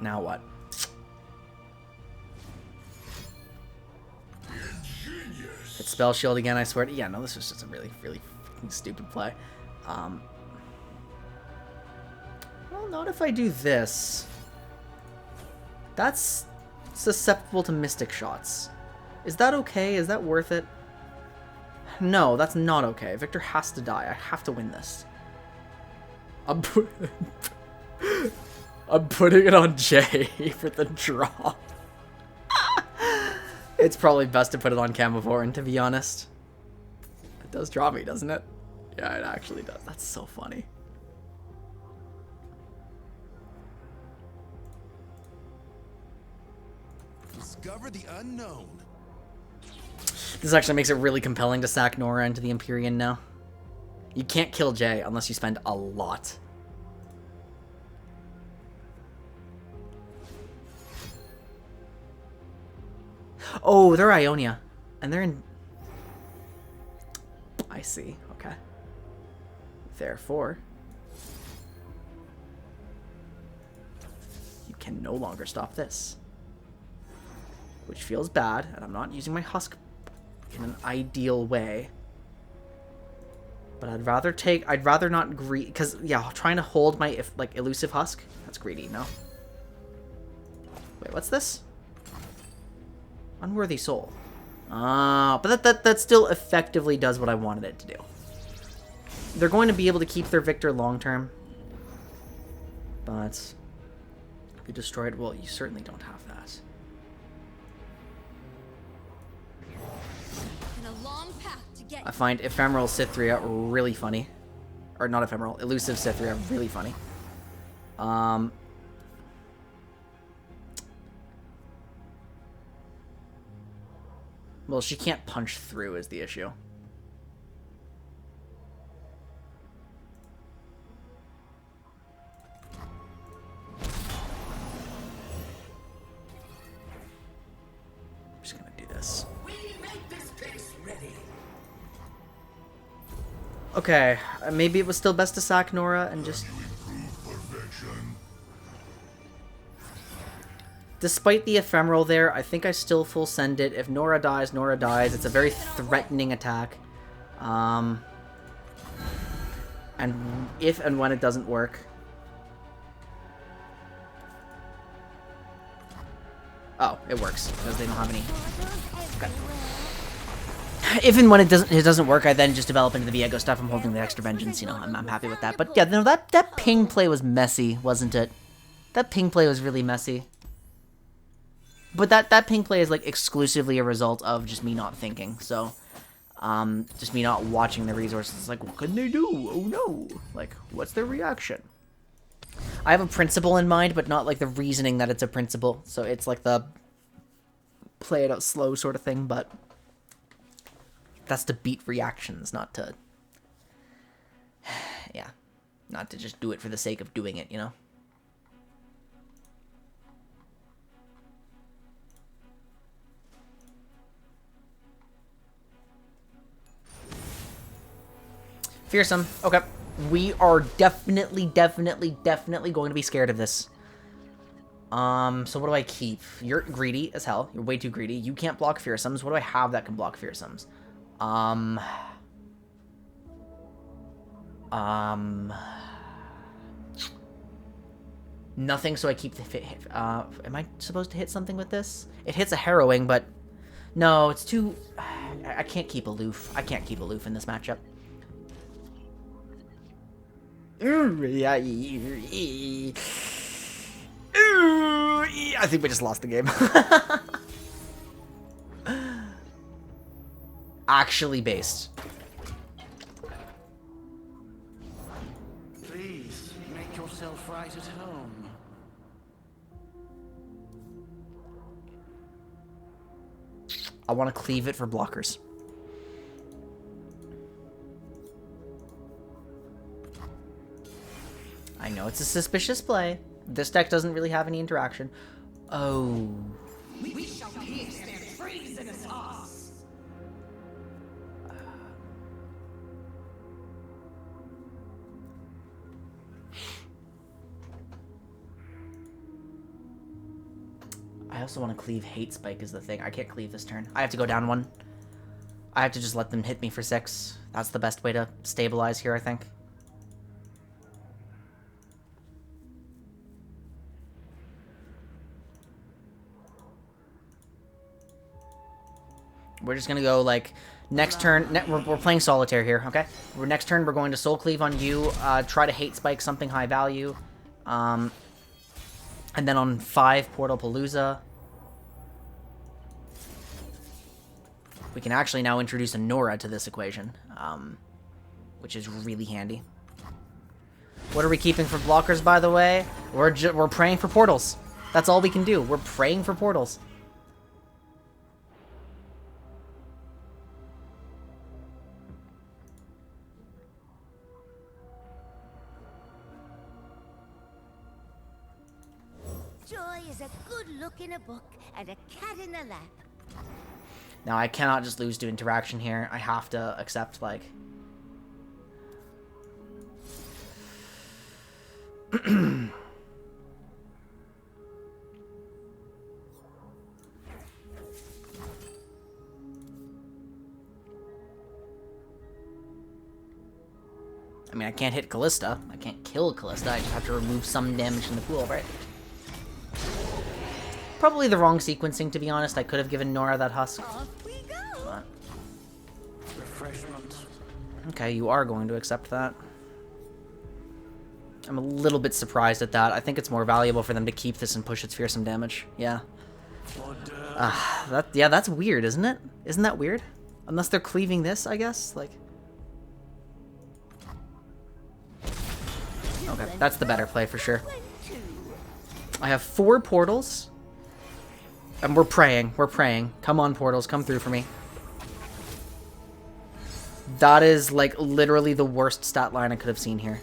Now what? Hit Spell Shield again, I swear. Yeah, no, this was just a really, really fucking stupid play. Well, not if I do this. That's susceptible to Mystic Shots. Is that okay? Is that worth it? No, that's not okay. Victor has to die. I have to win this. I'm putting it on Jay for the draw. It's probably best to put it on Camavorin, to be honest. It does draw me, doesn't it? Yeah, it actually does. That's so funny. Discover the unknown. This actually makes it really compelling to sack Nora into the Empyrean now. You can't kill Jay unless you spend a lot. Oh, they're Ionia. And they're in... I see. Okay. Therefore, you can no longer stop this. Which feels bad, and I'm not using my husk in an ideal way. But I'd rather not greed, because, yeah, trying to hold my, elusive husk, that's greedy, no? Wait, what's this? Unworthy soul. But that still effectively does what I wanted it to do. They're going to be able to keep their victor long term. But if you destroy it, well, you certainly don't have that. I find Ephemeral Cythria really funny. Or not Ephemeral, Elusive Cythria really funny. Well, she can't punch through is the issue. I'm just gonna do this. We make this case ready. Okay, maybe it was still best to sack Nora and just... Despite the ephemeral there, I think I still full send it. If Nora dies, Nora dies. It's a very threatening attack. And if and when it doesn't work... Oh, it works, because they don't have any... Okay. If and when it doesn't work, I then just develop into the Viego stuff. I'm holding the extra vengeance, you know, I'm happy with that. But yeah, no, that ping play was messy, wasn't it? That ping play was really messy. But that ping play is, like, exclusively a result of just me not thinking, so... just me not watching the resources. Like, what can they do? Oh no! Like, what's their reaction? I have a principle in mind, but not, like, the reasoning that it's a principle. So it's, like, the play it out slow sort of thing, but... That's to beat reactions, not to... Yeah. Not to just do it for the sake of doing it, you know? Fearsome. Okay. We are definitely going to be scared of this. So what do I keep? You're greedy as hell. You're way too greedy. You can't block fearsomes. What do I have that can block fearsomes? Nothing, so I keep the am I supposed to hit something with this? It hits a harrowing, but no, it's too... I can't keep aloof. I can't keep aloof in this matchup. I think we just lost the game. Actually based. Please, make yourself right at home. I want to cleave it for blockers. I know it's a suspicious play. This deck doesn't really have any interaction. Oh. We shall pierce their treasonous hearts. I also want to cleave Hate Spike is the thing. I can't cleave this turn. I have to go down one. I have to just let them hit me for 6. That's the best way to stabilize here, I think. We're just gonna go, like, next turn... we're playing Solitaire here, okay? Next turn, we're going to Soul Cleave on you, try to Hate Spike something high value. And then on 5, Portal Palooza. We can actually now introduce a Nora to this equation, which is really handy. What are we keeping for blockers, by the way? We're praying for portals. That's all we can do. We're praying for portals. Joy is a good look in a book and a cat in the lap. Now, I cannot just lose to interaction here. I have to accept, like... I mean, I can't hit Callista. I can't kill Callista. I just have to remove some damage in the pool, right? Probably the wrong sequencing, to be honest. I could have given Nora that husk. Off we go. Refreshment. Okay, you are going to accept that. I'm a little bit surprised at that. I think it's more valuable for them to keep this and push its fearsome damage. Yeah. Yeah, that's weird, isn't it? Isn't that weird? Unless they're cleaving this, I guess. Like. Okay, that's the better play for sure. I have 4 portals. And we're praying. We're praying. Come on, portals. Come through for me. That is, like, literally the worst stat line I could have seen here.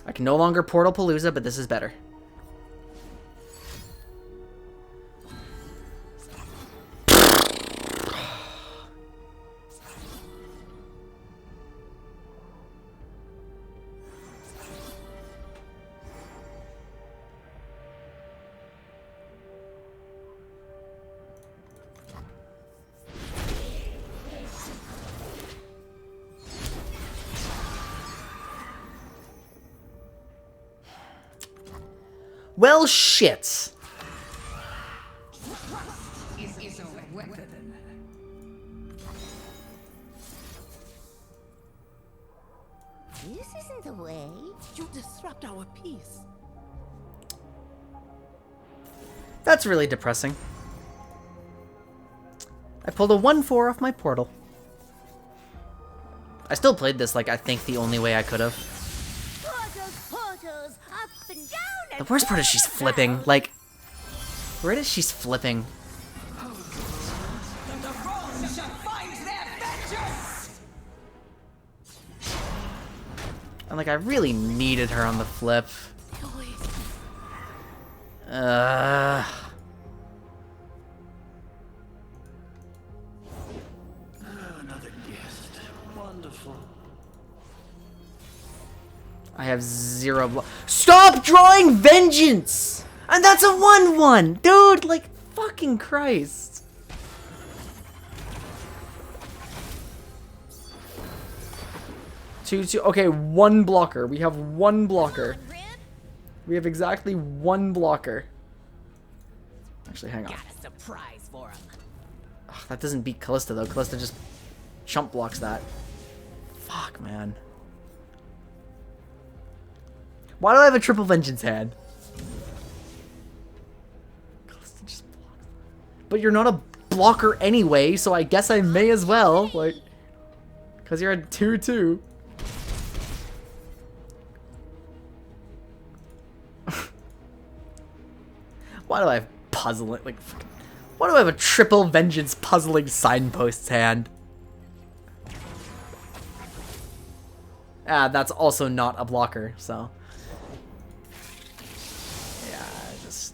I can no longer Portal Palooza, but this is better. Well, shit. This isn't the way. You disrupt our peace. That's really depressing. I pulled a 1-4 off my portal. I still played this like I think the only way I could have. Portals, up and down. The worst part is she's flipping. Like, where is she's flipping? And like, I really needed her on the flip. Another guest. Wonderful. I have 0 Stop drawing vengeance! And that's a 1-1! Dude, like, fucking Christ. Two. Okay, 1 blocker. We have 1 blocker. We have exactly 1 blocker. Actually, hang on. Got a surprise for him. Ugh, that doesn't beat Callista, though. Callista just chump blocks that. Fuck, man. Why do I have a triple vengeance hand? Callista just blocks. But you're not a blocker anyway, so I guess I may as well. Like, because you're at 2-2. Why do I have puzzling, like, why do I have a triple vengeance puzzling signposts hand? Ah, that's also not a blocker, so. Yeah, just.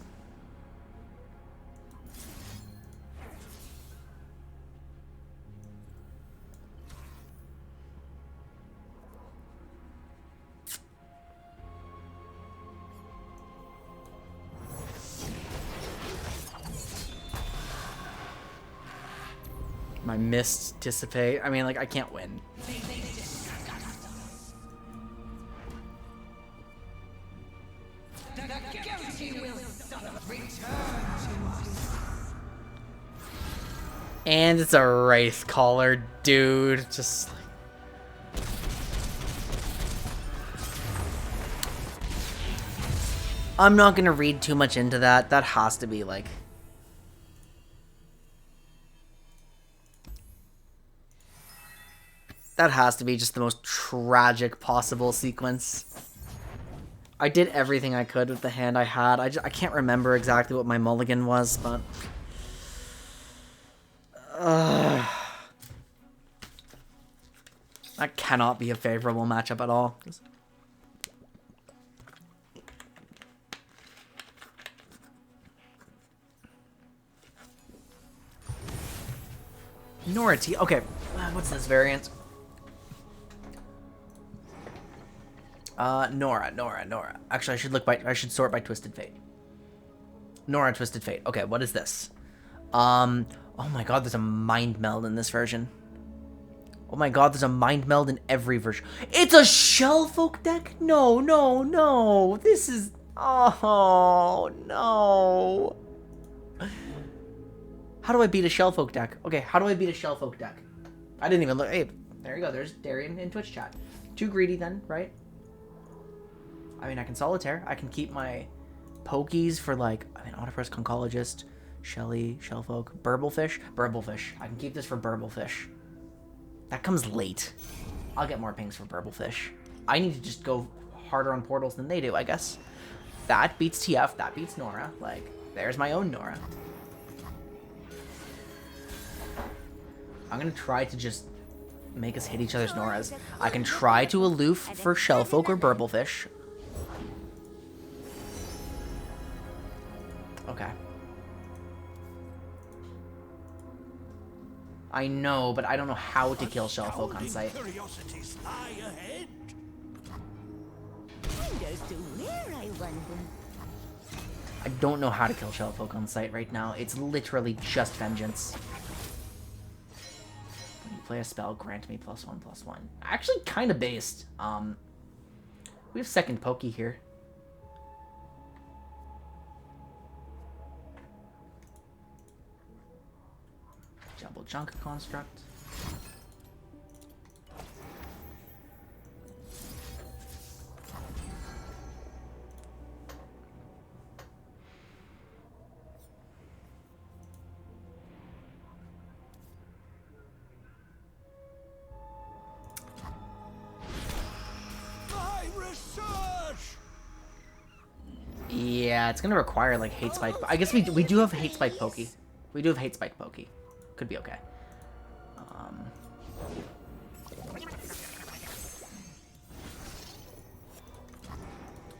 My mists dissipate. I mean, like, I can't win. And it's a Wraith Caller, dude. Just like... I'm not gonna read too much into that. That has to be like... That has to be just the most tragic possible sequence. I did everything I could with the hand I had. I can't remember exactly what my mulligan was, but... that cannot be a favorable matchup at all. Nora T. Okay, what's this variant? Nora. Actually, I should sort by Twisted Fate. Nora, Twisted Fate. Okay, what is this? Oh my god, there's a mind meld in this version. Oh my god, there's a mind meld in every version. It's a Shellfolk deck? No. This is... Oh, no. How do I beat a Shellfolk deck? Okay, how do I beat a Shellfolk deck? I didn't even look. Hey, there you go. There's Darian in Twitch chat. Too greedy then, right? I mean, I can Solitaire. I can keep my Pokies for, like, I mean, Autopress, Conchologist, Shelly, Shellfolk, Burblefish. I can keep this for Burblefish. That comes late. I'll get more pings for Burblefish. I need to just go harder on portals than they do, I guess. That beats TF. That beats Nora. Like, there's my own Nora. I'm gonna try to just make us hit each other's Noras. I can try to aloof for Shellfolk or Burblefish. Okay. I know, but I don't know how to kill Shellfolk on site. Curiosities lie ahead. Wonders to where, I wonder. I don't know how to kill Shellfolk on site right now. It's literally just vengeance. When you play a spell, grant me +1/+1. Actually, kind of based. We have second Pokey here. double junk construct. Yeah, it's gonna require like hate spike. I guess we do have hate spike pokey. We do have hate spike pokey. Could be okay.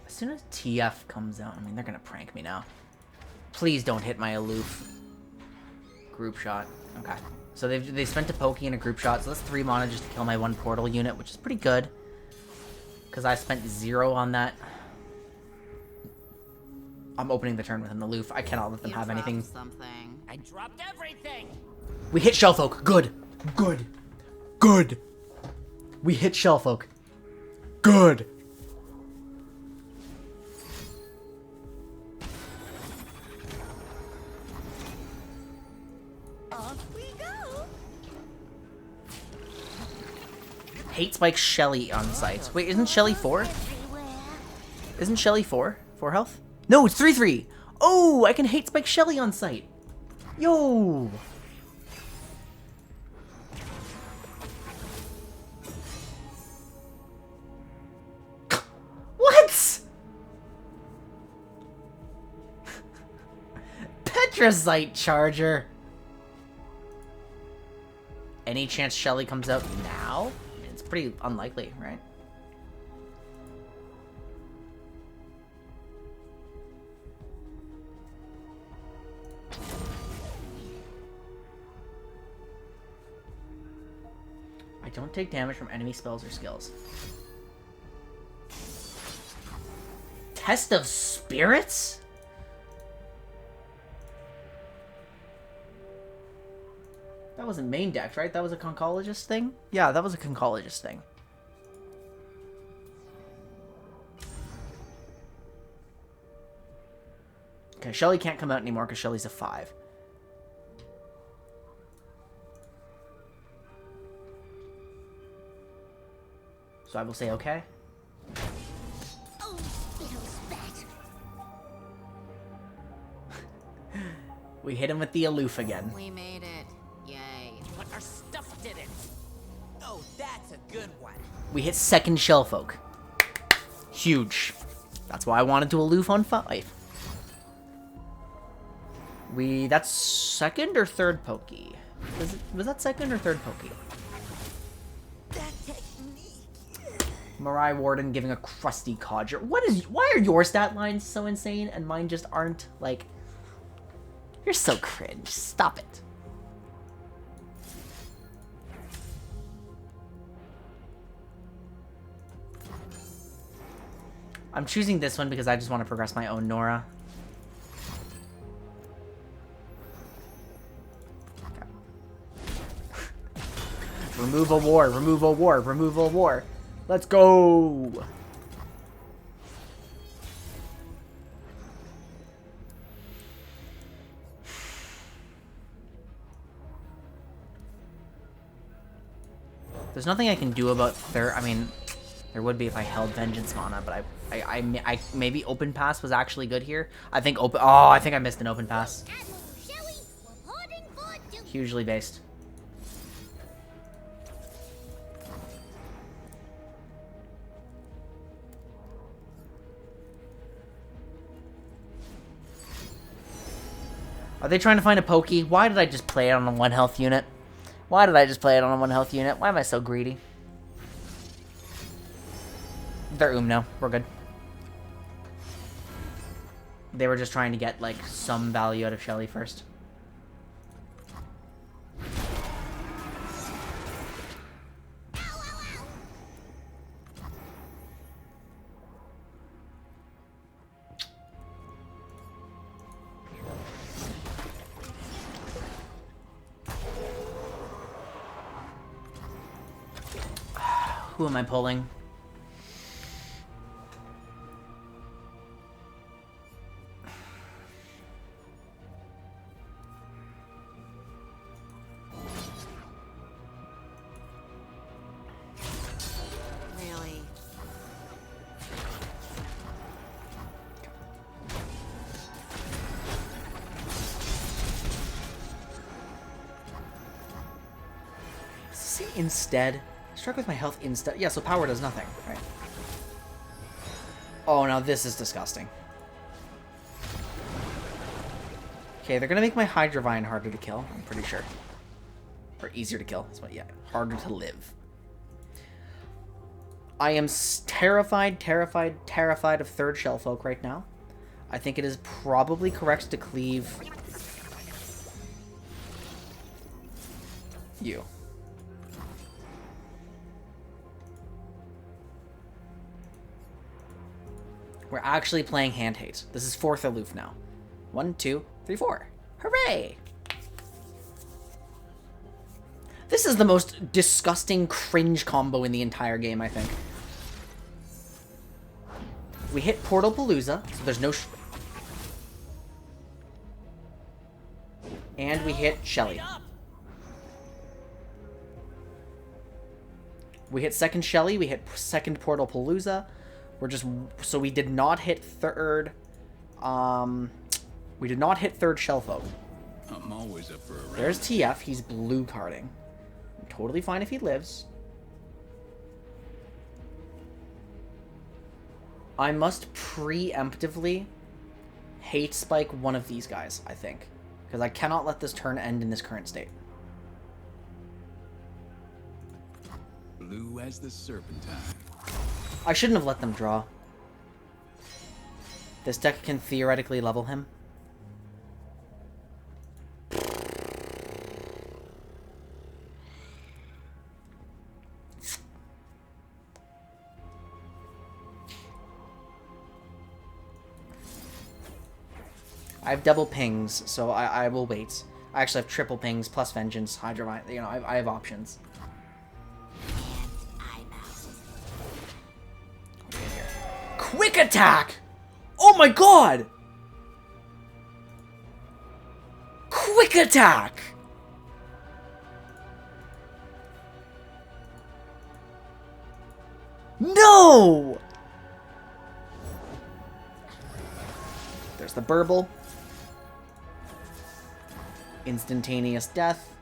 As soon as TF comes out, I mean they're gonna prank me now. Please don't hit my aloof. Group shot. Okay. So they spent a pokey and a group shot, so that's 3 mana just to kill my 1 portal unit, which is pretty good. Because I spent 0 on that. I'm opening the turn with an aloof. I cannot let them have anything. Something. I dropped everything. We hit Shellfolk. Good. Good. Good. We hit Shellfolk. Good. Off we go. Hate spike Shelly on site. Wait, isn't Shelly 4? Everywhere. Isn't Shelly 4? 4 health? No, it's 3-3. Oh, I can hate spike Shelly on site. Yo. What? Petrosite Charger. Any chance Shelly comes out now? It's pretty unlikely, right? I don't take damage from enemy spells or skills. Test of Spirits? That wasn't main deck, right? That was a Conchologist thing? Yeah, that was a Conchologist thing. Okay, Shelly can't come out anymore because Shelly's a 5. So I will say okay. Oh, spittle spat. We hit him with the aloof again. We made it. Yay. But our stuff didn't. Oh, that's a good one. We hit second Shellfolk. Huge. That's why I wanted to aloof on 5. That's second or third pokey? Was that second or third pokey? That technique. Marai Warden giving a crusty codger. Why are your stat lines so insane and mine just aren't? Like, you're so cringe. Stop it. I'm choosing this one because I just want to progress my own Nora. Okay. Remove a war, remove a war, remove a war. Let's go! There's nothing I can do about I mean, there would be if I held Vengeance mana, but I maybe Open Pass was actually good here. I think I think I missed an Open Pass. Hugely based. Are they trying to find a pokey? Why did I just play it on a 1 health unit? Why did I just play it on a 1 health unit? Why am I so greedy? They're Umno. We're good. They were just trying to get, like, some value out of Shelly first. Who am I pulling? say instead? Struck with my health instead. Yeah, so power does nothing, right? Oh, now this is disgusting. Okay, they're gonna make my Hydrovine harder to kill, I'm pretty sure. Or easier to kill. That's what, yeah, harder to live. I am terrified of third shell folk right now. I think it is probably correct to cleave you. We're actually playing hand hate. This is 4th aloof now. 1, 2, 3, 4. Hooray! This is the most disgusting cringe combo in the entire game, I think. We hit Portal Palooza, so there's no... and we hit Shelly. We hit second Shelly, we hit second Portal Palooza. We're just... so we did not hit third... we did not hit third Shellfolk. I'm always up for a round. There's TF, he's blue carding. Totally fine if he lives. I must preemptively hate spike one of these guys, I think. Because I cannot let this turn end in this current state. Blue as the serpentine. I shouldn't have let them draw. This deck can theoretically level him. I have double pings, so I will wait. I actually have triple pings plus vengeance, Hydrovine. You know, I have options. Quick attack! Oh my god! Quick attack! No! There's the burble. Instantaneous death.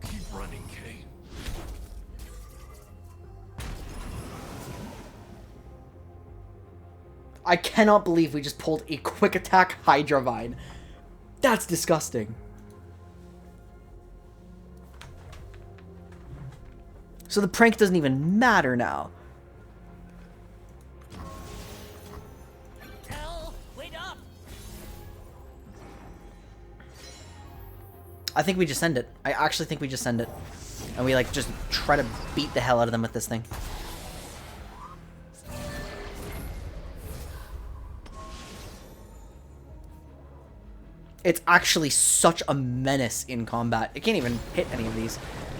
Keep running, Kane. I cannot believe we just pulled a quick attack Hydrovine. That's disgusting. So the prank doesn't even matter now. Hell, wait up! I think we just send it. I actually think we just send it. And we, like, just try to beat the hell out of them with this thing. It's actually such a menace in combat. It can't even hit any of these.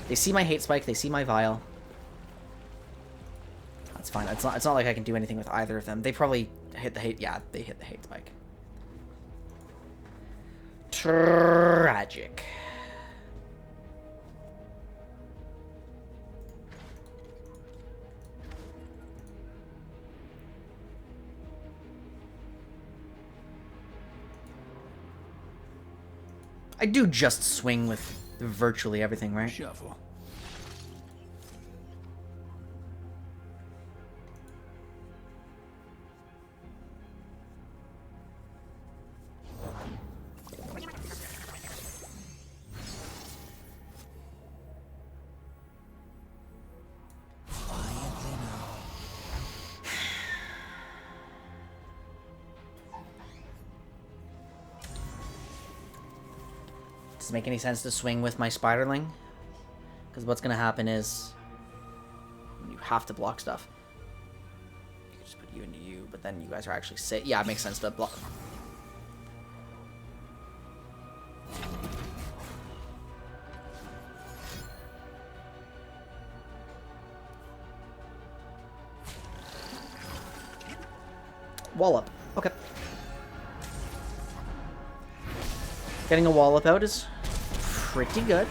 They see my hate spike, they see my vial. That's fine. It's not like I can do anything with either of them. They probably hit the hate. Yeah, they hit the hate spike. Tragic. I do just swing with virtually everything, right? Shuffle. Does it make any sense to swing with my Spiderling? Because what's going to happen is you have to block stuff. You can just put you into you, but then you guys are actually safe. Yeah, it makes sense to block. Wallop. Okay. Getting a wallop out is pretty good.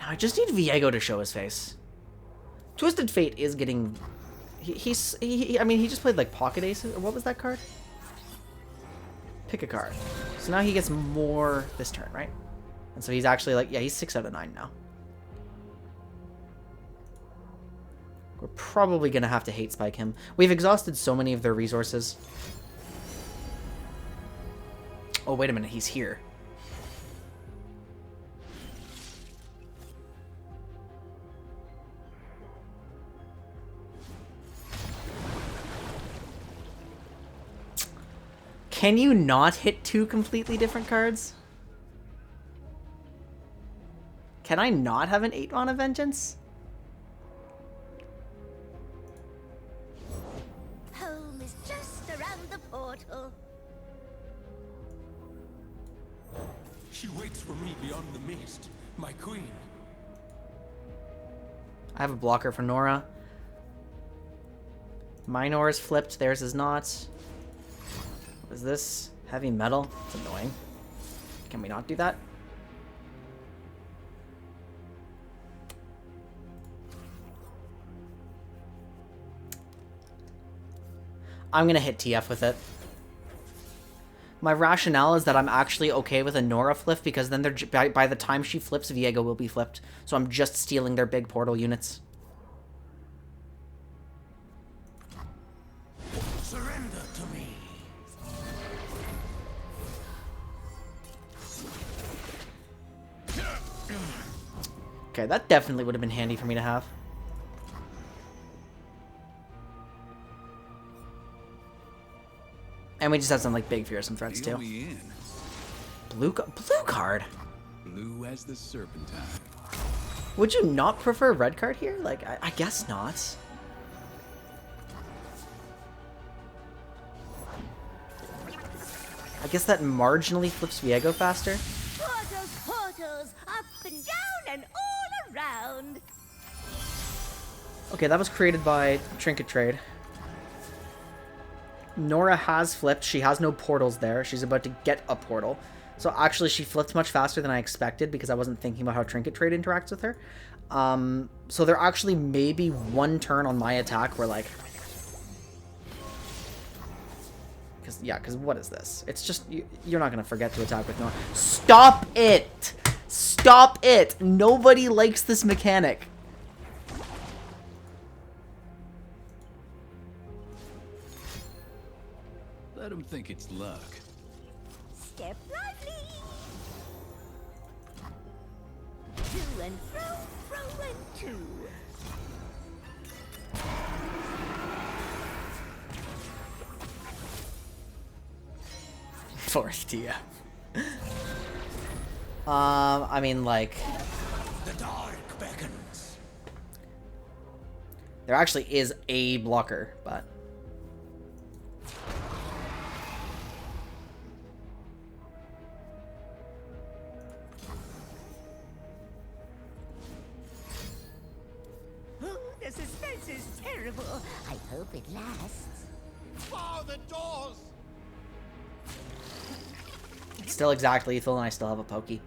Now I just need Viego to show his face. Twisted Fate is getting... I mean, he just played, like, Pocket Aces. What was that card? Pick a card. So now he gets more this turn, right? And so he's actually, like, yeah, he's 6 out of 9 now. We're probably going to have to hate spike him. We've exhausted so many of their resources. Oh, wait a minute. He's here. Can you not hit 2 completely different cards? Can I not have an 8-mana Vengeance? Home is just around the portal. She waits for me beyond the mist, my queen. I have a blocker for Nora. Minor is flipped, theirs is not. What is this? Heavy metal? It's annoying. Can we not do that? I'm gonna hit TF with it. My rationale is that I'm actually okay with a Nora flip because then they're by the time she flips, Viego will be flipped. So I'm just stealing their big portal units. Surrender to me. Okay, that definitely would have been handy for me to have. And we just have some like big fearsome threats too. Blue card. Blue as the serpentine. Would you not prefer red card here? Like, I guess not. I guess that marginally flips Viego faster. Portals, portals, up and down and all around. Okay, that was created by Trinket Trade. Nora has flipped. She has no portals there. She's about to get a portal. So actually, she flipped much faster than I expected because I wasn't thinking about how Trinket Trade interacts with her. So there actually may be one turn on my attack where, like... Because what is this? It's just... You're not going to forget to attack with Nora. Stop it! Stop it! Nobody likes this mechanic. Let him think it's luck. Step lively. To and fro and to. Fourth TF. I mean, like... The dark beckons. There actually is a blocker, but... The suspense is terrible. I hope it lasts. Bar the doors. It's still exact lethal, and I still have a pokey.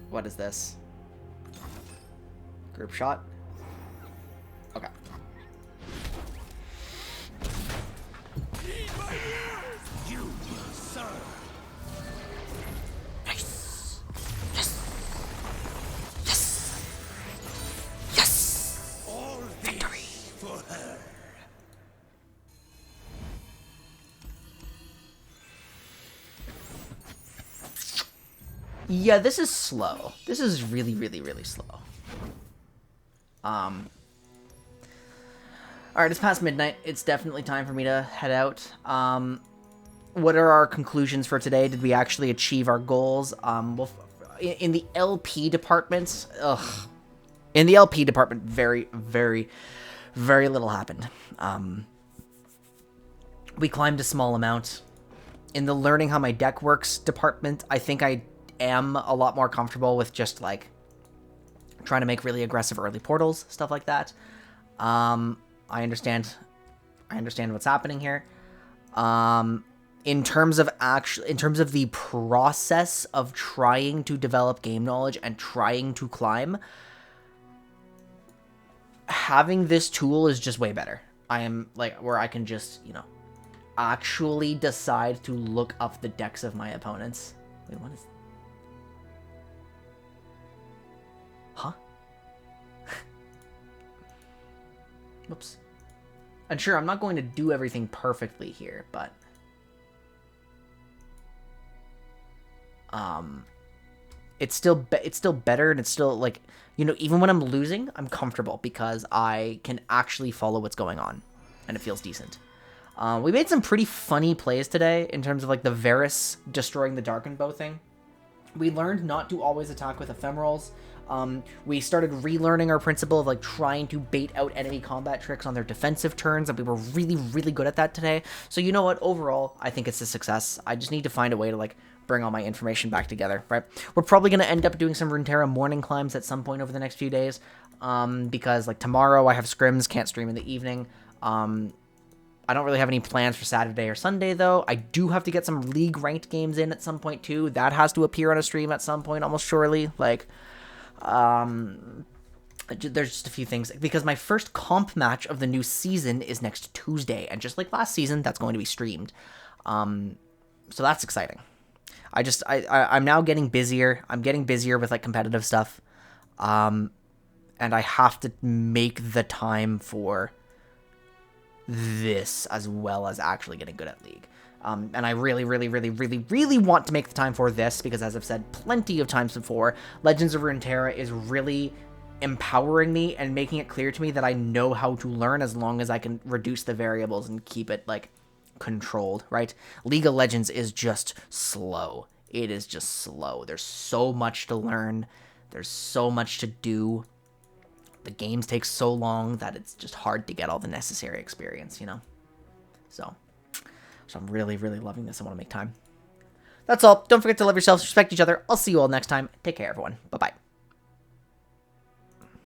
What is this? Group shot? Okay. You, sir. Nice. Yes. Yes. Yes. All victory for her. Yeah, this is slow. This is really, really, really slow. Alright, it's past midnight. It's definitely time for me to head out. What are our conclusions for today? Did we actually achieve our goals? In the LP departments, in the LP department, very, very, very little happened. We climbed a small amount. In the learning how my deck works department, I think I am a lot more comfortable with just like trying to make really aggressive early portals, stuff like that. I understand what's happening here. in terms of the process of trying to develop game knowledge and trying to climb, having this tool is just way better. I am like where I can just, you know, actually decide to look up the decks of my opponents. Wait, what is... Huh? Whoops. And sure, I'm not going to do everything perfectly here, but it's still better, and it's still like, you know, even when I'm losing, I'm comfortable because I can actually follow what's going on, and it feels decent. We made some pretty funny plays today in terms of like the Varus destroying the Darkened Bow thing. We learned not to always attack with ephemerals. We started relearning our principle of like trying to bait out enemy combat tricks on their defensive turns, and we were really, really good at that today. So you know what? Overall, I think it's a success. I just need to find a way to like bring all my information back together, right? We're probably going to end up doing some Runeterra morning climbs at some point over the next few days, because like tomorrow I have scrims, can't stream in the evening. I don't really have any plans for Saturday or Sunday, though. I do have to get some league ranked games in at some point, too. That has to appear on a stream at some point, almost surely. Like, there's just a few things. Because my first comp match of the new season is next Tuesday. And just like last season, that's going to be streamed. So that's exciting. I'm now getting busier. I'm getting busier with, like, competitive stuff. And I have to make the time for this as well as actually getting good at League. And I really, really, really, really, really want to make the time for this because, as I've said plenty of times before, Legends of Runeterra is really empowering me and making it clear to me that I know how to learn as long as I can reduce the variables and keep it, like, controlled, right? League of Legends is just slow. It is just slow. There's so much to learn. There's so much to do. The games take so long that it's just hard to get all the necessary experience, you know? So I'm really, really loving this. I want to make time. That's all. Don't forget to love yourselves, respect each other. I'll see you all next time. Take care, everyone. Bye-bye.